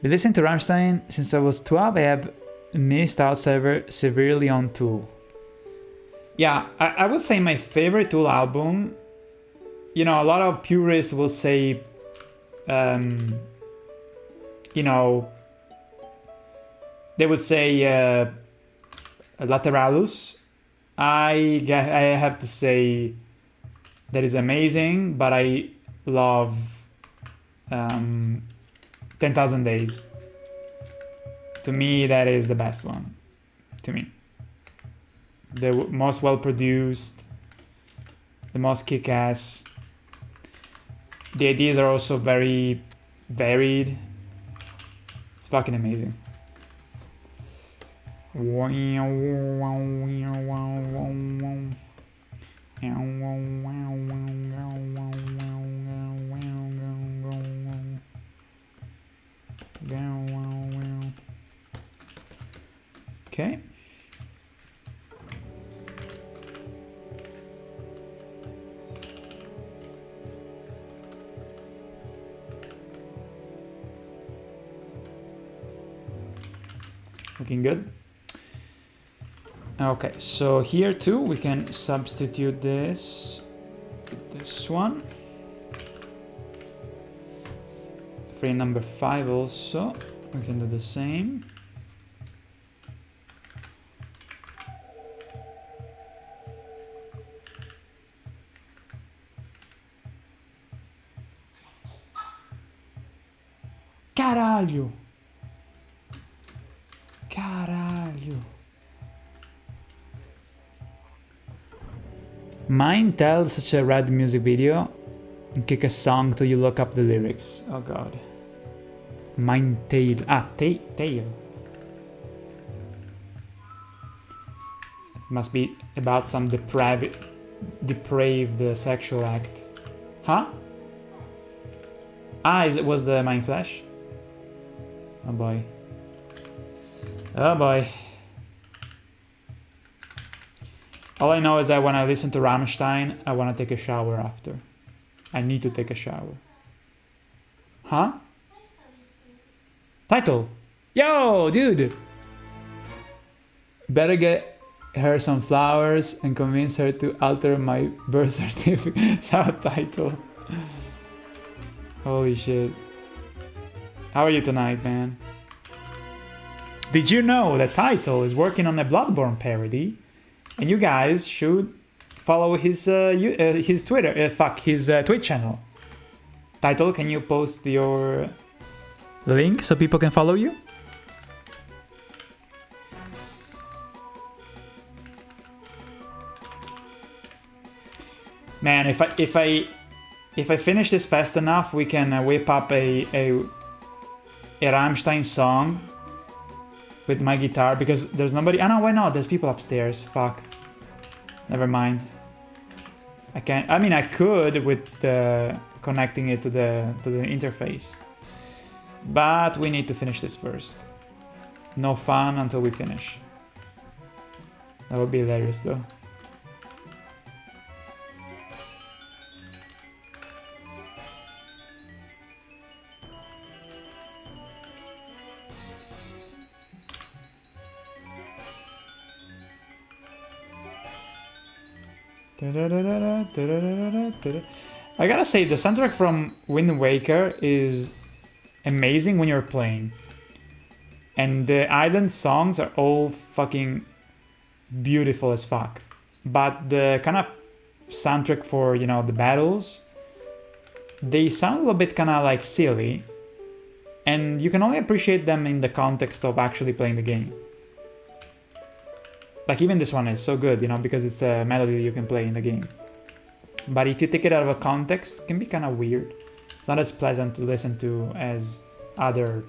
We listened to Rammstein since I was 12. I have missed out severely on Tool. Yeah, I would say my favorite Tool album. You know, a lot of purists will say, you know, they would say Lateralus. I have to say that is amazing, but I love 10,000 Days. To me, that is the best one. To me. The most well-produced, the most kick-ass. The ideas are also very varied. It's fucking amazing. Okay. Looking good. Okay, so here too we can substitute this with this one. Frame number 5 also, we can do the same. Caralho! Caralho! Mine tells such a rad music video and kick a song till you look up the lyrics. Oh god. Mine tail. Tail. It must be about some depraved sexual act. Huh? Ah, was the Mind Flash? Oh boy. Oh boy. All I know is that when I listen to Rammstein, I want to take a shower after. I need to take a shower. Huh? Title. Yo, dude. Better get her some flowers and convince her to alter my birth certificate. Shout title. Holy shit. How are you tonight, man? Did you know that Title is working on a Bloodborne parody? And you guys should follow his Twitter, his Twitch channel. Title, can you post your link so people can follow you? Man, if I finish this fast enough, we can whip up a Rammstein song with my guitar, because there's nobody. Oh no, why not? There's people upstairs. Fuck. Never mind. I can't. I mean, I could with the connecting it to the interface, but we need to finish this first. No fun until we finish. That would be hilarious, though. I gotta say, the soundtrack from Wind Waker is amazing when you're playing. And the island songs are all fucking beautiful as fuck. But the kind of soundtrack for, you know, the battles, they sound a little bit kind of like silly. And you can only appreciate them in the context of actually playing the game. Like even this one is so good, you know, because it's a melody you can play in the game. But if you take it out of a context, it can be kind of weird. It's not as pleasant to listen to as other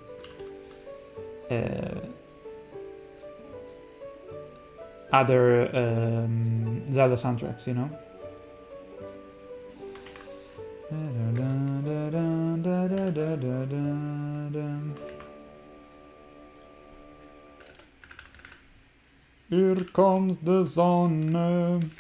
Zelda soundtracks, you know. Here comes the sun.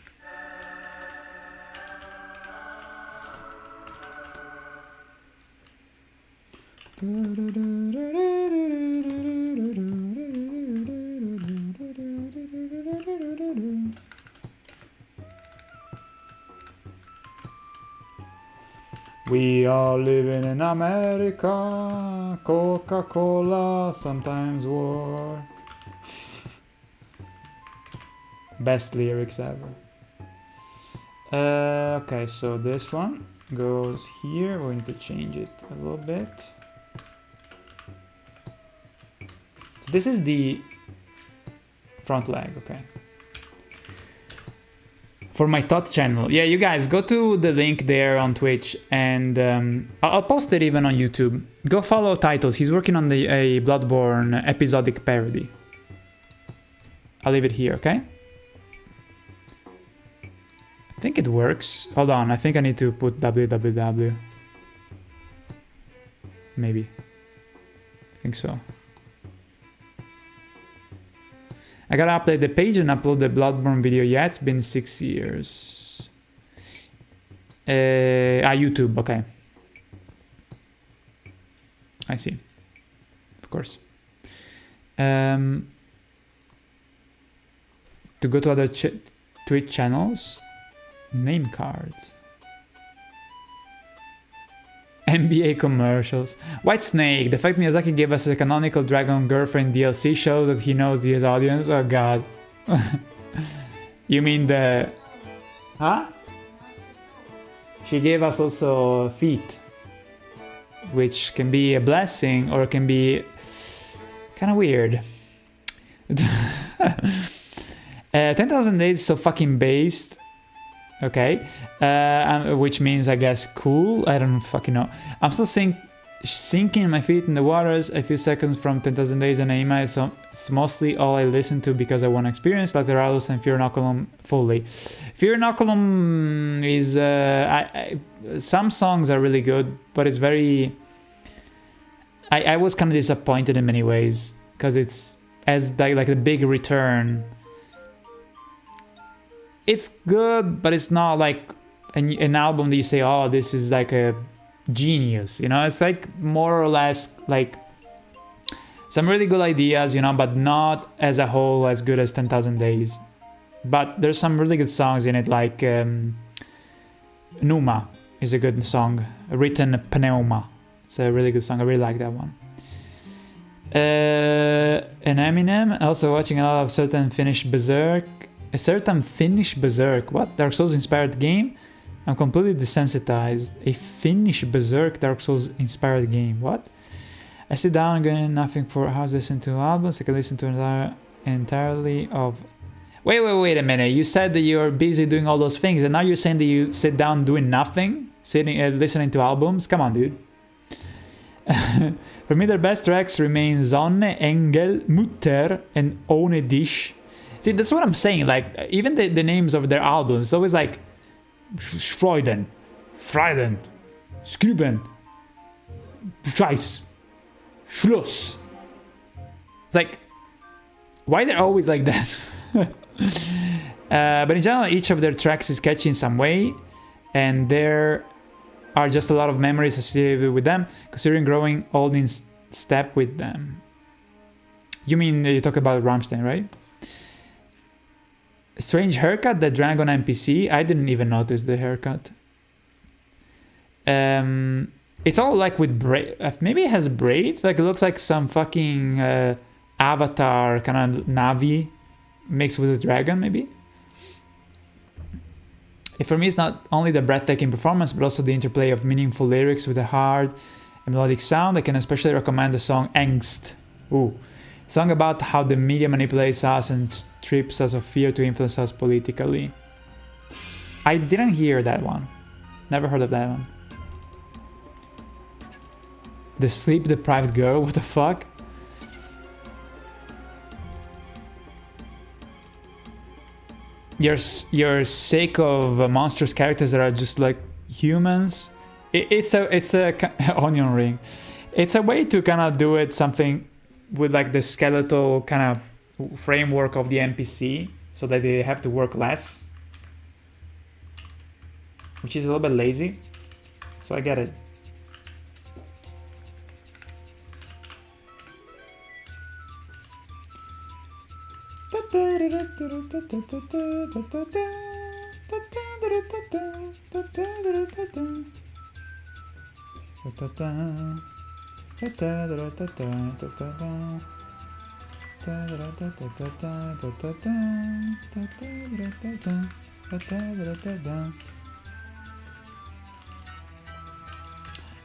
We are living in America. Coca-Cola, sometimes war. Best lyrics ever. Okay, so this one goes here. We're going to change it a little bit. So this is the front leg, okay. For my Tot channel. Yeah, you guys, go to the link there on Twitch, and I'll post it even on YouTube. Go follow Titles. He's working on a Bloodborne episodic parody. I'll leave it here, okay? I think it works. Hold on, I think I need to put www. Maybe. I think so. I gotta update the page and upload the Bloodborne video. Yeah, it's been 6 years. YouTube, okay. I see. Of course. To go to other Twitch channels. Name cards. NBA commercials. White Snake. The fact Miyazaki gave us a canonical Dragon Girlfriend DLC shows that he knows his audience. Oh god. You mean the... Huh? She gave us also feet. Which can be a blessing or can be kind of weird. 10,000 days so fucking based. Okay, which means I guess cool. I don't fucking know. I'm still sinking my feet in the waters. A few seconds from 10,000 days and anime. So it's mostly all I listen to because I want to experience Lateralis and Fear Inoculum fully. Fear Inoculum is some songs are really good, but it's very. I was kind of disappointed in many ways because it's as like a big return. It's good, but it's not like an album that you say, oh, this is like a genius, you know? It's like more or less like some really good ideas, you know, but not as a whole as good as 10,000 Days. But there's some really good songs in it, like Numa is a good song, written Pneuma. It's a really good song, I really like that one. And Eminem, also watching a lot of certain Finnish Berserk. A certain Finnish Berserk. What? Dark Souls inspired game? I'm completely desensitized. A Finnish Berserk Dark Souls inspired game. What? I sit down and get nothing for hours listen to albums. I can listen to entirely of... Wait a minute. You said that you're busy doing all those things, and now you're saying that you sit down doing nothing, sitting listening to albums? Come on, dude. For me, their best tracks remain Sonne, Engel, Mutter, and Ohne Dich. See, that's what I'm saying. Like, even the names of their albums, it's always like Freuden, Freuden, Skriben, Scheiß, Schluss. It's like, why they're always like that? But in general, each of their tracks is catchy in some way, and there are just a lot of memories associated with them, considering growing old in step with them. You mean you talk about Rammstein, right? Strange haircut, the Dragon NPC. I didn't even notice the haircut. It's all like with maybe it has braids. Like it looks like some fucking Avatar kind of Navi mixed with a dragon, maybe. For me, it's not only the breathtaking performance, but also the interplay of meaningful lyrics with a hard and melodic sound. I can especially recommend the song Angst. Ooh. Song about how the media manipulates us and strips us of fear to influence us politically. I didn't hear that one. Never heard of that one. The sleep deprived girl, what the fuck? You're sick of monstrous characters that are just like humans. It's a onion ring. It's a way to kind of do it something with like the skeletal kind of framework of the NPC, so that they have to work less, which is a little bit lazy. So I get it. I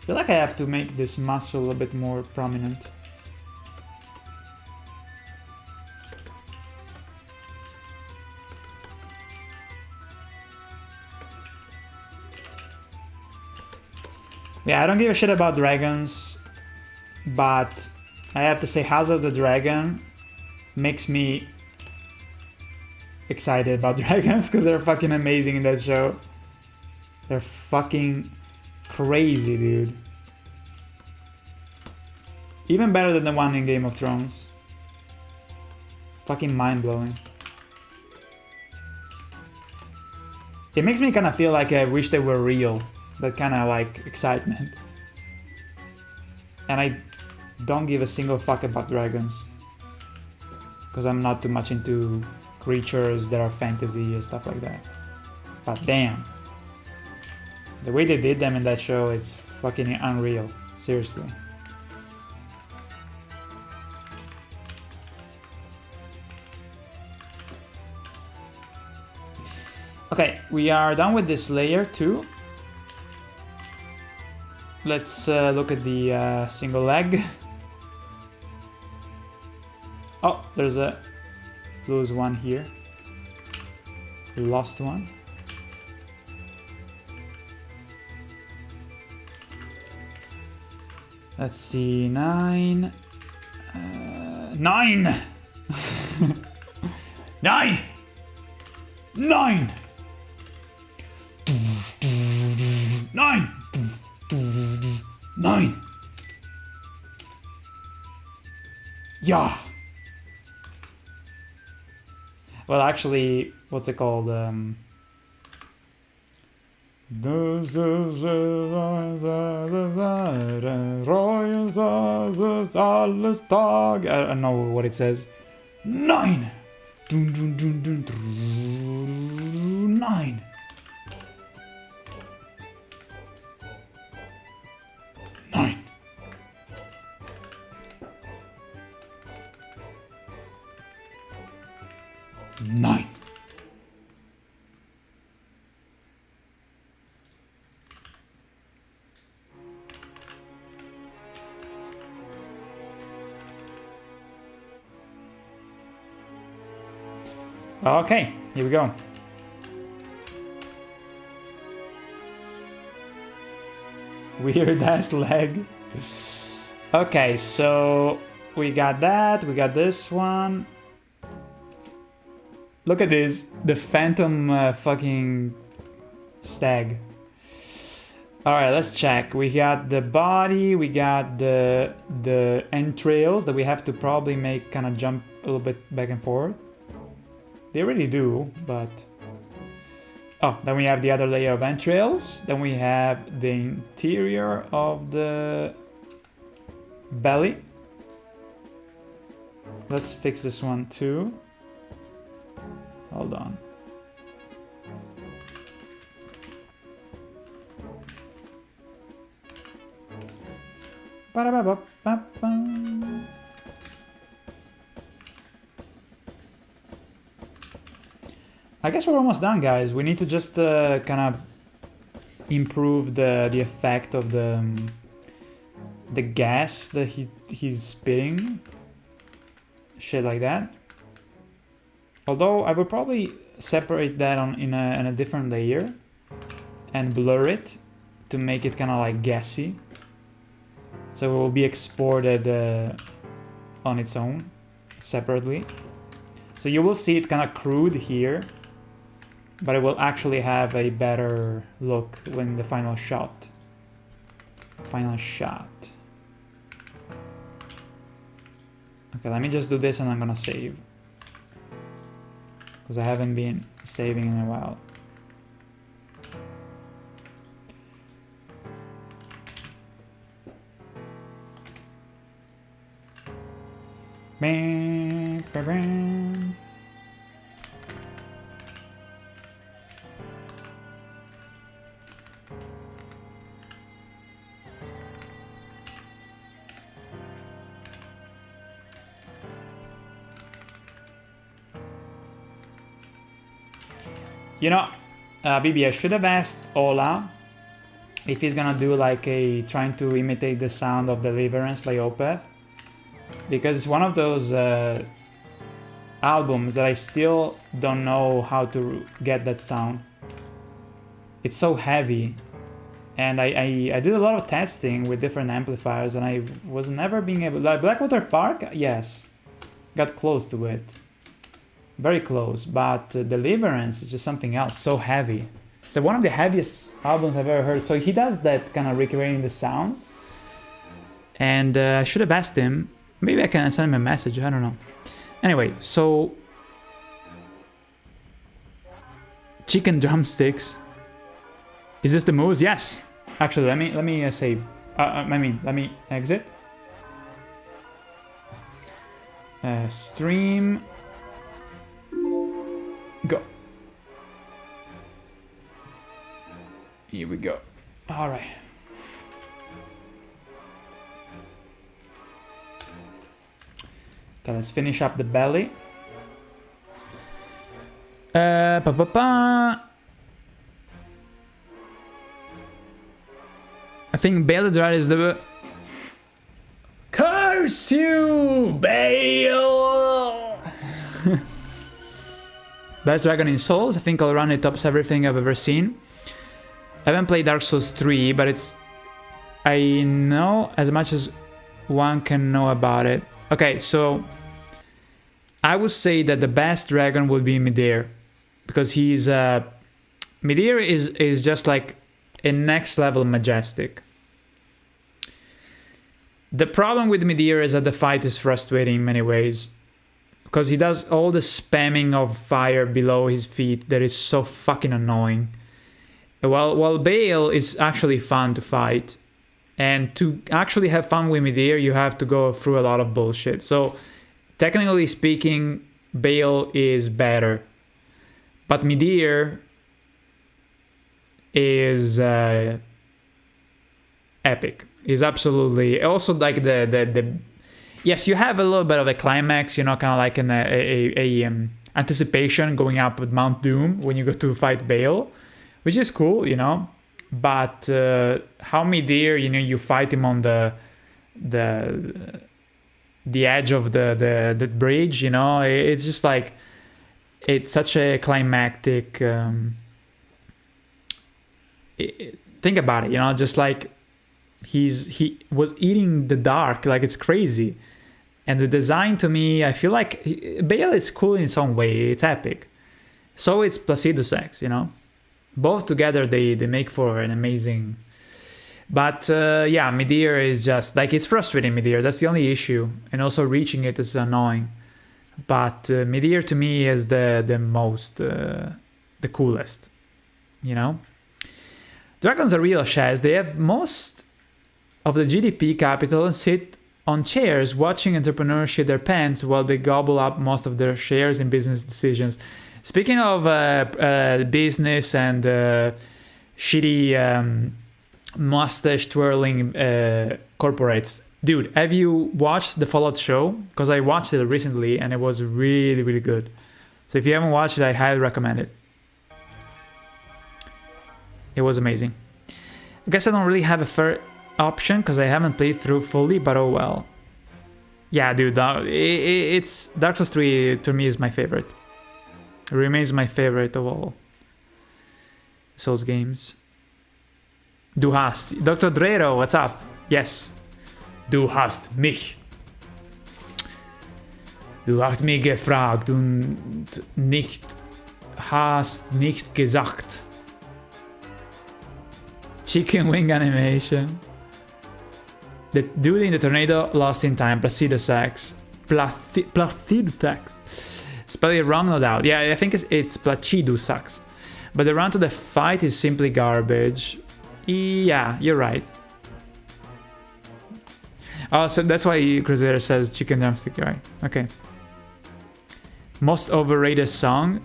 feel like I have to make this muscle a bit more prominent. Yeah, I don't give a shit about dragons, but I have to say House of the Dragon makes me excited about dragons because they're fucking amazing in that show. They're fucking crazy, dude. Even better than the one in Game of Thrones. Fucking mind-blowing. It makes me kind of feel like I wish they were real. That kind of like excitement. And I don't give a single fuck about dragons. Because I'm not too much into creatures that are fantasy and stuff like that. But damn. The way they did them in that show, it's fucking unreal. Seriously. Okay, we are done with this layer too. Let's look at the single leg. Oh, there's a loose one here. Lost one. Let's see, 9. 9! 9! 9! 9! 9! Yeah! Well, actually, what's it called? This is alles Tag. I don't know what it says. 9! 9! 9! Nine. Okay, here we go. Weird ass leg. Okay, so we got that. We got this one. Look at this. The phantom fucking stag. Alright, let's check. We got the body. We got the entrails that we have to probably make kind of jump a little bit back and forth. They already do, but... Oh, then we have the other layer of entrails. Then we have the interior of the belly. Let's fix this one too. Hold on. Ba-da-ba-ba-ba-ba. I guess we're almost done, guys. We need to just kind of improve the effect of the gas that he's spitting. Shit like that. Although I would probably separate that in a different layer and blur it to make it kind of like gassy. So it will be exported on its own, separately. So you will see it kind of crude here, but it will actually have a better look when the final shot. Final shot. Okay, let me just do this and I'm gonna save. Because I haven't been saving in a while. Bam, bam, bam. You know, BB, I should have asked Ola if he's gonna do like trying to imitate the sound of Deliverance by Opeth. Because it's one of those albums that I still don't know how to get that sound. It's so heavy. And I did a lot of testing with different amplifiers and I was never being able... Like Blackwater Park, yes. Got close to it. Very close, but Deliverance is just something else, so heavy. It's one of the heaviest albums I've ever heard. So he does that kind of recreating the sound. And I should have asked him. Maybe I can send him a message, I don't know. Anyway, so... Chicken drumsticks. Is this the moves? Yes! Actually, let me save. Let me exit. Stream... Go. Here we go. All right. Okay, let's finish up the belly. I think Bale the Dread is the... Curse you, Bale! Best Dragon in Souls. I think all around it tops everything I've ever seen. I haven't played Dark Souls 3, but it's... I know as much as one can know about it. Okay, so... I would say that the best dragon would be Midir. Because he's... Midir is just like a next level majestic. The problem with Midir is that the fight is frustrating in many ways. Because he does all the spamming of fire below his feet that is so fucking annoying. While Bale is actually fun to fight. And to actually have fun with Midir, you have to go through a lot of bullshit. So, technically speaking, Bale is better. But Midir is epic. Is absolutely... Also, like the yes, you have a little bit of a climax, you know, kind of like an anticipation going up with Mount Doom when you go to fight Bale, which is cool, you know. But how Midir, you know, you fight him on the edge of the bridge, you know, it's just like it's such a climactic. Think about it, you know, just like he was eating the dark, like it's crazy. And the design to me, I feel like Bale is cool in some way, it's epic. So it's Placido Sex, you know. Both together they make for an amazing. But yeah, Midir is just like, it's frustrating, Midir. That's the only issue, and also reaching it is annoying. But Midir to me is the most the coolest, you know. Dragons are real shares. They have most of the GDP capital and sit on chairs watching entrepreneurs shit their pants while they gobble up most of their shares in business decisions. Speaking of business and shitty mustache twirling corporates, dude, have you watched the Fallout show? Because I watched it recently and it was really, really good. So if you haven't watched it, I highly recommend it. It was amazing. I guess I don't really have a fair option because I haven't played through fully, but oh well. Yeah, dude, it's Dark Souls 3 to me is my favorite. It remains my favorite of all Souls games. Du hast. Dr. Drero, what's up? Yes. Du hast mich. Du hast mich gefragt und hast nicht gesagt. Chicken wing animation. The dude in the tornado lost in time. Placido Sax. Placido Sax. Spell it wrong, no doubt. Yeah, I think it's Placido Sax. But the run to the fight is simply garbage. Yeah, you're right. Oh, so that's why Crusader says chicken drumstick, right? Okay. Most overrated song?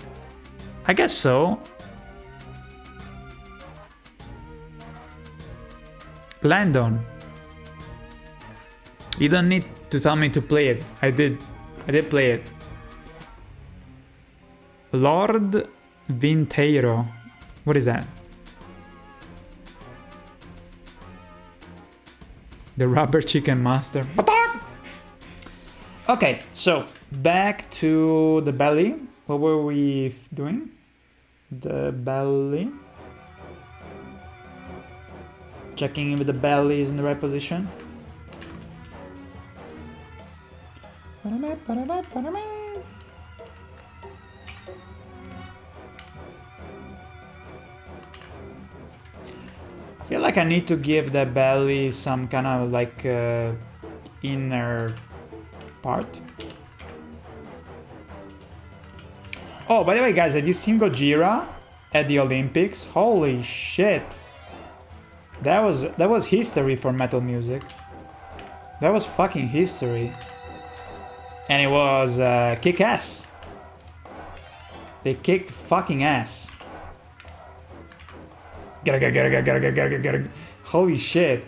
I guess so. Landon. You don't need to tell me to play it. I did play it. Lord Vinteiro. What is that? The rubber chicken master. Okay, so back to the belly. What were we doing? The belly. Checking if the belly is in the right position. I feel like I need to give the belly some kind of like inner part. Oh, by the way, guys, have you seen Gojira at the Olympics? Holy shit! That was history for metal music. That was fucking history. And it was kick ass. They kicked fucking ass. Gotta. Holy shit.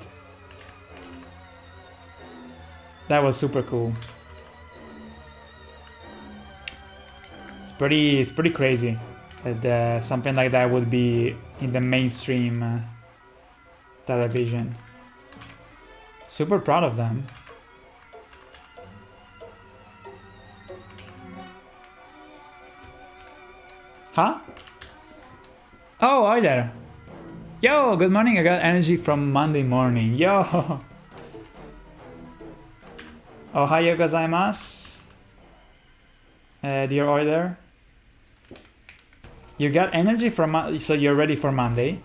That was super cool. It's pretty crazy that something like that would be in the mainstream television. Super proud of them. Huh? Oh, hi there. Yo, good morning. I got energy from Monday morning. Yo. Ohayo gozaimasu. Dear Euler. You got energy from, so you're ready for Monday.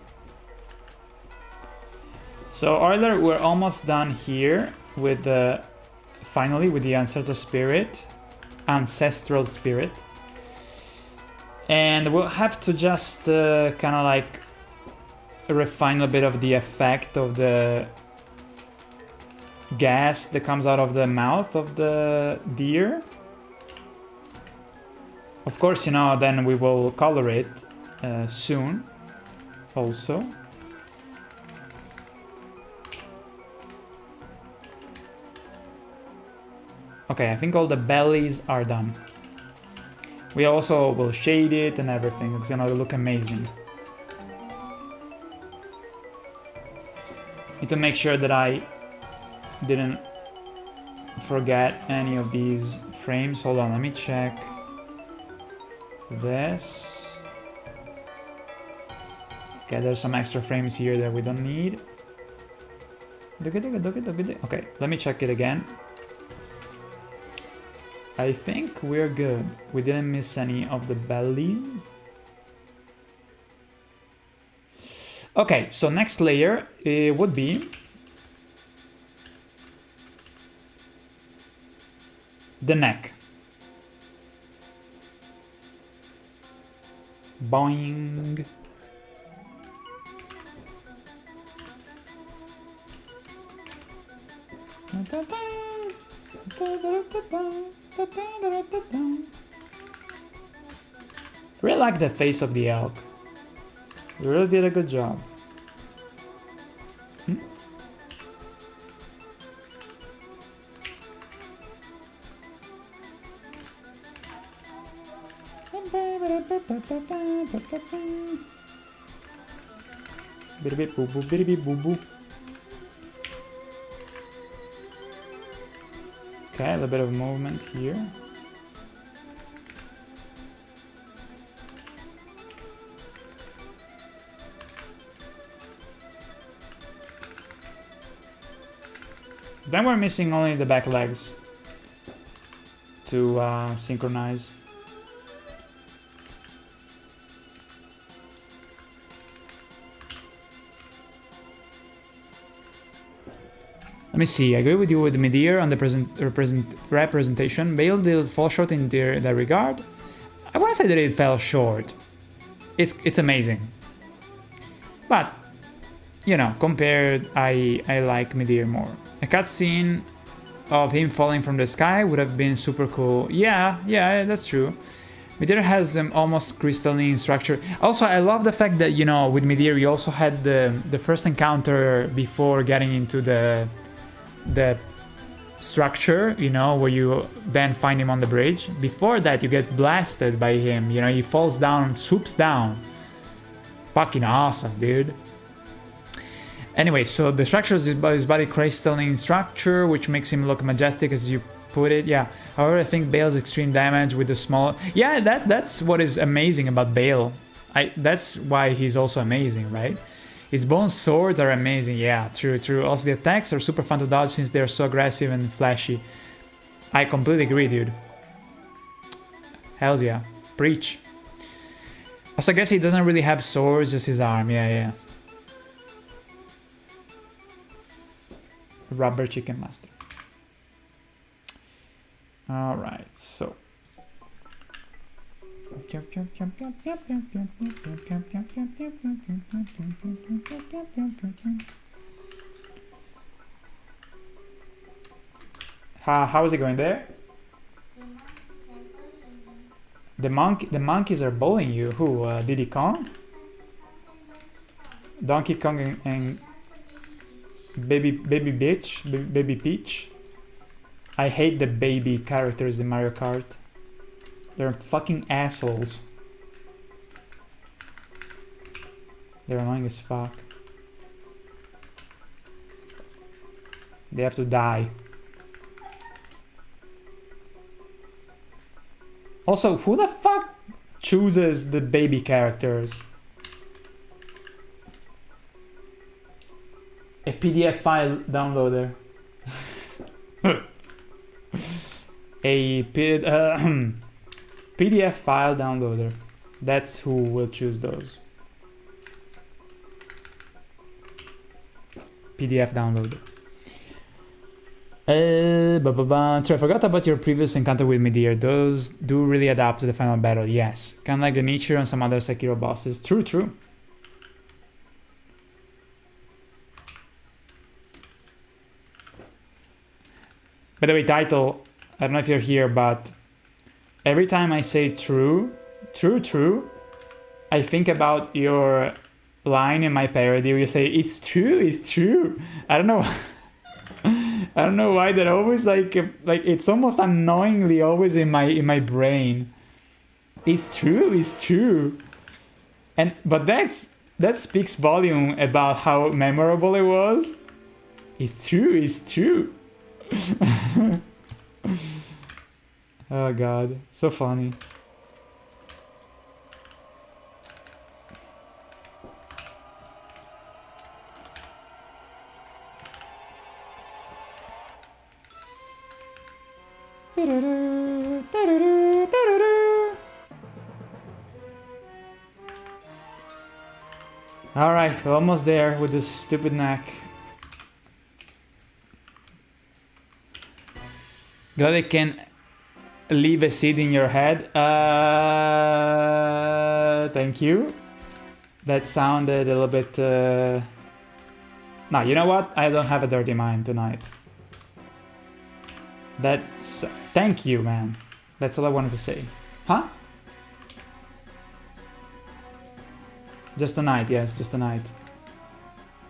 So Euler, we're almost done here with the, finally with the ancestral spirit. And we'll have to just kind of like refine a bit of the effect of the gas that comes out of the mouth of the deer. Of course, you know, then we will color it soon also. Okay, I think all the bellies are done. We also will shade it and everything. It's gonna look amazing. Need to make sure that I didn't forget any of these frames. Hold on, let me check. this. Okay, there's some extra frames here that we don't need. Okay, let me check it again. I think we're good. We didn't miss any of the bellies. Okay, so next layer it would be the neck. Boing. Really like the face of the elk. You really did a good job. Bitty boo boo, bitty boo boo. Okay, a little bit of movement here. Then we're missing only the back legs to synchronize. Let me see, I agree with you with Midir on the representation. Bale did fall short in that regard. I wouldn't say that it fell short. It's amazing. But, you know, compared, I like Midir more. A cutscene of him falling from the sky would have been super cool. Yeah, that's true. Midir has them almost crystalline structure. Also, I love the fact that, you know, with Midir you also had the first encounter before getting into the structure, you know, where you then find him on the bridge. Before that, you get blasted by him, you know, he falls down, swoops down. Fucking awesome, dude. Anyway, so the structure is his body crystalline structure, which makes him look majestic, as you put it. Yeah. However, I think Bale's extreme damage with the small. Yeah, that's what is amazing about Bale. That's why he's also amazing, right? His bone swords are amazing. Yeah, true. Also, the attacks are super fun to dodge since they're so aggressive and flashy. I completely agree, dude. Hells yeah. Preach. Also, I guess he doesn't really have swords, just his arm. Yeah. Rubber Chicken Master. Alright, so. How is it going there? The monkeys are bullying you. Who? Diddy Kong? Donkey Kong and Baby Peach. I hate the baby characters in Mario Kart. They're fucking assholes. They're annoying as fuck. They have to die. Also, who the fuck chooses the baby characters? A PDF file downloader. A PDF file downloader. That's who will choose those. PDF downloader. So I forgot about your previous encounter with Midir. Those do really adapt to the final battle. Yes, kind of like the nature and some other Sekiro bosses. True. By the way, title, I don't know if you're here, but every time I say true, I think about your line in my parody where you say, it's true. I don't know. I don't know why that always like it's almost annoyingly always in my brain. It's true. But that speaks volume about how memorable it was. It's true. Oh god, so funny. Alright, we're almost there with this stupid neck. Glad I can leave a seed in your head. Thank you. That sounded a little bit... No, you know what? I don't have a dirty mind tonight. That's... Thank you, man. That's all I wanted to say. Huh? Just tonight, yes, just tonight.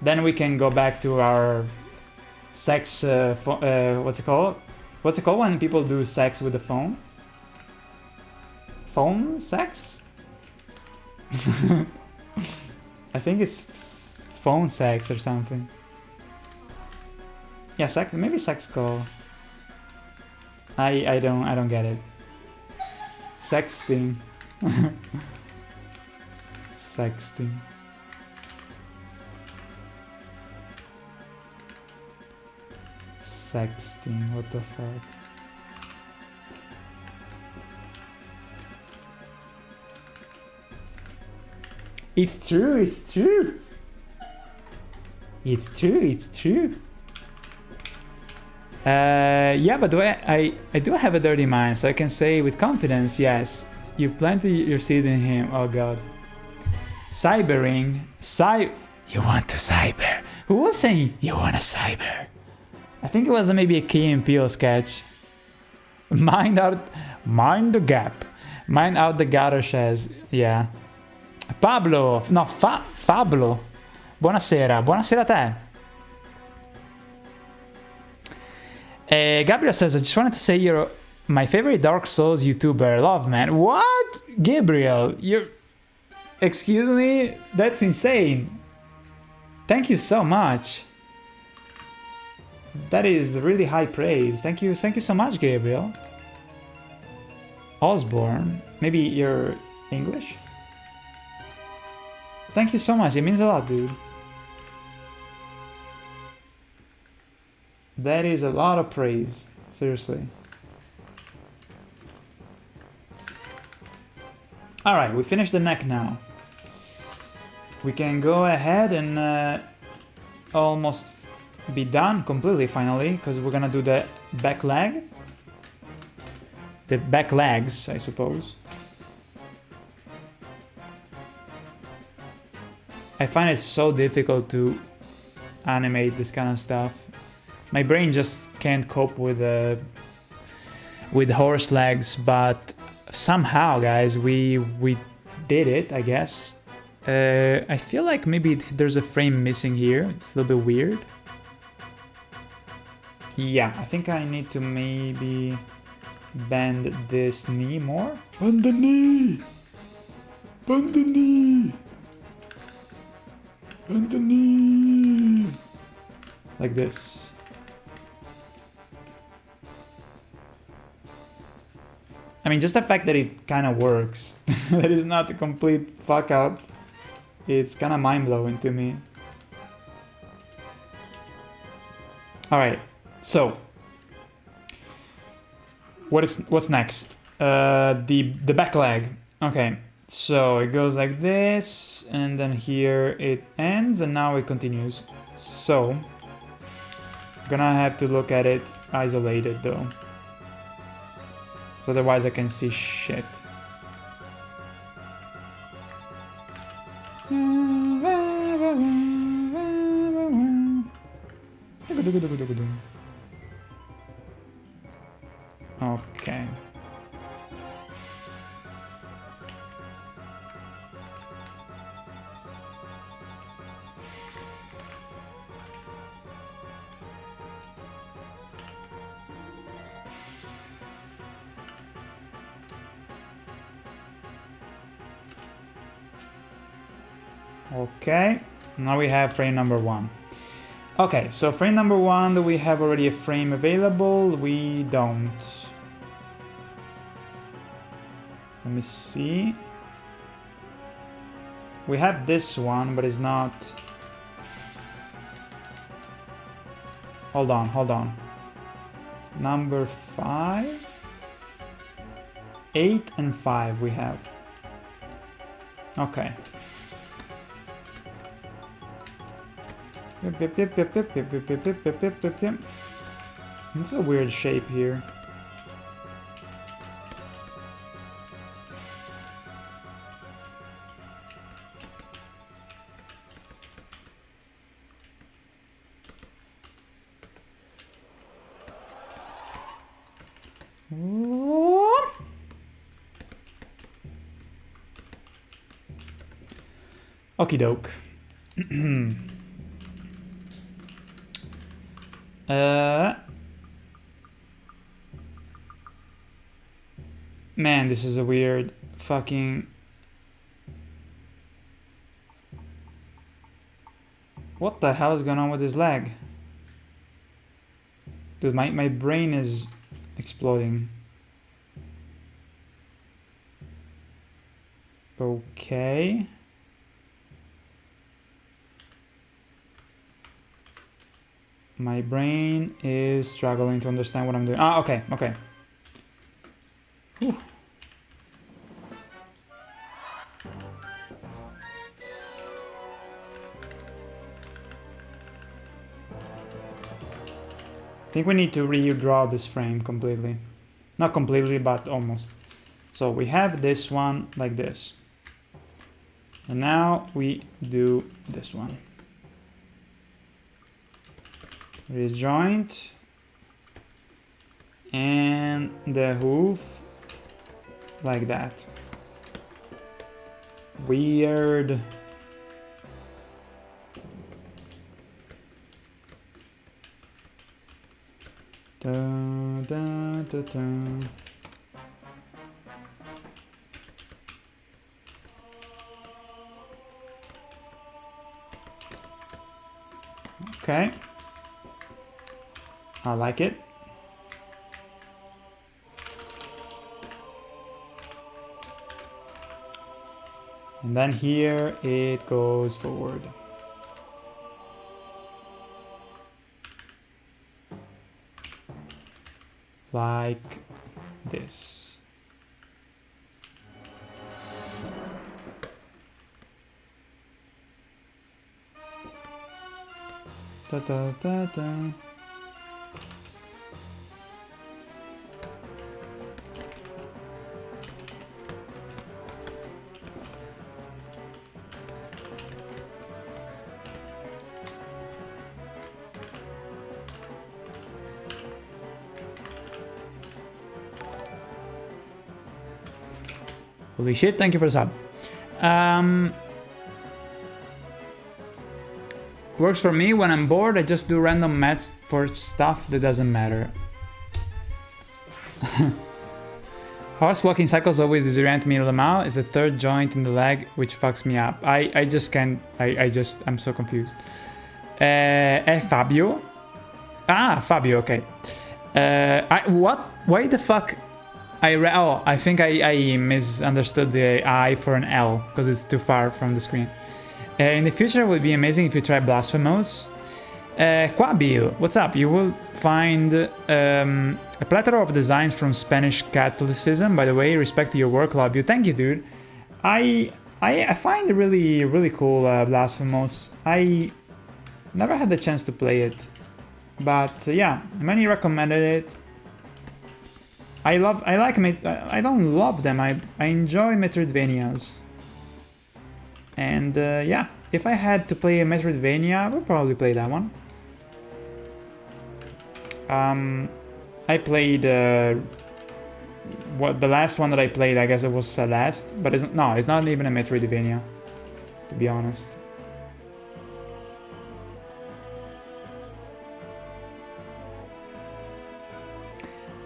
Then we can go back to our sex... what's it called? What's it called when people do sex with the phone? Phone sex? I think it's phone sex or something. Yeah, sex, maybe sex call. I don't get it. Sexting. Sexting. Sexting, what the fuck? It's true, it's true. It's true, it's true. Yeah, but I do have a dirty mind, so I can say with confidence, yes, you planted your seed in him. Oh god. Cybering. You want to cyber. Who was saying you want to cyber? I think it was maybe a Key and Peele sketch. Mind the gap. Mind out the garages. Yeah. Pablo. No, Fablo. Buonasera. Buonasera a te. Gabriel says, I just wanted to say you're my favorite Dark Souls YouTuber. Love, man. What? Gabriel, you're... Excuse me? That's insane. Thank you so much. That is really high praise. Thank you so much, Gabriel. Osborne. Maybe you're English? Thank you so much. It means a lot, dude. That is a lot of praise. Seriously. Alright, we finished the neck now. We can go ahead and almost be done completely finally, because we're gonna do the back leg. The back legs, I suppose. I find it so difficult to animate this kind of stuff. My brain just can't cope with horse legs, but somehow, guys, we did it, I guess. I feel like maybe there's a frame missing here. It's a little bit weird. Yeah, I think I need to maybe bend this knee more. Bend the knee! Bend the knee! Bend the knee! Like this. I mean, just the fact that it kind of works. That is not a complete fuck up. It's kind of mind-blowing to me. Alright, so what's next? The back leg. Okay, so it goes like this, and then here it ends, and now it continues. So I'm gonna have to look at it isolated though, so otherwise I can see shit. Okay. Okay, now we have frame number 1. Okay, so frame number 1, do we have already a frame available? We don't. Let me see. We have this one, but it's not... Hold on. Number 5? 8 and 5 we have. Okay. Yep. It's a weird shape here. Okie doke. Man, this is a weird fucking... What the hell is going on with this lag? Dude, my brain is exploding. Okay. My brain is struggling to understand what I'm doing. Ah, okay. Whew. I think we need to redraw this frame completely. Not completely, but almost. So we have this one like this. And now we do this one. This joint. And the hoof. Like that. Weird. Da, da, da, da. Okay. I like it. And then here it goes forward. Like this. Da da da da. Holy shit, thank you for the sub. Works for me when I'm bored, I just do random maths for stuff that doesn't matter. Horse walking cycles always disorient me. Lamau is the third joint in the leg, which fucks me up. I just can't, I'm so confused. Fabio? Ah, Fabio, okay. What? Why the fuck? I think I misunderstood the I for an L, because it's too far from the screen. In the future, it would be amazing if you try Blasphemous. Quabil, what's up? You will find a plethora of designs from Spanish Catholicism. By the way, respect to your work, love you. Thank you, dude. I find it really cool, Blasphemous. I never had the chance to play it, but yeah, many recommended it. I don't love them. I enjoy Metroidvanias. And yeah, if I had to play a Metroidvania, I would probably play that one. I played the last one that I played, I guess it was Celeste, but it's not even a Metroidvania, to be honest.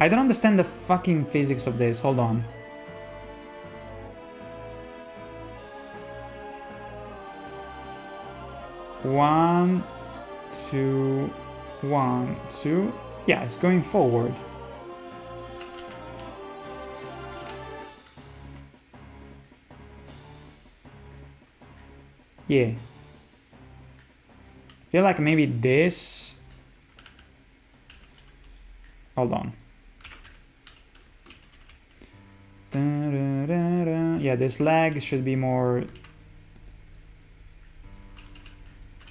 I don't understand the fucking physics of this. Hold on. One, two. Yeah, it's going forward. Yeah. I feel like maybe this... Hold on. Da, Yeah, this lag should be more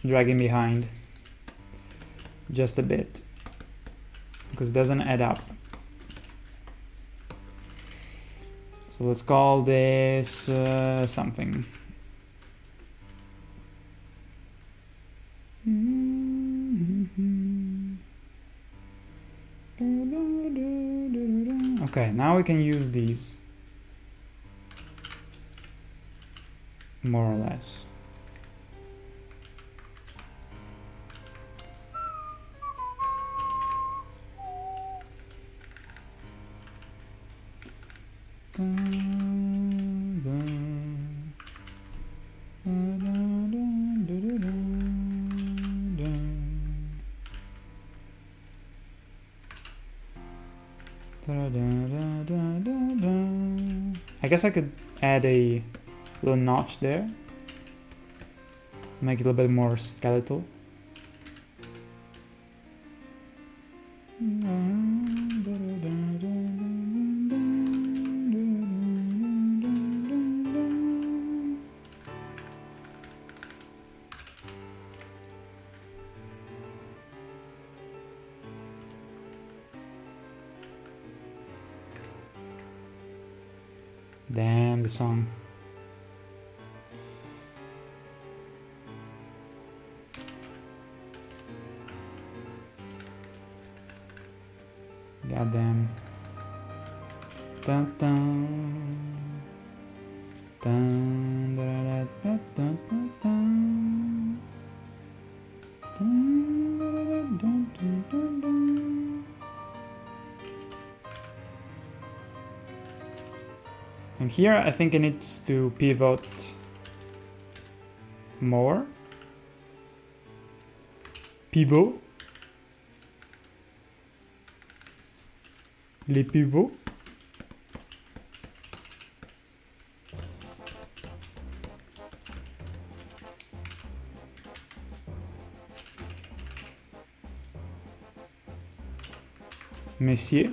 dragging behind just a bit, because it doesn't add up. So let's call this something. Okay, now we can use these more or less. I guess I could add a little notch there, make it a little bit more skeletal. Damn, the song. Goddamn. Dun dun. Dun da da da dun dun dun. Dun da da dun dun dun dun. And here I think it needs to pivot more. Pivot. Les pivots. Messier.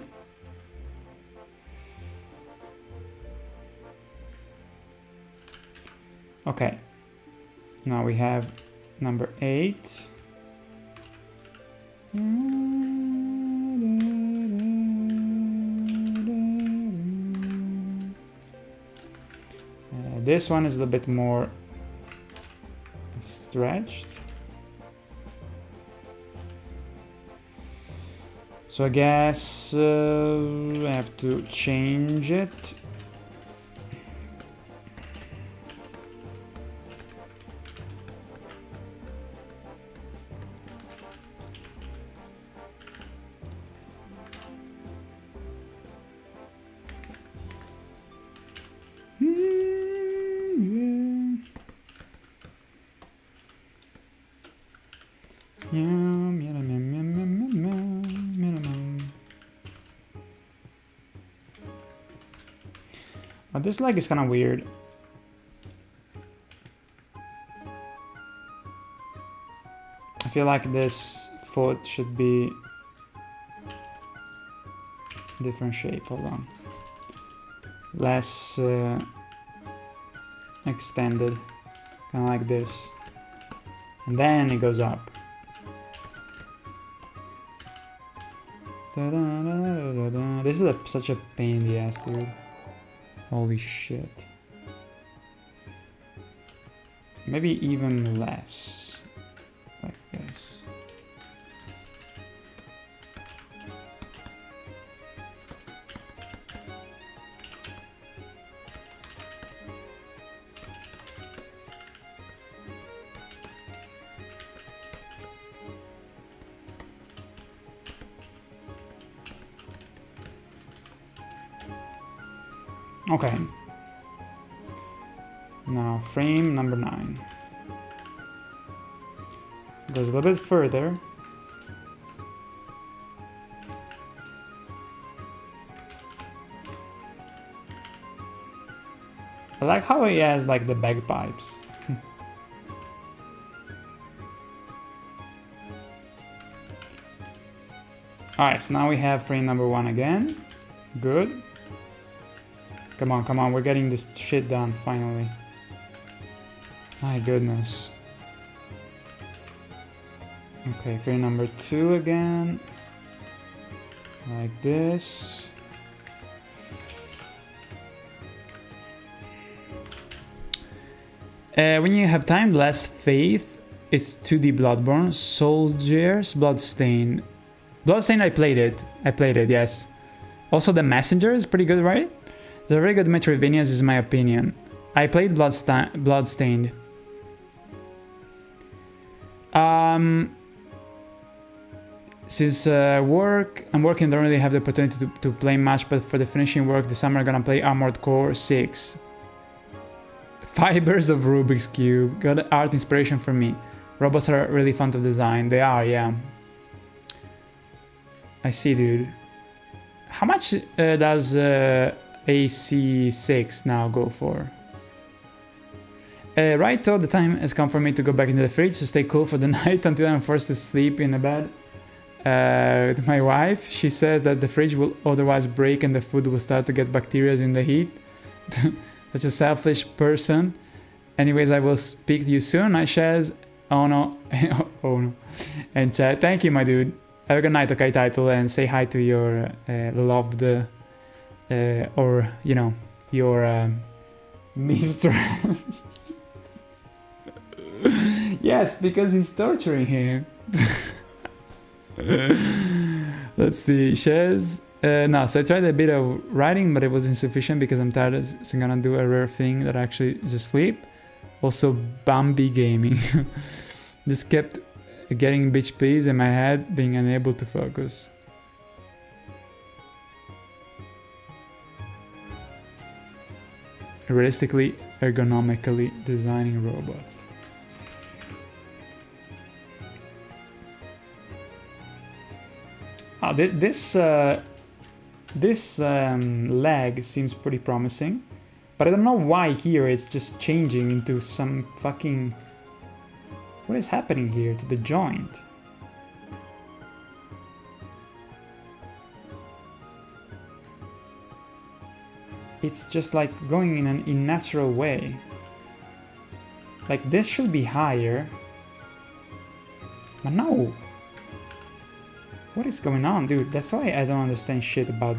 Okay. Now we have number 8. This one is a little bit more stretched. So I guess I have to change it. But this leg is kind of weird. I feel like this foot should be different shape. Hold on. Less extended, kind of like this. And then it goes up. This is such a pain in the ass, dude. Holy shit. Maybe even less. Like this. Okay. Now frame number 9. Goes a little bit further. I like how he has like the bagpipes. Alright, so now we have frame number 1 again. Good. Come on, come on, we're getting this shit done, finally. My goodness. Okay, frame number 2 again. Like this. When you have time, less faith. It's 2D Bloodborne. Soldiers, Bloodstained. Bloodstained, I played it, yes. Also, The Messenger is pretty good, right? They're very good Metroidvanias, is my opinion. I played Bloodstained. Since I'm working, don't really have the opportunity to play much, but for the finishing work this summer I'm gonna play Armored Core 6. Fibers of Rubik's Cube. Got art inspiration for me. Robots are really fun to design. They are, yeah. I see, dude. How much does AC6 now go for? Right, though, the time has come for me to go back into the fridge to stay cool for the night until I'm forced to sleep in a bed. With my wife, she says that the fridge will otherwise break and the food will start to get bacteria in the heat. Such a selfish person. Anyways, I will speak to you soon. I shares. Oh no. Oh no. And chat. Thank you, my dude. Have a good night, okay, Title, and say hi to your loved, or, you know, your mistress. Yes, because he's torturing him. Let's see, Shez. No, so I tried a bit of writing, but it was insufficient because I'm tired, so I'm gonna do a rare thing that I actually just sleep. Also, Bambi gaming. Just kept getting bitch please in my head, being unable to focus. Realistically, ergonomically designing robots. Oh, this lag seems pretty promising, but I don't know why here it's just changing into some fucking... What is happening here to the joint? It's just like going in an unnatural way. Like this should be higher, but no. What is going on, dude? That's why I don't understand shit about...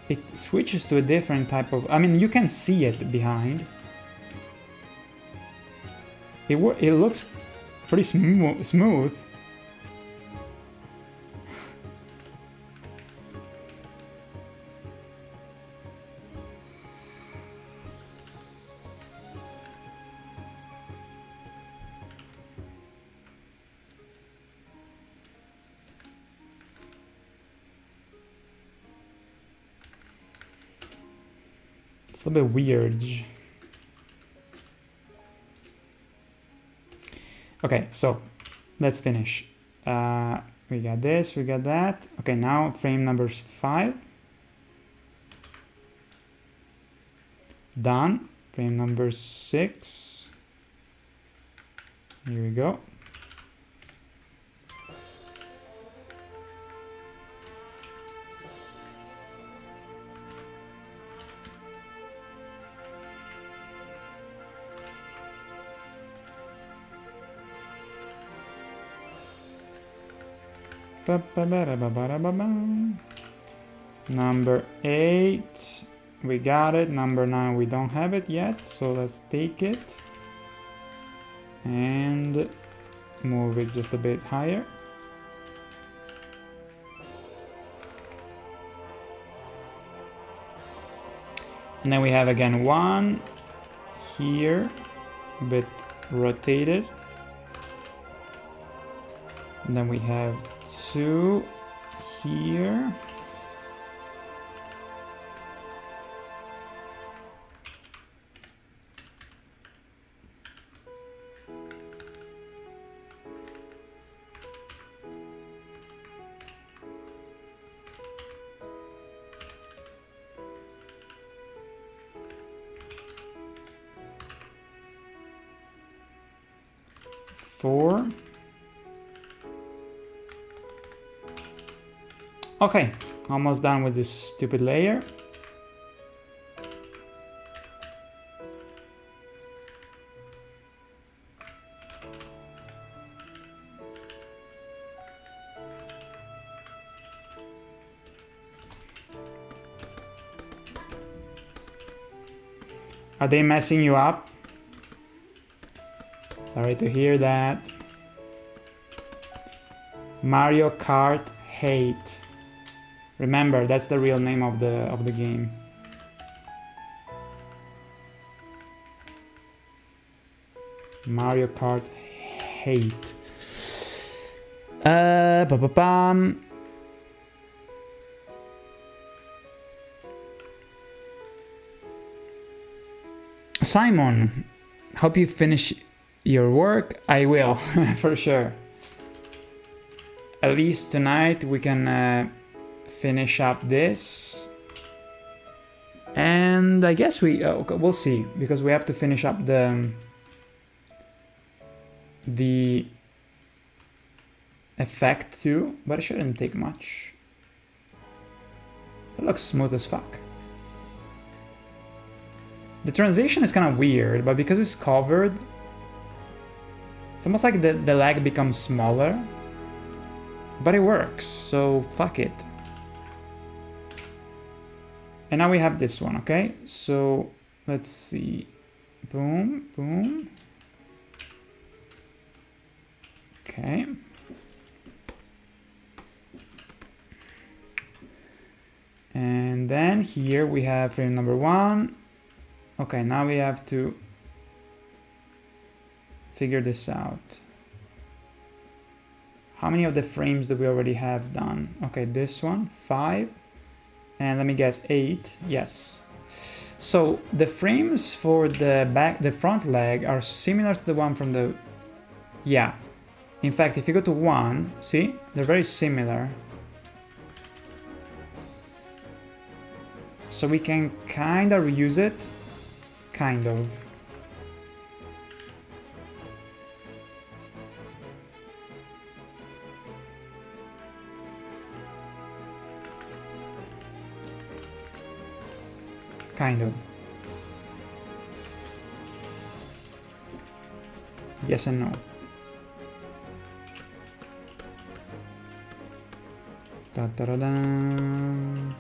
It switches to a different type of... I mean, you can see it behind. It looks pretty smooth. It's a little bit weird. Okay, so let's finish. We got this, we got that. Okay, now frame number 5. Done. Frame number 6. Here we go. Number 8, we got it. Number 9, we don't have it yet, so let's take it and move it just a bit higher. And then we have again 1 here, a bit rotated. And then we have 2 here. 4. Okay, almost done with this stupid layer. Are they messing you up? Sorry to hear that. Mario Kart Hate. Remember, that's the real name of the game. Mario Kart Hate. Ba-ba-bam. Simon, hope you finish your work. I will, for sure. At least tonight we can finish up this. And I guess we'll see, because we have to finish up the effect too, but it shouldn't take much. It looks smooth as fuck. The transition is kind of weird, but because it's covered, it's almost like the lag becomes smaller, but it works, so fuck it. And now we have this one, okay? So let's see. Boom, boom. Okay. And then here we have frame number 1. Okay, now we have to figure this out. How many of the frames do we already have done? Okay, this one, 5. And let me guess, 8. Yes. So the frames for the front leg are similar to the one from the... Yeah. In fact, if you go to 1, see? They're very similar. So we can kind of reuse it. Kind of. Kind of. Yes and no. Da-da-da-da.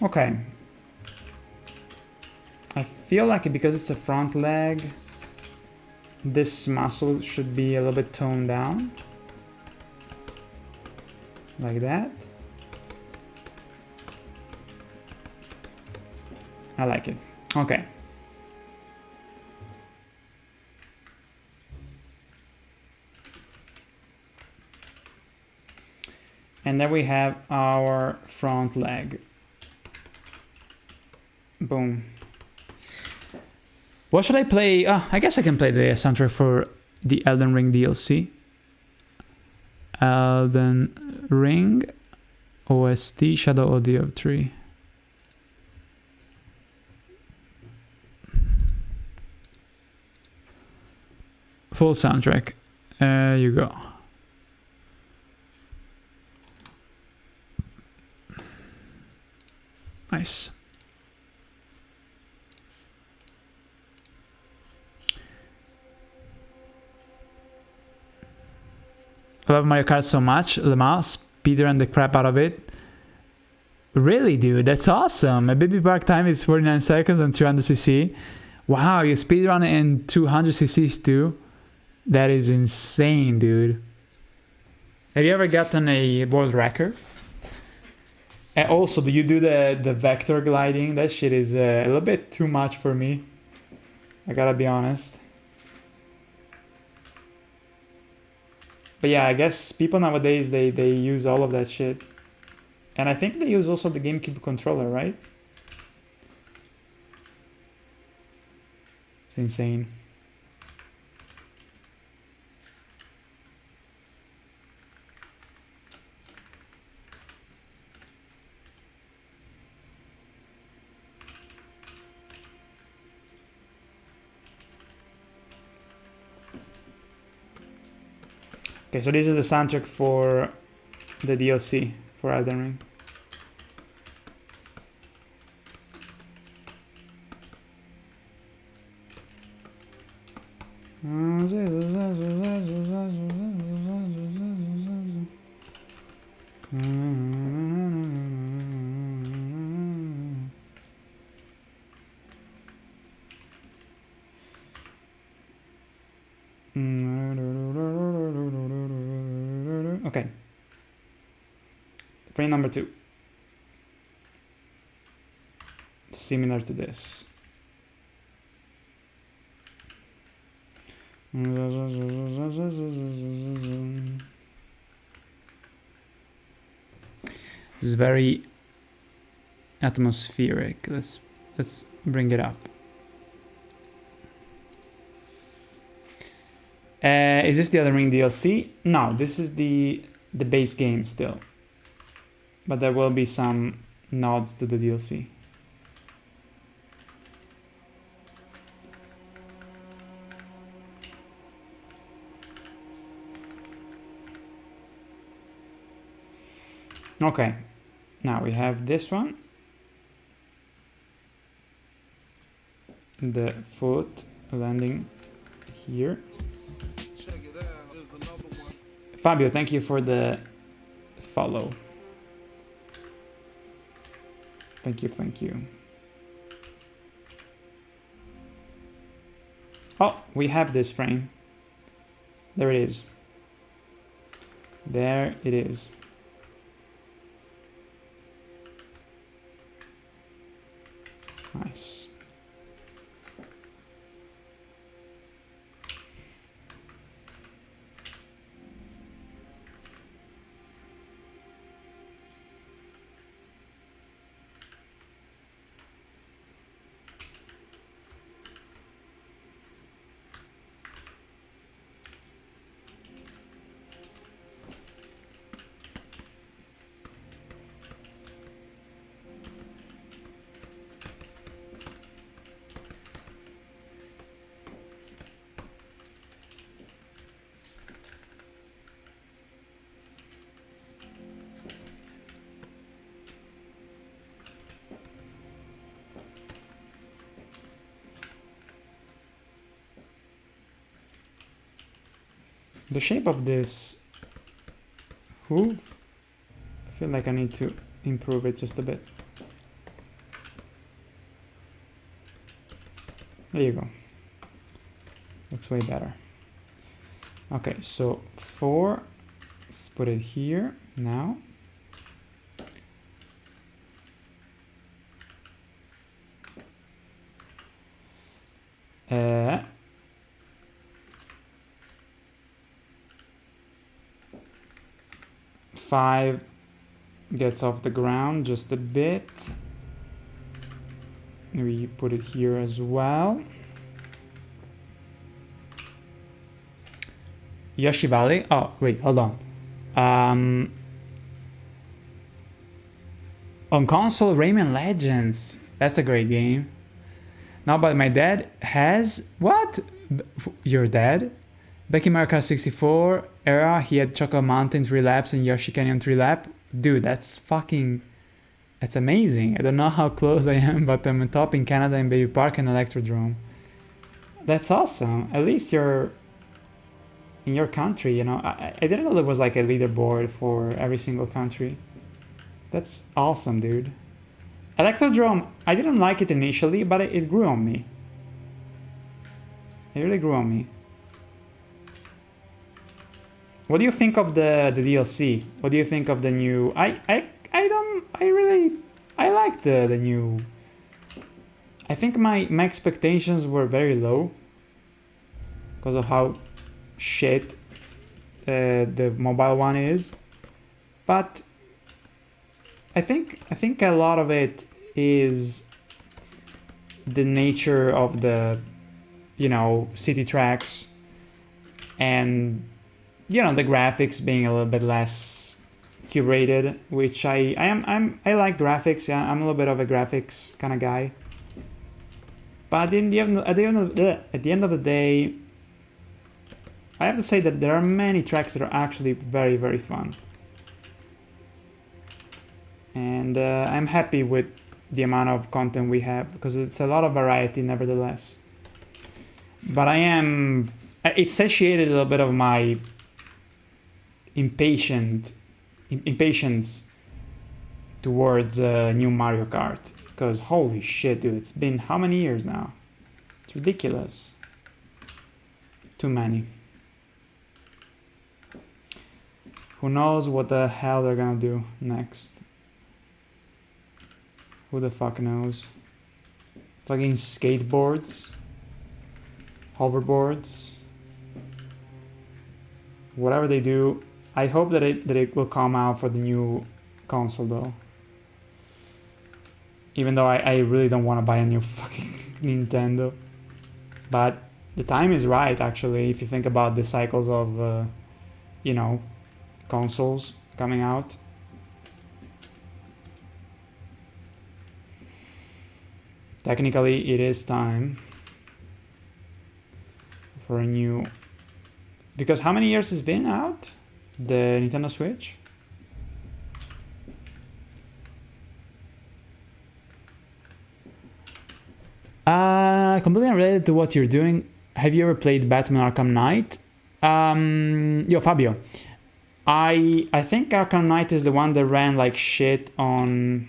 Okay. I feel like because it's a front leg, this muscle should be a little bit toned down. Like that. I like it. Okay. And then we have our front leg. Boom. What should I play? I guess I can play the soundtrack for the Elden Ring DLC. Elden Ring OST Shadow Audio 3. Full soundtrack. There you go. Nice. I love Mario Kart so much. Lemma, speedrun the crap out of it. Really, dude, that's awesome. A baby park time is 49 seconds and 200cc. Wow, you speedrun in 200cc's too? That is insane, dude. Have you ever gotten a world record? And also, do you do the vector gliding? That shit is a little bit too much for me. I gotta be honest. But yeah, I guess people nowadays, they use all of that shit. And I think they use also the GameCube controller, right? It's insane. Okay, so this is the soundtrack for the DLC for Elden Ring. Okay. Frame number 2. Similar to this. This is very atmospheric. Let's bring it up. Is this the Elden Ring DLC? No, this is the base game still. But there will be some nods to the DLC. Okay, now we have this one. The foot landing here. Fabio, thank you for the follow. Thank you, thank you. Oh, we have this frame. There it is. There it is. Nice. The shape of this hoof, I feel like I need to improve it just a bit. There you go. Looks way better. Okay, so 4, let's put it here now. Five gets off the ground just a bit. We put it here as well. Yoshi Valley. Oh, wait, hold on. On console, Rayman Legends. That's a great game. No, but my dad has... What? Your dad? Back in Mario Kart 64 era, he had Chocolate Mountain 3 laps and Yoshi Canyon 3 lap. Dude, that's fucking... That's amazing. I don't know how close I am, but I'm on top in Canada in Baby Park and Electrodrome. That's awesome. At least you're in your country, you know. I didn't know there was like a leaderboard for every single country. That's awesome, dude. Electrodrome, I didn't like it initially, but it grew on me. It really grew on me. What do you think of the DLC? What do you think of the new... I like the new... I think my expectations were very low because of how shit the mobile one is, but I think a lot of it is the nature of the, you know, city tracks, and you know, the graphics being a little bit less curated, which I like graphics. Yeah, I'm a little bit of a graphics kind of guy. But at the end of the day, I have to say that there are many tracks that are actually very, very fun. And I'm happy with the amount of content we have, because it's a lot of variety nevertheless. But it satiated a little bit of my impatience towards new Mario Kart. Because holy shit, dude, it's been how many years now? It's ridiculous. Too many. Who knows what the hell they're gonna do next? Who the fuck knows? Fucking skateboards, hoverboards, whatever they do. I hope that it will come out for the new console though. Even though I really don't want to buy a new fucking Nintendo. But the time is right, actually, if you think about the cycles of, you know, consoles coming out. Technically, it is time for a new... Because how many years has been out? The Nintendo Switch? Completely unrelated to what you're doing, have you ever played Batman Arkham Knight? Yo, Fabio, I think Arkham Knight is the one that ran like shit on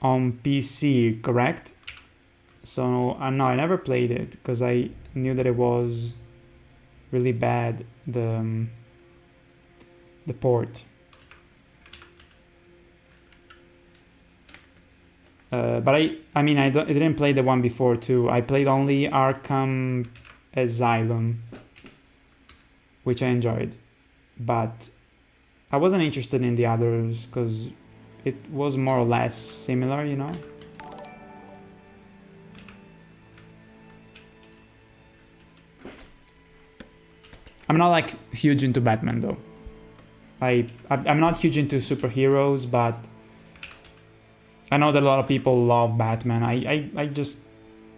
PC, correct? So no, I never played it because I knew that it was really bad, the port. But I mean, I didn't play the one before too. I played only Arkham Asylum, which I enjoyed, but I wasn't interested in the others because it was more or less similar, you know. I'm not like huge into Batman though. I'm not huge into superheroes, but I know that a lot of people love Batman. I just,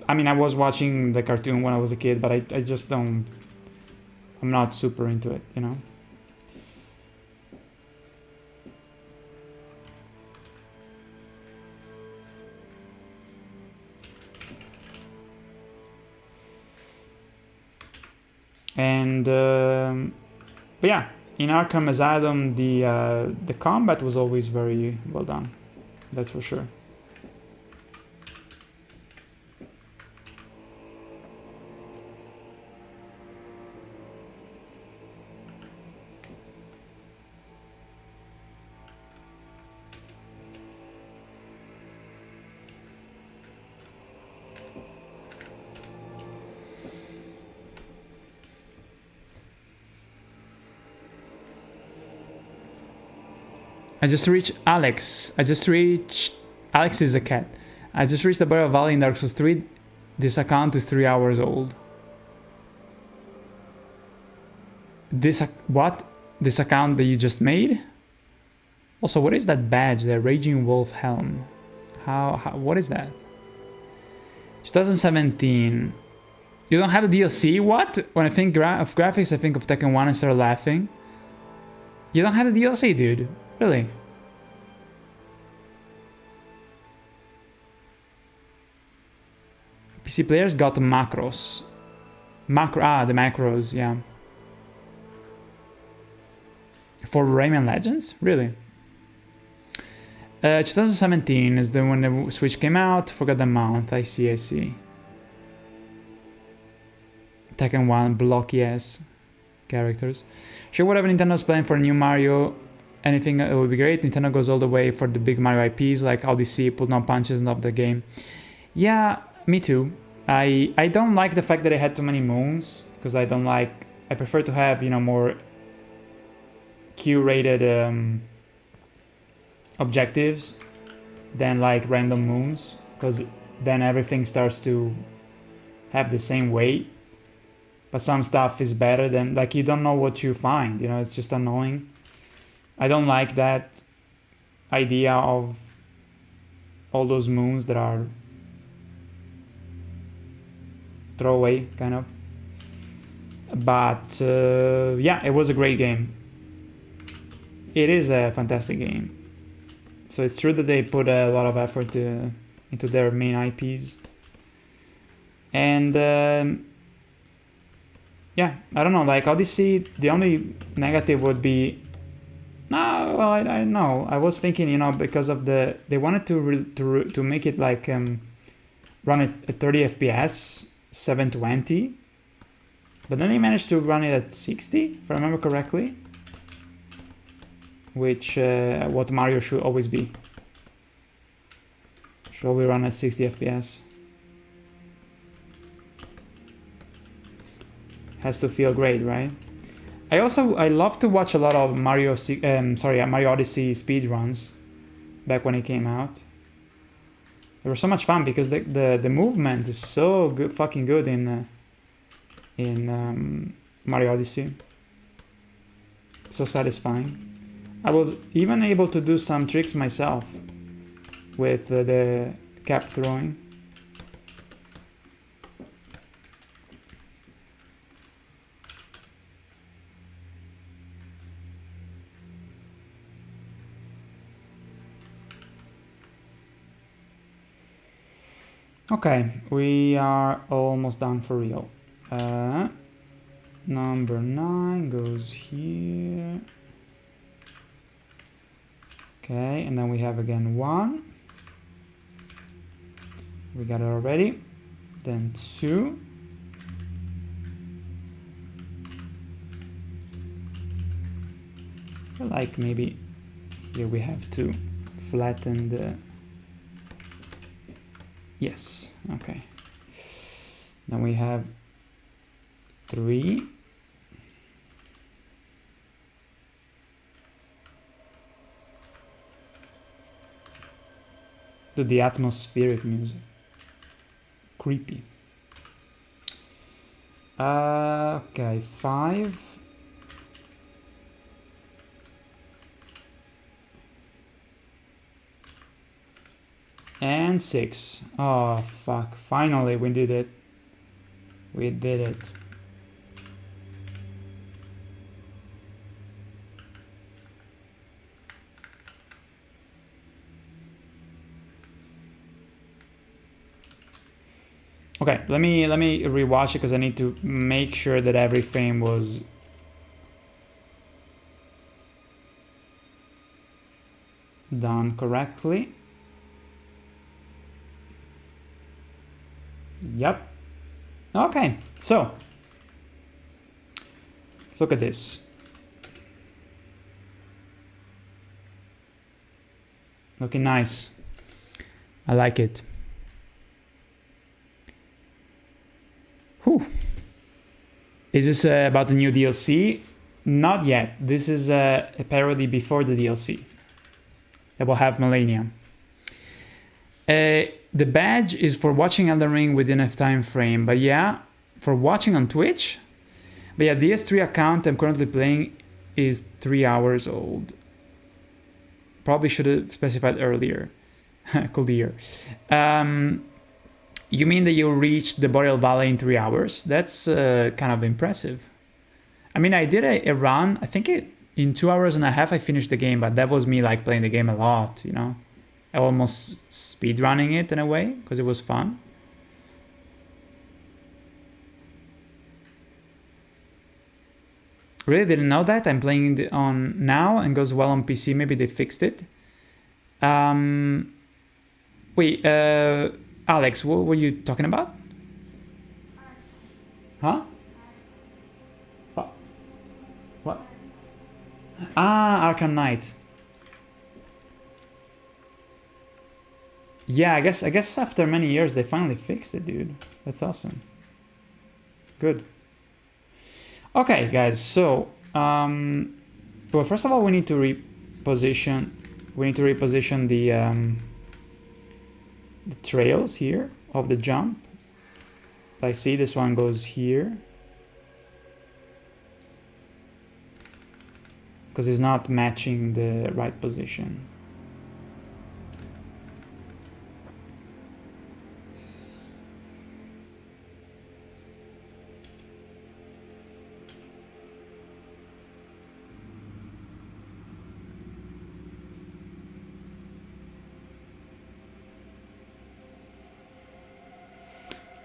I mean, I was watching the cartoon when I was a kid, but I just don't, I'm not super into it, you know? And, but yeah, in Arkham Asylum, the combat was always very well done. That's for sure. I just reached Alex. Alex is a cat. I just reached the Burial Valley in Dark Souls 3. This account is 3 hours old. What? This account that you just made? Also, what is that badge? The Raging Wolf Helm. What is that? 2017. You don't have the DLC? What? When I think of graphics, I think of Tekken 1 and start laughing. You don't have the DLC, dude. Really? PC players got macros. The macros, yeah. For Rayman Legends? Really? 2017 is when the Switch came out. Forgot the month. I see. Tekken 1, blocky ass characters. Sure, whatever Nintendo's planning for a new Mario, anything would be great. Nintendo goes all the way for the big Mario IPs like Odyssey, Pull No Punches, love the game. Yeah, me too. I don't like the fact that I had too many moons, because I don't like. I prefer to have, you know, more curated objectives than like random moons, because then everything starts to have the same weight. But some stuff is better than, like, you don't know what you find, you know, it's just annoying. I don't like that idea of all those moons that are throwaway, kind of. But yeah, it was a great game. It is a fantastic game. So it's true that they put a lot of effort into their main IPs. And yeah, I don't know, like Odyssey, the only negative would be, no, well, I know. I was thinking, you know, because of they wanted to make it like run it at 30 FPS, 720, but then they managed to run it at 60, if I remember correctly, which what Mario should always be. Should always run at 60 FPS. Has to feel great, right? I love to watch a lot of Mario Odyssey speedruns back when it came out. They were so much fun because the movement is so good, fucking good in Mario Odyssey. So satisfying. I was even able to do some tricks myself with the cap throwing. Okay, we are almost done for real. Number 9 goes here. Okay, and then we have again 1. We got it already. Then 2. I feel like maybe here we have to flatten the... Yes, okay. Then we have 3. Do the atmospheric music. Creepy. Okay, 5. And 6. Oh, fuck. Finally, we did it. We did it. Okay, let me rewatch it because I need to make sure that every frame was done correctly. Yep. Okay, so let's look at this. Looking nice. I like it. Whew. Is this about the new DLC? Not yet. This is a parody before the DLC that will have Millennium. The badge is for watching Elden Ring within a time frame, but yeah, for watching on Twitch. But yeah, the S3 account I'm currently playing is 3 hours old. Probably should have specified earlier. Cool to hear. You mean that you reached the Boreal Valley in 3 hours? That's kind of impressive. I mean, I did a run. I think in 2 hours and a half I finished the game, but that was me like playing the game a lot, you know? I almost speedrunning it in a way because it was fun. Really didn't know that. I'm playing it on now and goes well on PC. Maybe they fixed it. Wait, Alex, what were you talking about? Huh? What? Ah, Arkham Knight. Yeah, I guess after many years they finally fixed it, dude. That's awesome. Good. Okay, guys. So, well, first of all, we need to reposition. We need to reposition the trails here of the jump. Like, see, this one goes here because it's not matching the right position.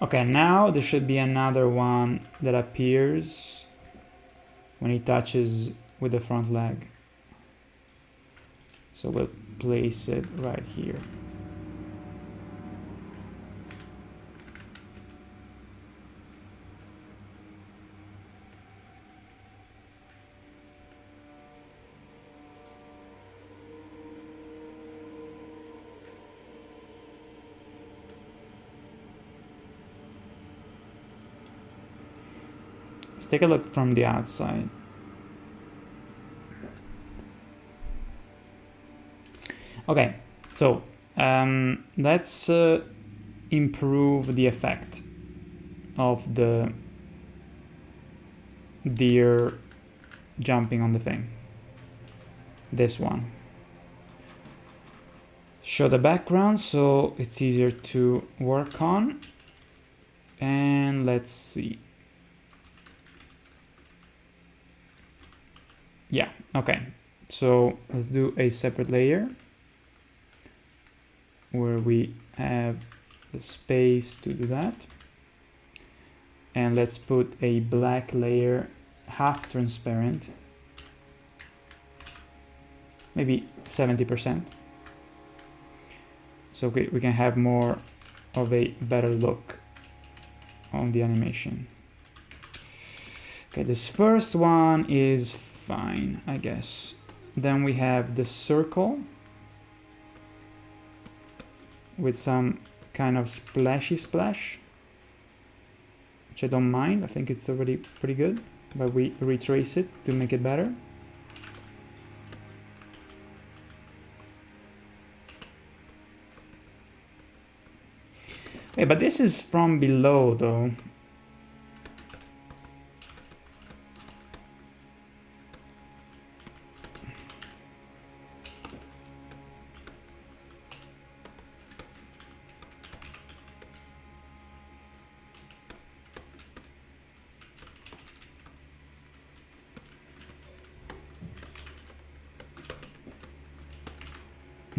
Okay, now there should be another one that appears when he touches with the front leg. So we'll place it right here. Let's take a look from the outside. Okay, so let's improve the effect of the deer jumping on the thing. This one. Show the background so it's easier to work on. And let's see. Yeah, okay. So let's do a separate layer where we have the space to do that. And let's put a black layer, half transparent, maybe 70%. So we can have more of a better look on the animation. Okay, this first one is fine, I guess. Then we have the circle with some kind of splashy splash, which I don't mind. I think it's already pretty good, but we retrace it to make it better. Hey, but this is from below though.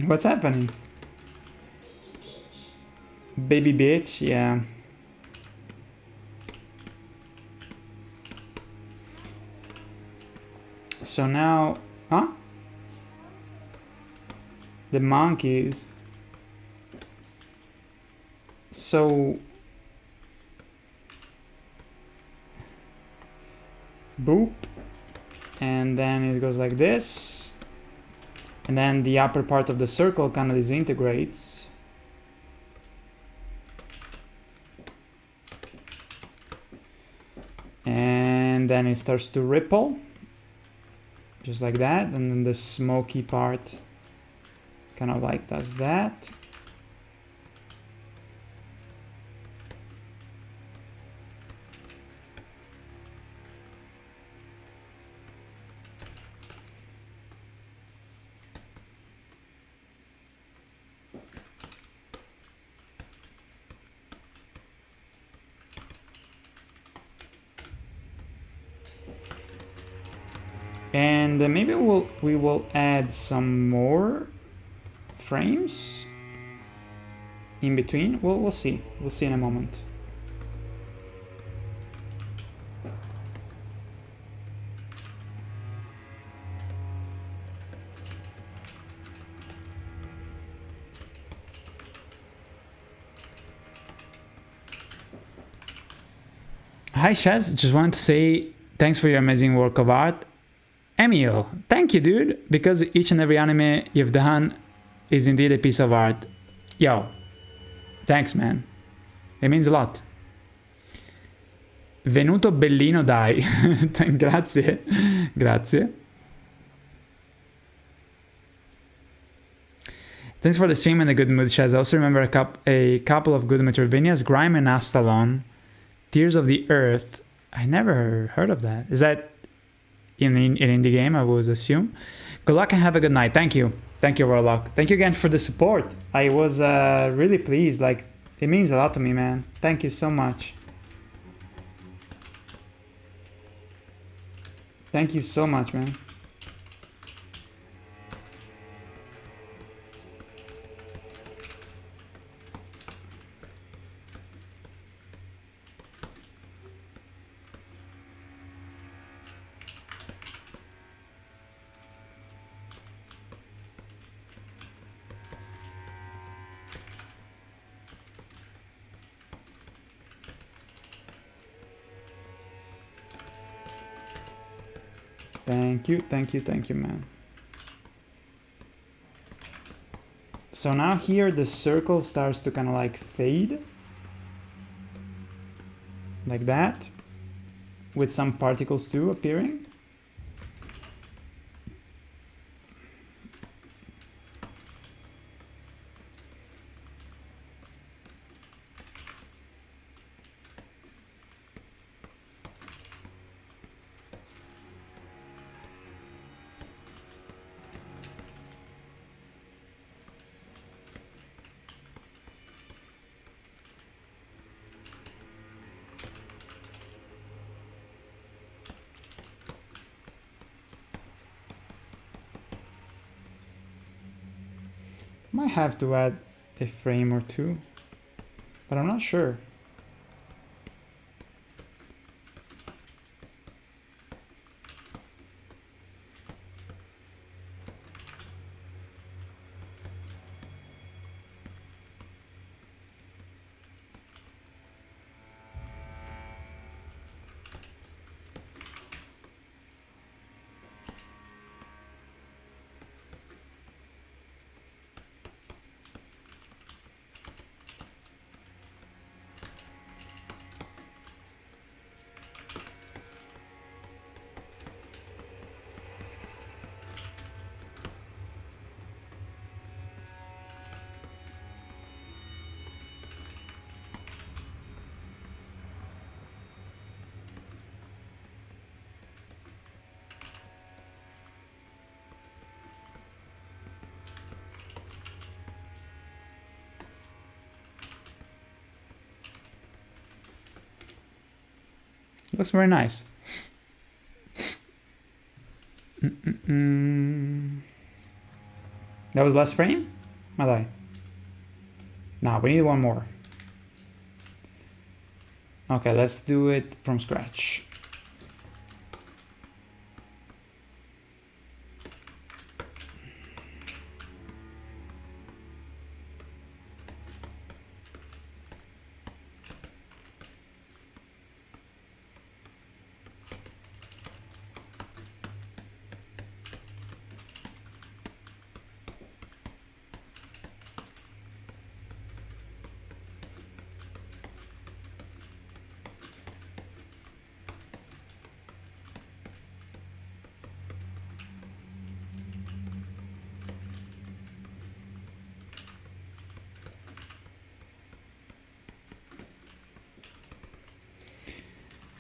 What's happening? Baby bitch, yeah. So now, huh? The monkeys. So, boop, and then it goes like this. And then the upper part of the circle kind of disintegrates. And then it starts to ripple, just like that. And then the smoky part kind of like does that. And maybe we will add some more frames in between. We'll see. We'll see in a moment. Hi Shaz, just wanted to say thanks for your amazing work of art. Emil, thank you, dude, because each and every anime you've done is indeed a piece of art. Yo, Thanks, man. It means a lot. Venuto bellino, dai. Grazie. Grazie. Thanks for the stream and the good mood, Chaz. I also remember a couple of good Metroidvanias, Grime and Astalon. Tears of the Earth. I never heard of that. Is that in an indie game, I would assume? Good luck and have a good night. Thank you. Thank you, Warlock. Thank you again for the support. I was really pleased. Like, it means a lot to me, man. Thank you so much. Thank you so much, man. Thank you, man. So now here the circle starts to kind of like fade. Like that. With some particles too appearing. Might have to add a frame or two, but I'm not sure. Looks very nice. That was last frame? Malai. Nah, we need one more. Okay, let's do it from scratch.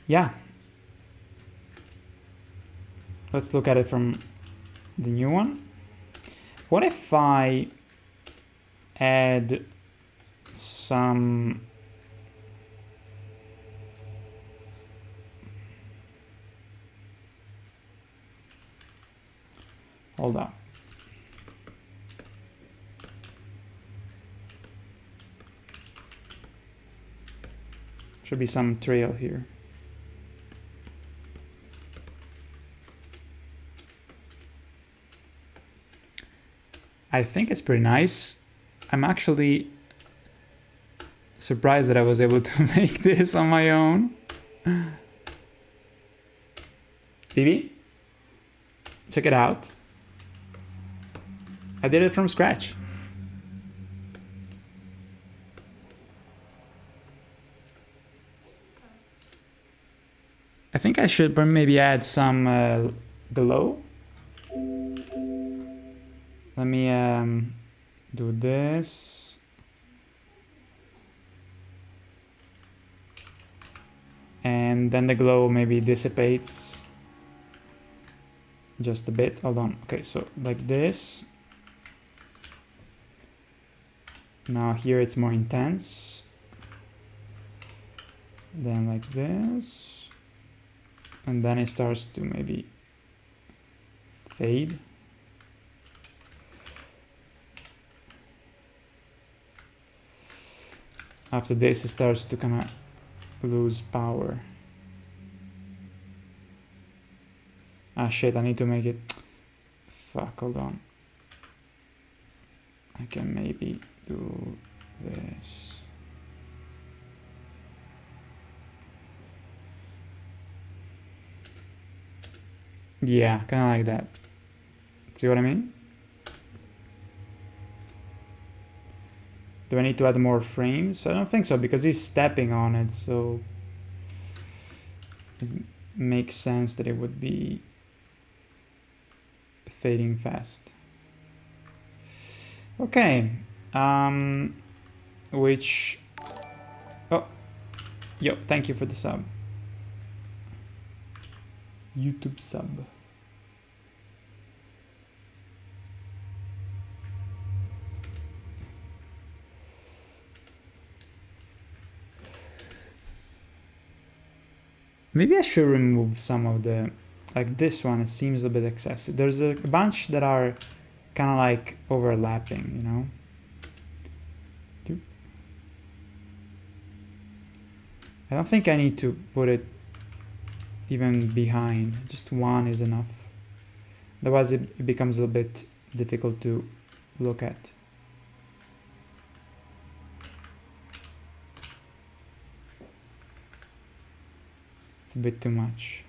Yeah. Let's look at it from the new one. What if I add some hold up. Should be some trail here. I think it's pretty nice. I'm actually surprised that I was able to make this on my own. Phoebe, check it out. I did it from scratch. I think I should maybe add some glow. Let me do this. And then the glow maybe dissipates just a bit. Hold on. Okay, so like this. Now here it's more intense. Then like this. And then it starts to maybe fade. After this, it starts to kind of lose power. Ah shit, I need to make it... Fuck, hold on. I can maybe do this. Yeah, kind of like that. See what I mean? Do I need to add more frames? I don't think so, because he's stepping on it, so it makes sense that it would be fading fast. Okay. Which... Oh. Yo, thank you for the sub. YouTube sub. Maybe I should remove some of the, like this one, it seems a bit excessive. There's a bunch that are kind of like overlapping, you know? I don't think I need to put it even behind, just one is enough. Otherwise it becomes a little bit difficult to look at. It's a bit too much.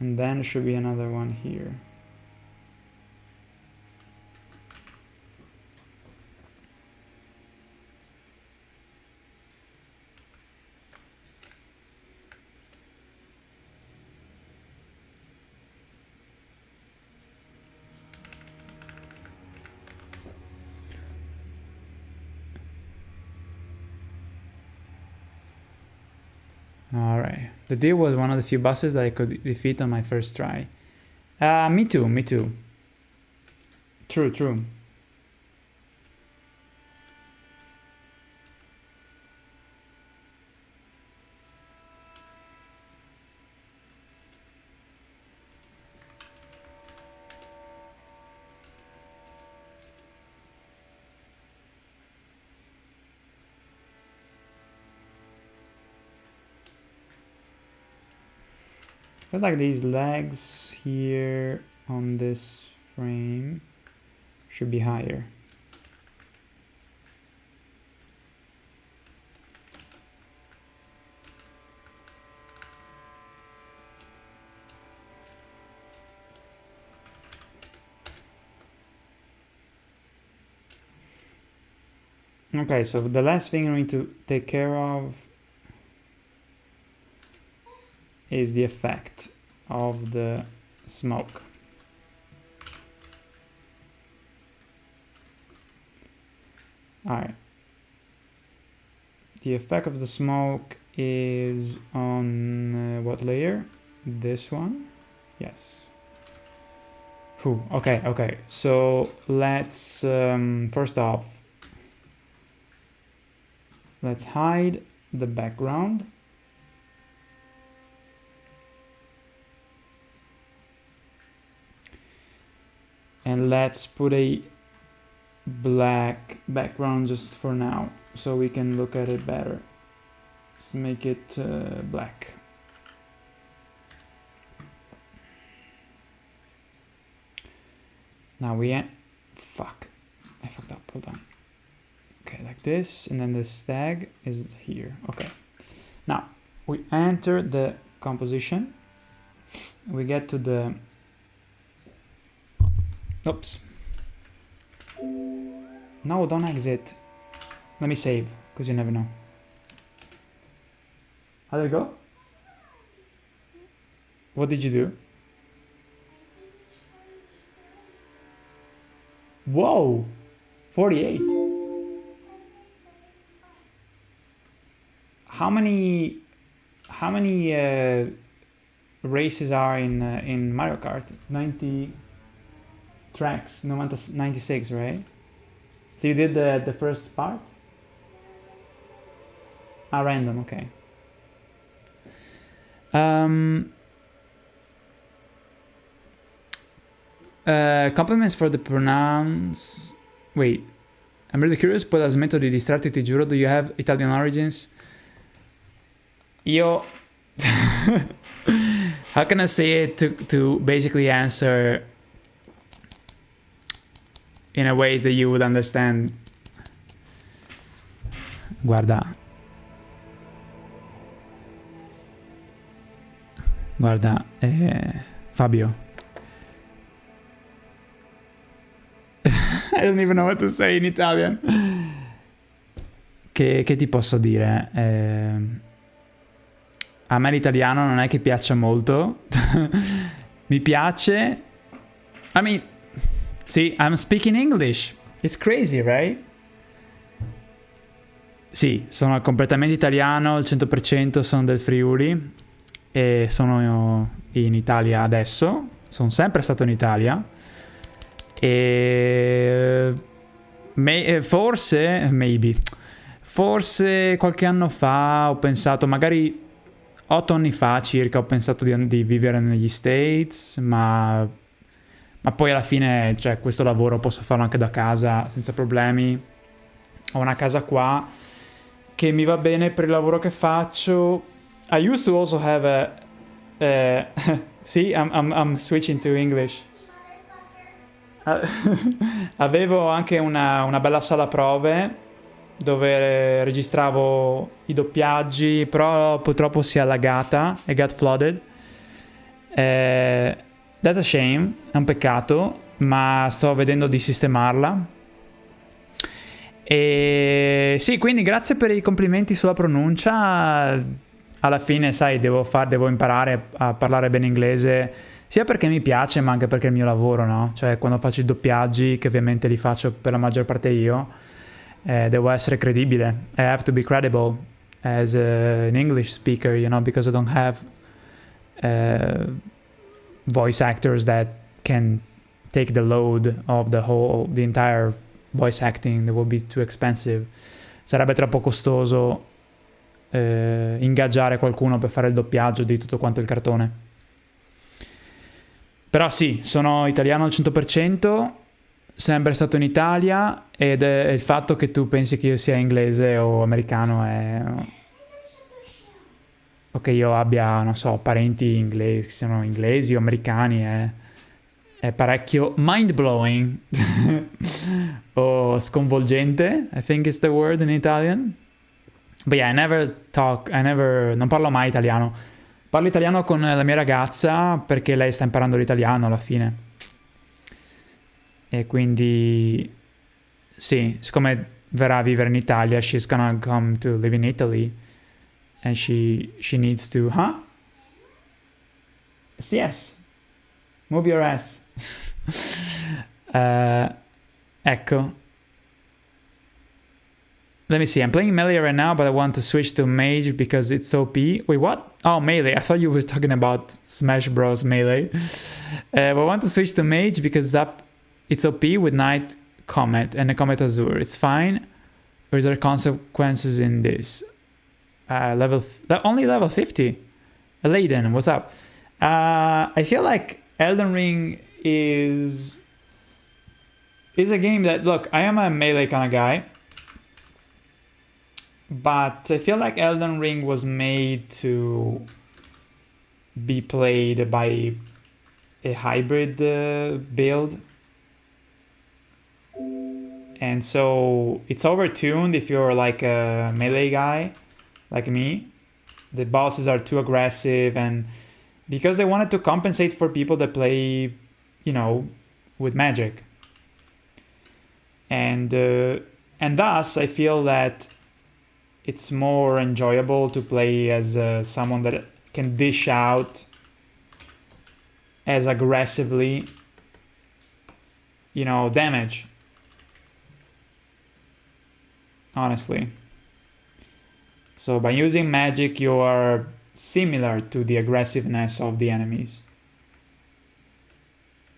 And then there should be another one here. Alright, the deal was one of the few bosses that I could defeat on my first try. Me too, me too. True, true. I like these legs here on this frame should be higher. Okay, so the last thing we need to take care of is the effect of the smoke. Alright. The effect of the smoke is on what layer? This one? Yes. Whew. Okay, okay. So let's first off, let's hide the background. And let's put a black background just for now, so we can look at it better. Let's make it black. Now fuck, I fucked up, hold on. Okay, like this, and then the stag is here. Okay, now we enter the composition. we get to the... Oops. No, don't exit. Let me save, because you never know. How did it go? What did you do? Whoa! 48. How many races are in Mario Kart? 90 tracks, no, 96, right? So you did the first part? Ah, random, okay. Compliments for the pronounce. Wait, I'm really curious. Poi la smetto di distrarti, ti giuro. Do you have Italian origins? Io. How can I say it to basically answer in a way that you would understand? Guarda, Fabio. I don't even know what to say in Italian. Che ti posso dire? A me l'italiano non è che piaccia molto. Mi piace. I mean, see, I'm speaking English. It's crazy, right? Sì, sono completamente italiano, al 100% sono del Friuli e sono in Italia adesso. Sono sempre stato in Italia. E forse qualche anno fa ho pensato, magari 8 anni fa circa, ho pensato di vivere negli States, ma poi alla fine, cioè, questo lavoro posso farlo anche da casa senza problemi. Ho una casa qua che mi va bene per il lavoro che faccio. I used to also have a see, I'm switching to English. Avevo anche una bella sala prove dove registravo i doppiaggi, però purtroppo si è allagata e got flooded. That's a shame, è un peccato, ma sto vedendo di sistemarla. E sì, quindi grazie per i complimenti sulla pronuncia. Alla fine, sai, devo imparare a parlare bene inglese, sia perché mi piace, ma anche perché è il mio lavoro, no? Cioè, quando faccio i doppiaggi, che ovviamente li faccio per la maggior parte io, devo essere credibile. I have to be credible as an English speaker, you know, because I don't have voice actors that can take the load of the entire voice acting. That would be too expensive. Sarebbe troppo costoso ingaggiare qualcuno per fare il doppiaggio di tutto quanto il cartone. Però sì, sono italiano al 100%, sempre stato in Italia, ed è il fatto che tu pensi che io sia inglese o americano o che io abbia, non so, parenti inglesi, siano inglesi o americani, è parecchio mind-blowing o sconvolgente, I think it's the word in Italian. But yeah, non parlo mai italiano. Parlo italiano con la mia ragazza perché lei sta imparando l'italiano alla fine. E quindi, sì, siccome verrà a vivere in Italia, she's gonna come to live in Italy. And she needs to, huh? Yes. Move your ass. Ecco. Let me see, I'm playing Melee right now, but I want to switch to Mage because it's OP. Wait, what? Oh, Melee. I thought you were talking about Smash Bros. Melee. But I want to switch to Mage because it's OP with Knight Comet and a Comet Azure. It's fine. Or is there consequences in this? Only level 50. Elden, what's up? I feel like Elden Ring is a game that, look, I am a Melee kind of guy. But I feel like Elden Ring was made to be played by a hybrid build. And so it's overtuned if you're like a melee guy, like me. The bosses are too aggressive and because they wanted to compensate for people that play, you know, with magic. And thus I feel that it's more enjoyable to play as someone that can dish out as aggressively, you know, damage. Honestly. So by using magic, you are similar to the aggressiveness of the enemies.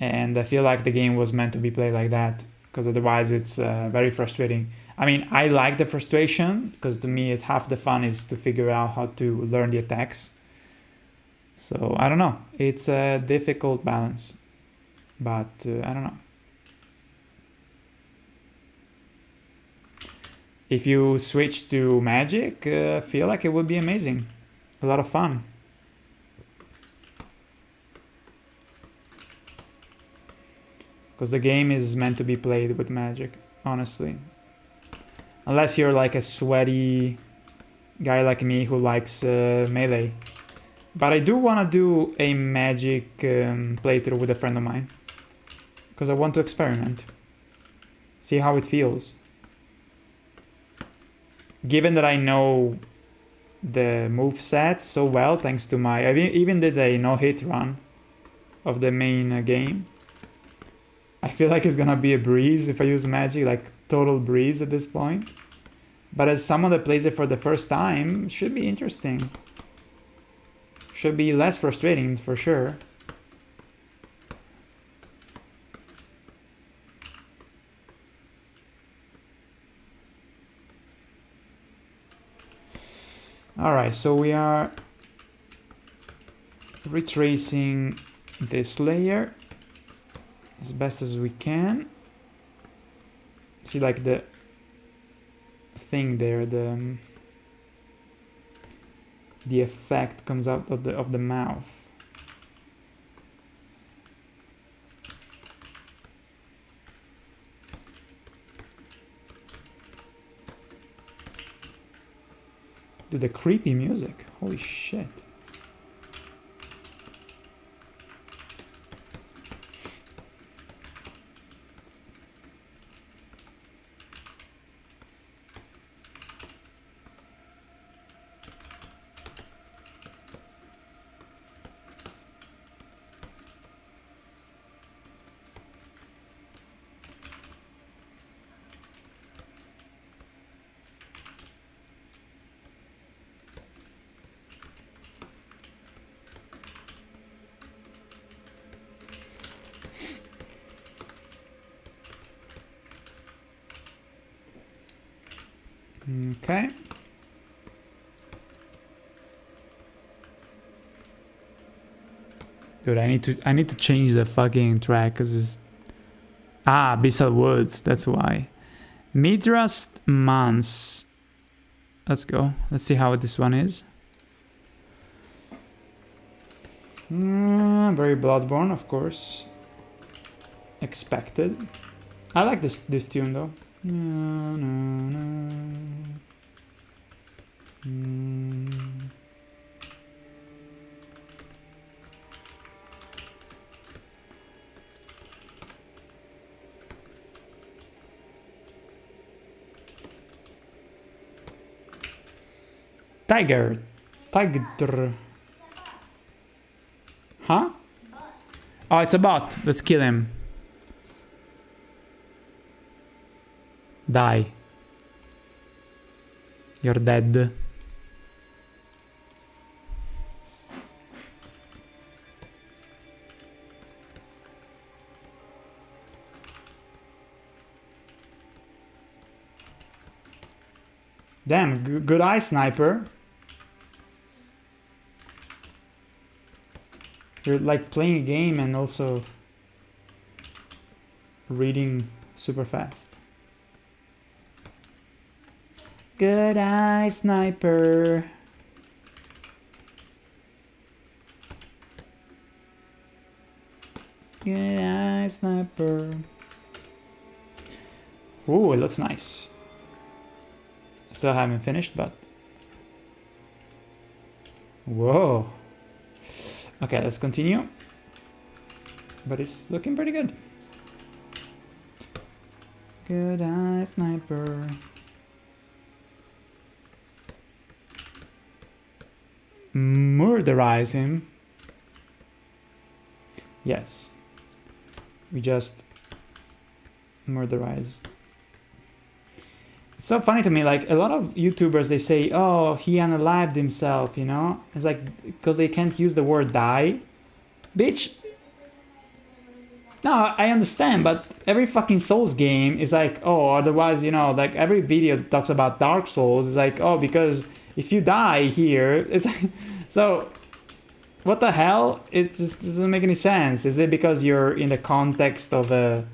And I feel like the game was meant to be played like that, because otherwise it's very frustrating. I mean, I like the frustration, because to me half the fun is to figure out how to learn the attacks. So I don't know, it's a difficult balance, but I don't know. If you switch to magic, I feel like it would be amazing. A lot of fun. Because the game is meant to be played with magic, honestly. Unless you're like a sweaty guy like me who likes melee. But I do want to do a magic playthrough with a friend of mine. Because I want to experiment. See how it feels. Given that I know the moveset so well, thanks to I even did a no-hit run of the main game. I feel like it's gonna be a breeze if I use magic, like total breeze at this point. But as someone that plays it for the first time, it should be interesting. Should be less frustrating for sure. Alright, so we are retracing this layer as best as we can. See, like the thing there, the effect comes out of the mouth. Dude, the creepy music. Holy shit. Okay. Dude, I need to change the fucking track because it's Abyssal Woods, that's why. Midra's Months. Let's go. Let's see how this one is. Very Bloodborne, of course. Expected. I like this tune though. Tiger. Huh? Oh, it's a bot. Let's kill him. Die. You're dead. Damn, good eye, sniper. You're like playing a game and also reading super fast. Good eye, sniper. Good eye, sniper. Ooh, it looks nice. Still haven't finished, but... Whoa. Okay, let's continue. But it's looking pretty good. Good eye, sniper. Murderize him. Yes. We just murderized. It's so funny to me, like a lot of YouTubers, they say, oh, he unalived himself, you know? It's like, because they can't use the word die. Bitch. No, I understand, but every fucking Souls game is like, oh, otherwise, you know, like every video talks about Dark Souls. It's like, oh, because if you die here, it's like, so what the hell? It just doesn't make any sense. Is it because you're in the context of a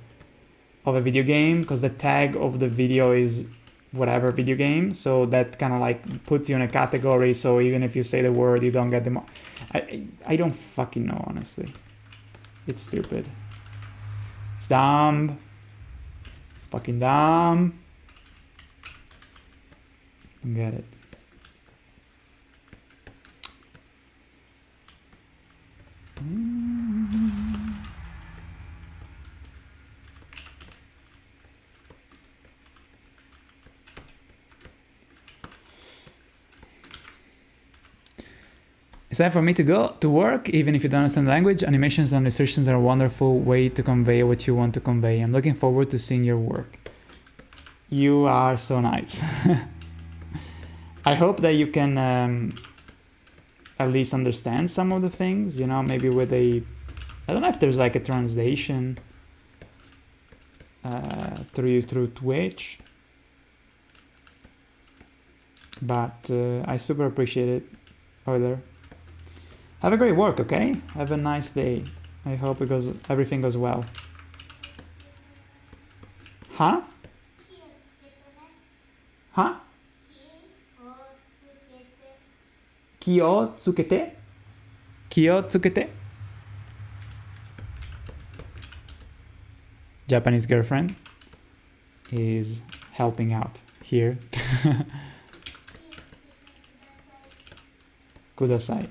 video game? Because the tag of the video is whatever video game, so that kind of like puts you in a category, so even if you say the word, you don't get them. I don't fucking know, honestly. It's stupid. It's dumb. It's fucking dumb. Get it. It's time for me to go to work, even if you don't understand the language. Animations and illustrations are a wonderful way to convey what you want to convey. I'm looking forward to seeing your work. You are so nice. I hope that you can at least understand some of the things, you know, maybe with a, I don't know if there's like a translation through Twitch, but I super appreciate it, Euler. Have a great work, okay? Have a nice day. I hope everything goes well. Huh? Huh? Kyotsukete? Kyotsukete? Japanese girlfriend is helping out here. Kudasai.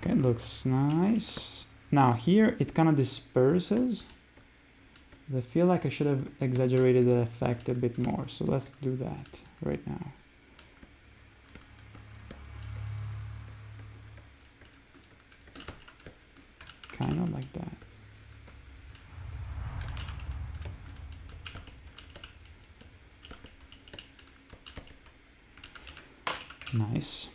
Okay, looks nice. Now here it kind of disperses. I feel like I should have exaggerated the effect a bit more, so let's do that right now. Kind of like that. Nice.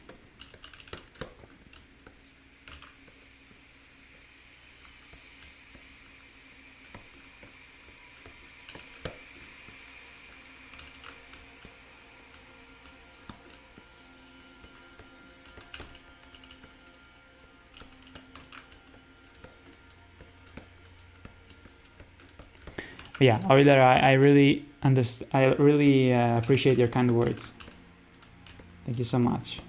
Yeah, Euler, I really understand. I really appreciate your kind words. Thank you so much.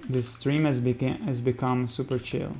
This stream has become super chill.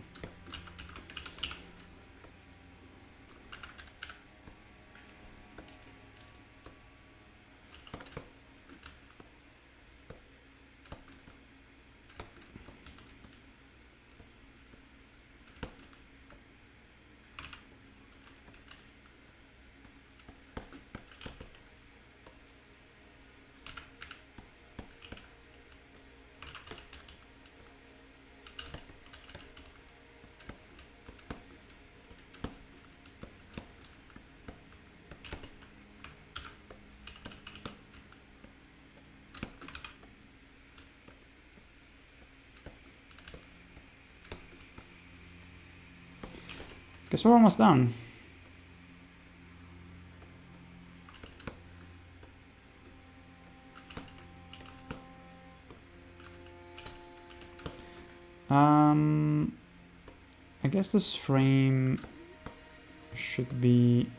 Guess we're almost done. I guess this frame should be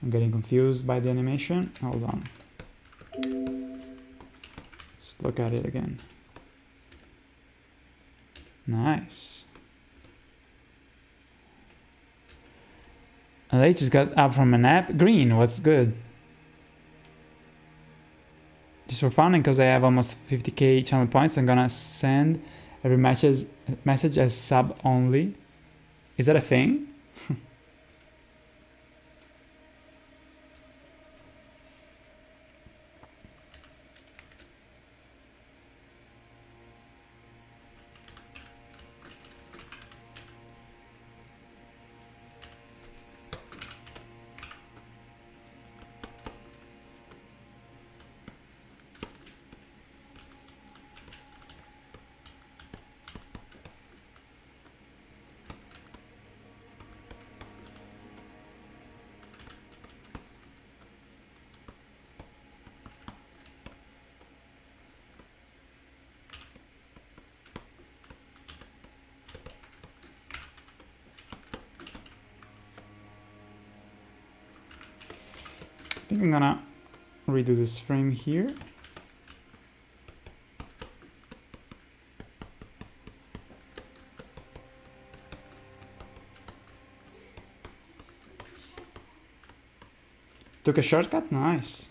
I'm getting confused by the animation. Hold on. Let's look at it again. Nice. And they just got up from a nap. Green, what's good? Just for fun and because I have almost 50k channel points, I'm gonna send every message as sub only. Is that a thing? I think I'm gonna redo this frame here. Took a shortcut? Nice.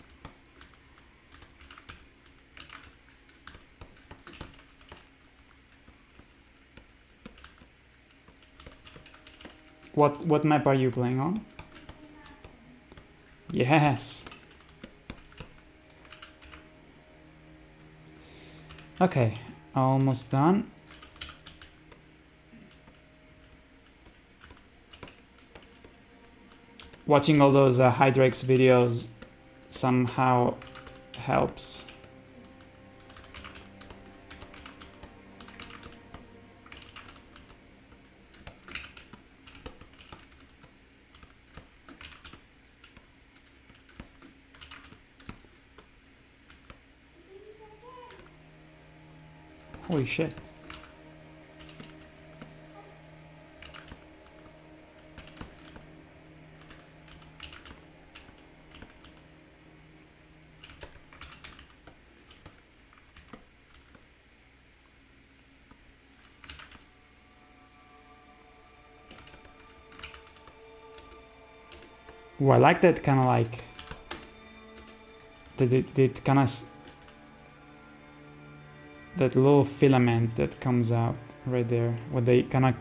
What map are you playing on? Yes. Okay, almost done. Watching all those Hydrex videos somehow helps. Holy shit. Ooh, I like that kind of like that kind of that little filament that comes out right there, where they kind of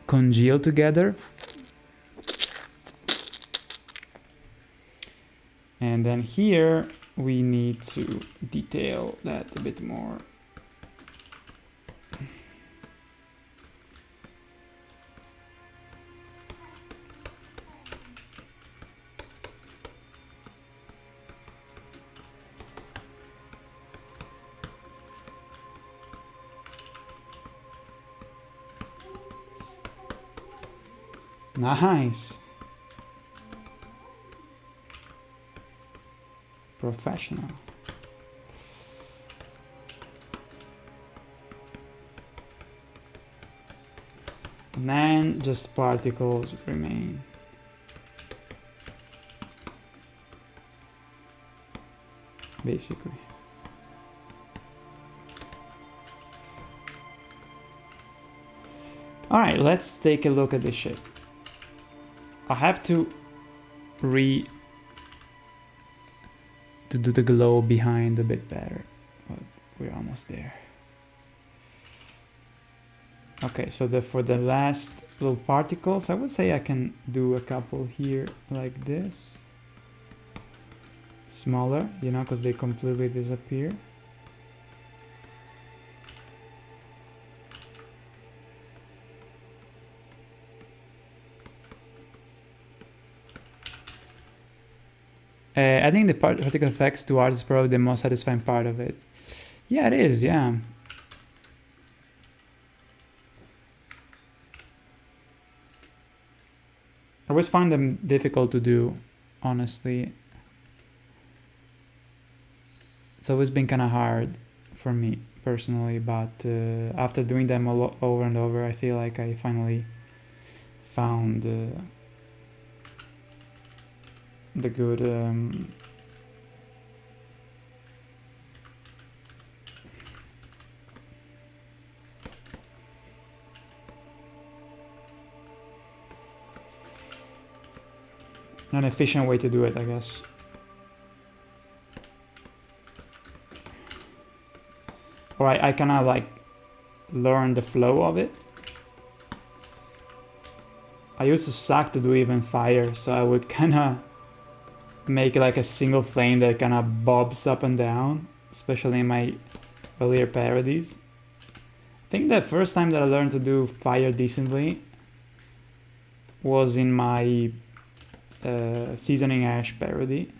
congeal together. And then here we need to detail that a bit more. Nice. Professional. And then just particles remain. Basically. All right, let's take a look at this shit. I have to do the glow behind a bit better, but we're almost there. Okay, so for the last little particles, I would say I can do a couple here like this. Smaller, you know, because they completely disappear. I think the particle effects to art is probably the most satisfying part of it. Yeah, it is, yeah. I always find them difficult to do, honestly. It's always been kind of hard for me personally, but after doing them over and over, I feel like I finally found the good an efficient way to do it, I guess. Or I kind of like learn the flow of it. I used to suck to do even fire, so I would kind of make like a single flame that kind of bobs up and down, especially in my earlier parodies. I think the first time that I learned to do fire decently was in my Seasoning Ash parody.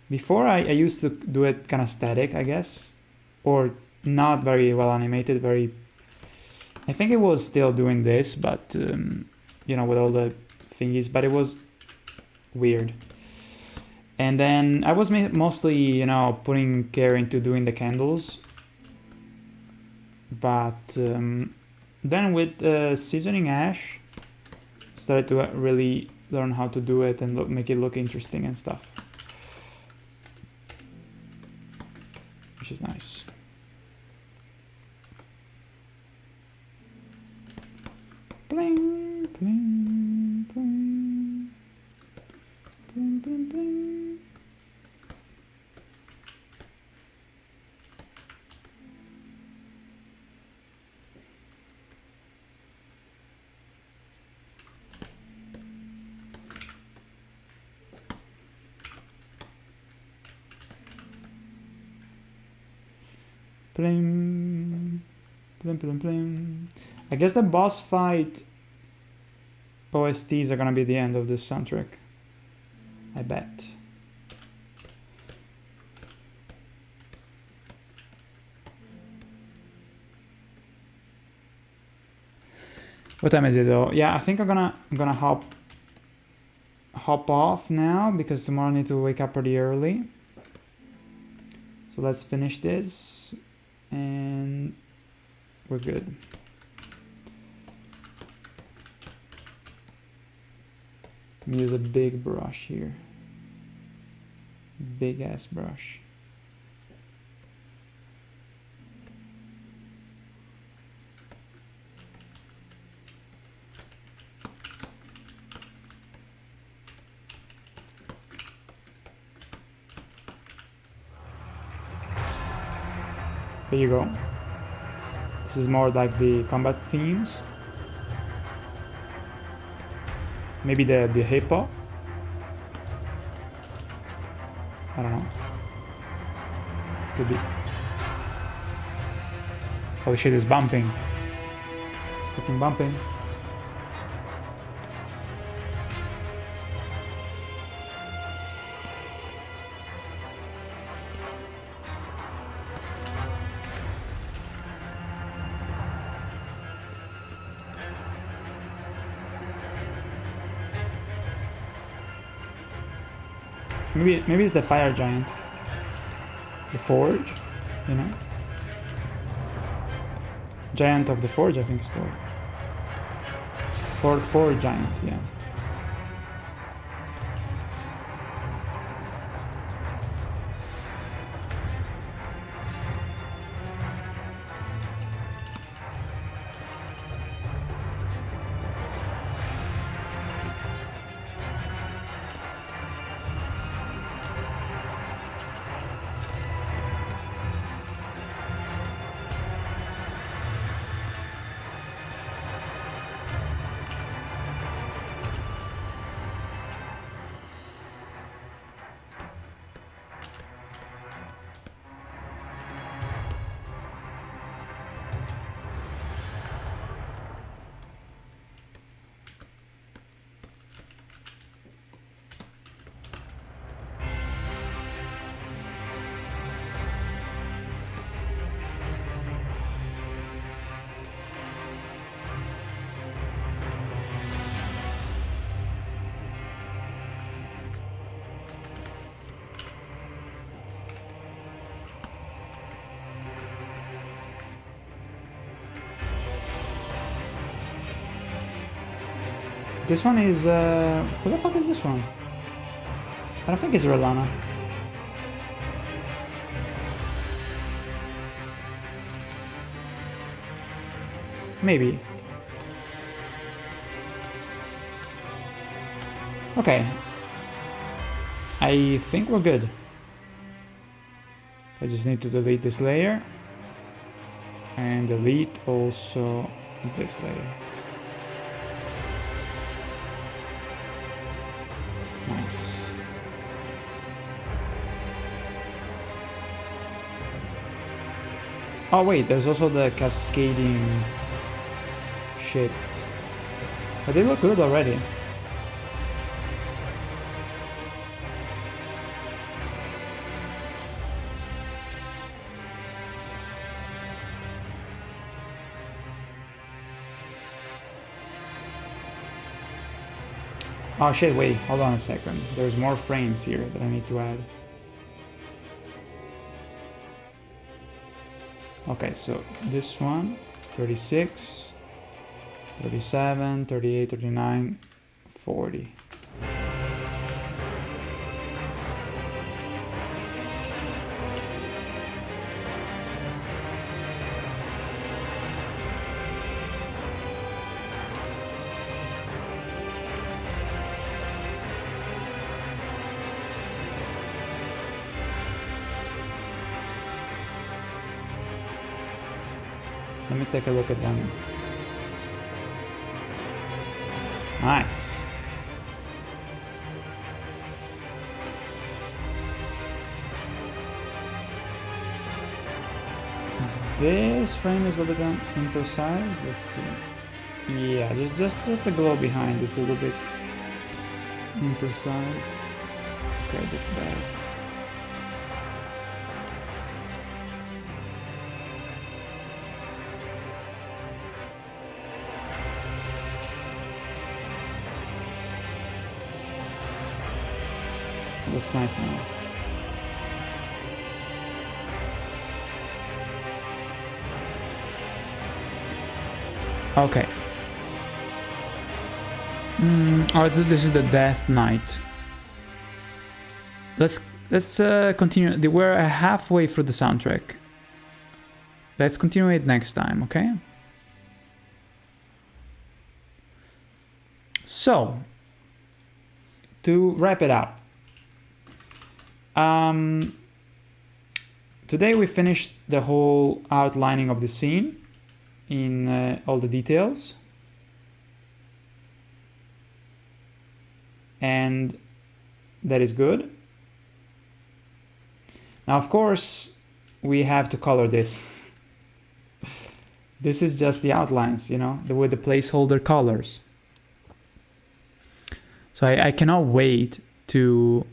Before I used to do it kind of static, I guess, or not very well animated, I think it was still doing this, but you know, with all the thingies, but it was weird. And then I was mostly, you know, putting care into doing the candles, but then with Seasoning Ash, started to really learn how to do it and make it look interesting and stuff, which is nice. Bling, bling, bling, bling, bling, bling. Bling, bling, bling, bling. I guess the boss fight OSTs are gonna be the end of this soundtrack. I bet. What time is it though? Yeah, I think I'm gonna hop off now because tomorrow I need to wake up pretty early. So let's finish this and we're good. Let me use a big brush here. Big ass brush. There you go. This is more like the combat themes. Maybe the hip-hop. I don't know. Could be. Holy shit, it's bumping. It's fucking bumping. Maybe it's the fire giant. The forge, you know? Giant of the forge, I think it's called. Or forge giant, yeah. This one is who the fuck is this one? I don't think it's Rolana. Maybe. Okay. I think we're good. I just need to delete this layer. And delete also this layer. Nice. Oh wait, there's also the cascading shits. But they look good already. Oh shit, wait, hold on a second. There's more frames here that I need to add. Okay, so this one, 36, 37, 38, 39, 40. Let me take a look at them. Nice. This frame is a little bit imprecise. Let's see. Yeah, just the glow behind is a little bit imprecise. Okay, that's bad. Looks nice now. Okay. Oh, this is the Death Knight. Let's continue. We're halfway through the soundtrack. Let's continue it next time, okay? So, to wrap it up. Today we finished the whole outlining of the scene in all the details, and that is good. Now, of course, we have to color this. This is just the outlines, you know, with the placeholder colors. So I cannot wait to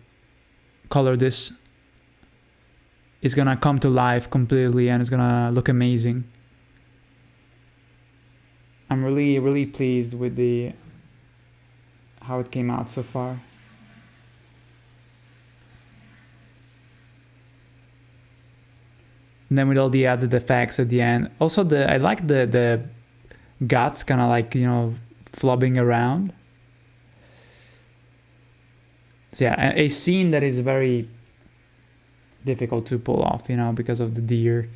color this. Is gonna come to life completely and it's gonna look amazing. I'm really pleased with how it came out so far. And then with all the added effects at the end. Also I like the guts kind of like, you know, flobbing around. So yeah, a scene that is very difficult to pull off, you know, because of the deer,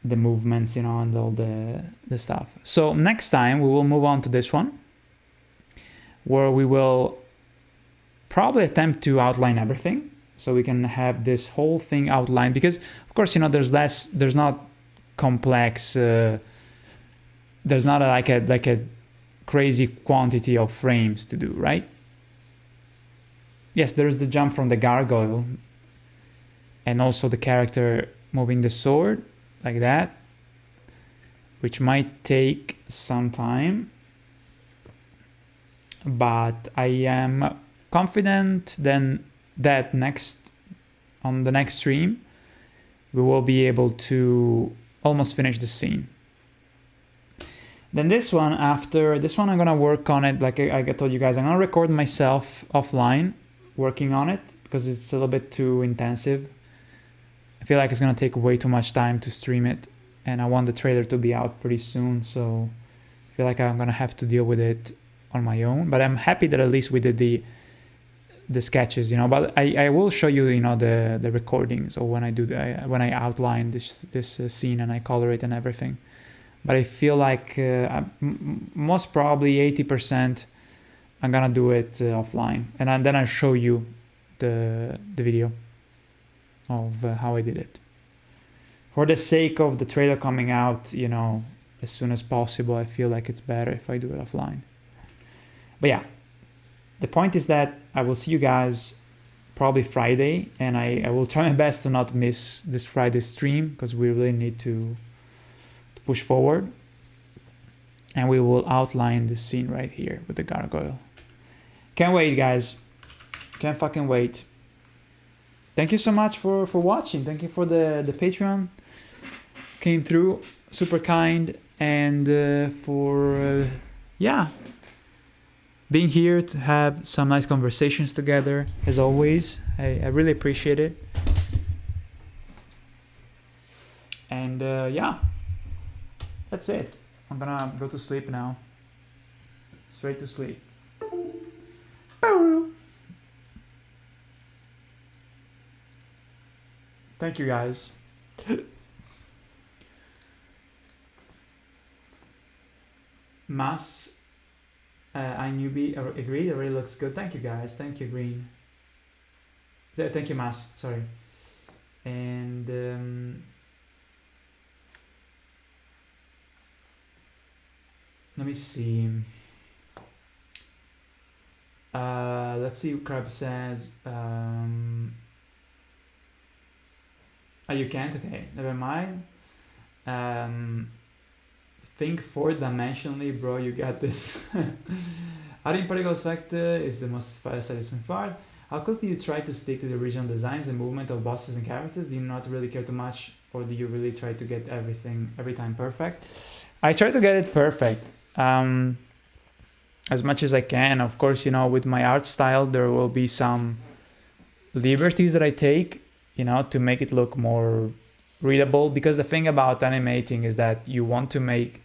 the movements, you know, and all the stuff. So next time we will move on to this one, where we will probably attempt to outline everything, so we can have this whole thing outlined. Because of course, you know, there's not complex, there's not like a crazy quantity of frames to do, right? Yes, there's the jump from the gargoyle, and also the character moving the sword like that, which might take some time, but I am confident then that on the next stream we will be able to almost finish the scene. Then after this one I'm gonna work on it, like I told you guys, I'm gonna record myself offline working on it because it's a little bit too intensive. I feel like it's gonna take way too much time to stream it, and I want the trailer to be out pretty soon, so I feel like I'm gonna have to deal with it on my own, but I'm happy that at least we did the sketches, you know. But I will show you, you know, the recordings, or when I do when I outline this scene and I color it and everything. But I feel like most probably 80% I'm gonna do it offline, and then I'll show you the video of how I did it. For the sake of the trailer coming out, you know, as soon as possible, I feel like it's better if I do it offline. But yeah, the point is that I will see you guys probably Friday, and I will try my best to not miss this Friday stream, because we really need to push forward. And we will outline this scene right here with the gargoyle. Can't wait, guys. Can't fucking wait. Thank you so much for watching. Thank you for the Patreon. Came through, super kind, and for yeah, being here to have some nice conversations together, as always. I really appreciate it. And yeah, that's it. I'm gonna go to sleep now. Straight to sleep. Thank you, guys. Mass, I newbie agreed. It really looks good. Thank you, guys. Thank you, Green. Thank you, Mass. Sorry. And let me see. Let's see what Crab says. Oh, you can't? Okay, never mind. Think four-dimensionally, bro. You got this. Adding particle effect is the most satisfying part. How close do you try to stick to the original designs and movement of bosses and characters? Do you not really care too much, or do you really try to get everything every time perfect? I try to get it perfect. As much as I can. Of course, you know, with my art style, there will be some liberties that I take, you know, to make it look more readable. Because the thing about animating is that you want to make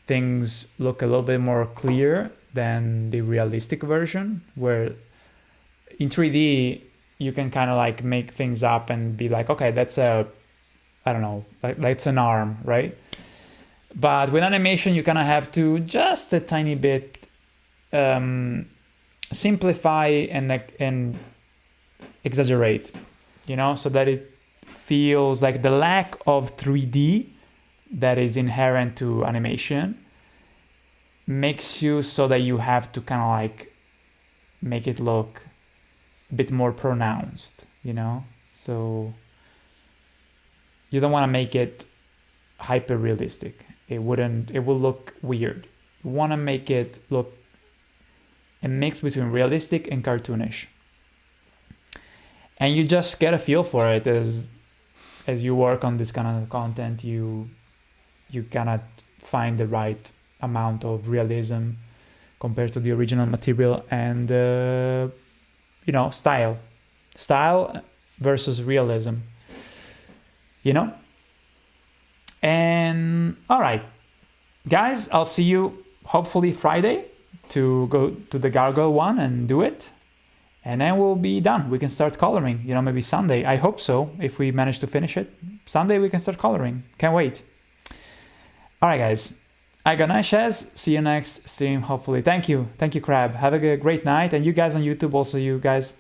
things look a little bit more clear than the realistic version, where in 3D, you can kind of like make things up and be like, okay, that's a, I don't know, that's an arm, right? But with animation, you kind of have to just a tiny bit simplify and exaggerate, you know, so that it feels like the lack of 3D that is inherent to animation makes you so that you have to kind of like make it look a bit more pronounced, you know? So you don't want to make it hyper realistic. It will look weird. You want to make it look a mix between realistic and cartoonish. And you just get a feel for it as you work on this kind of content. You cannot find the right amount of realism compared to the original material, and you know, style versus realism, you know. And all right, guys, I'll see you hopefully Friday to go to the gargoyle one and do it, and then we'll be done. We can start coloring, you know, maybe Sunday. I hope so. If we manage to finish it Sunday, we can start coloring. Can't wait. All right, guys, I got nice shares. See you next stream, hopefully. Thank you, Crab. Have a great night. And you guys on YouTube also, you guys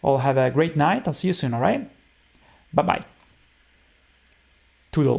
all have a great night. I'll see you soon. All right, bye bye. Toodles.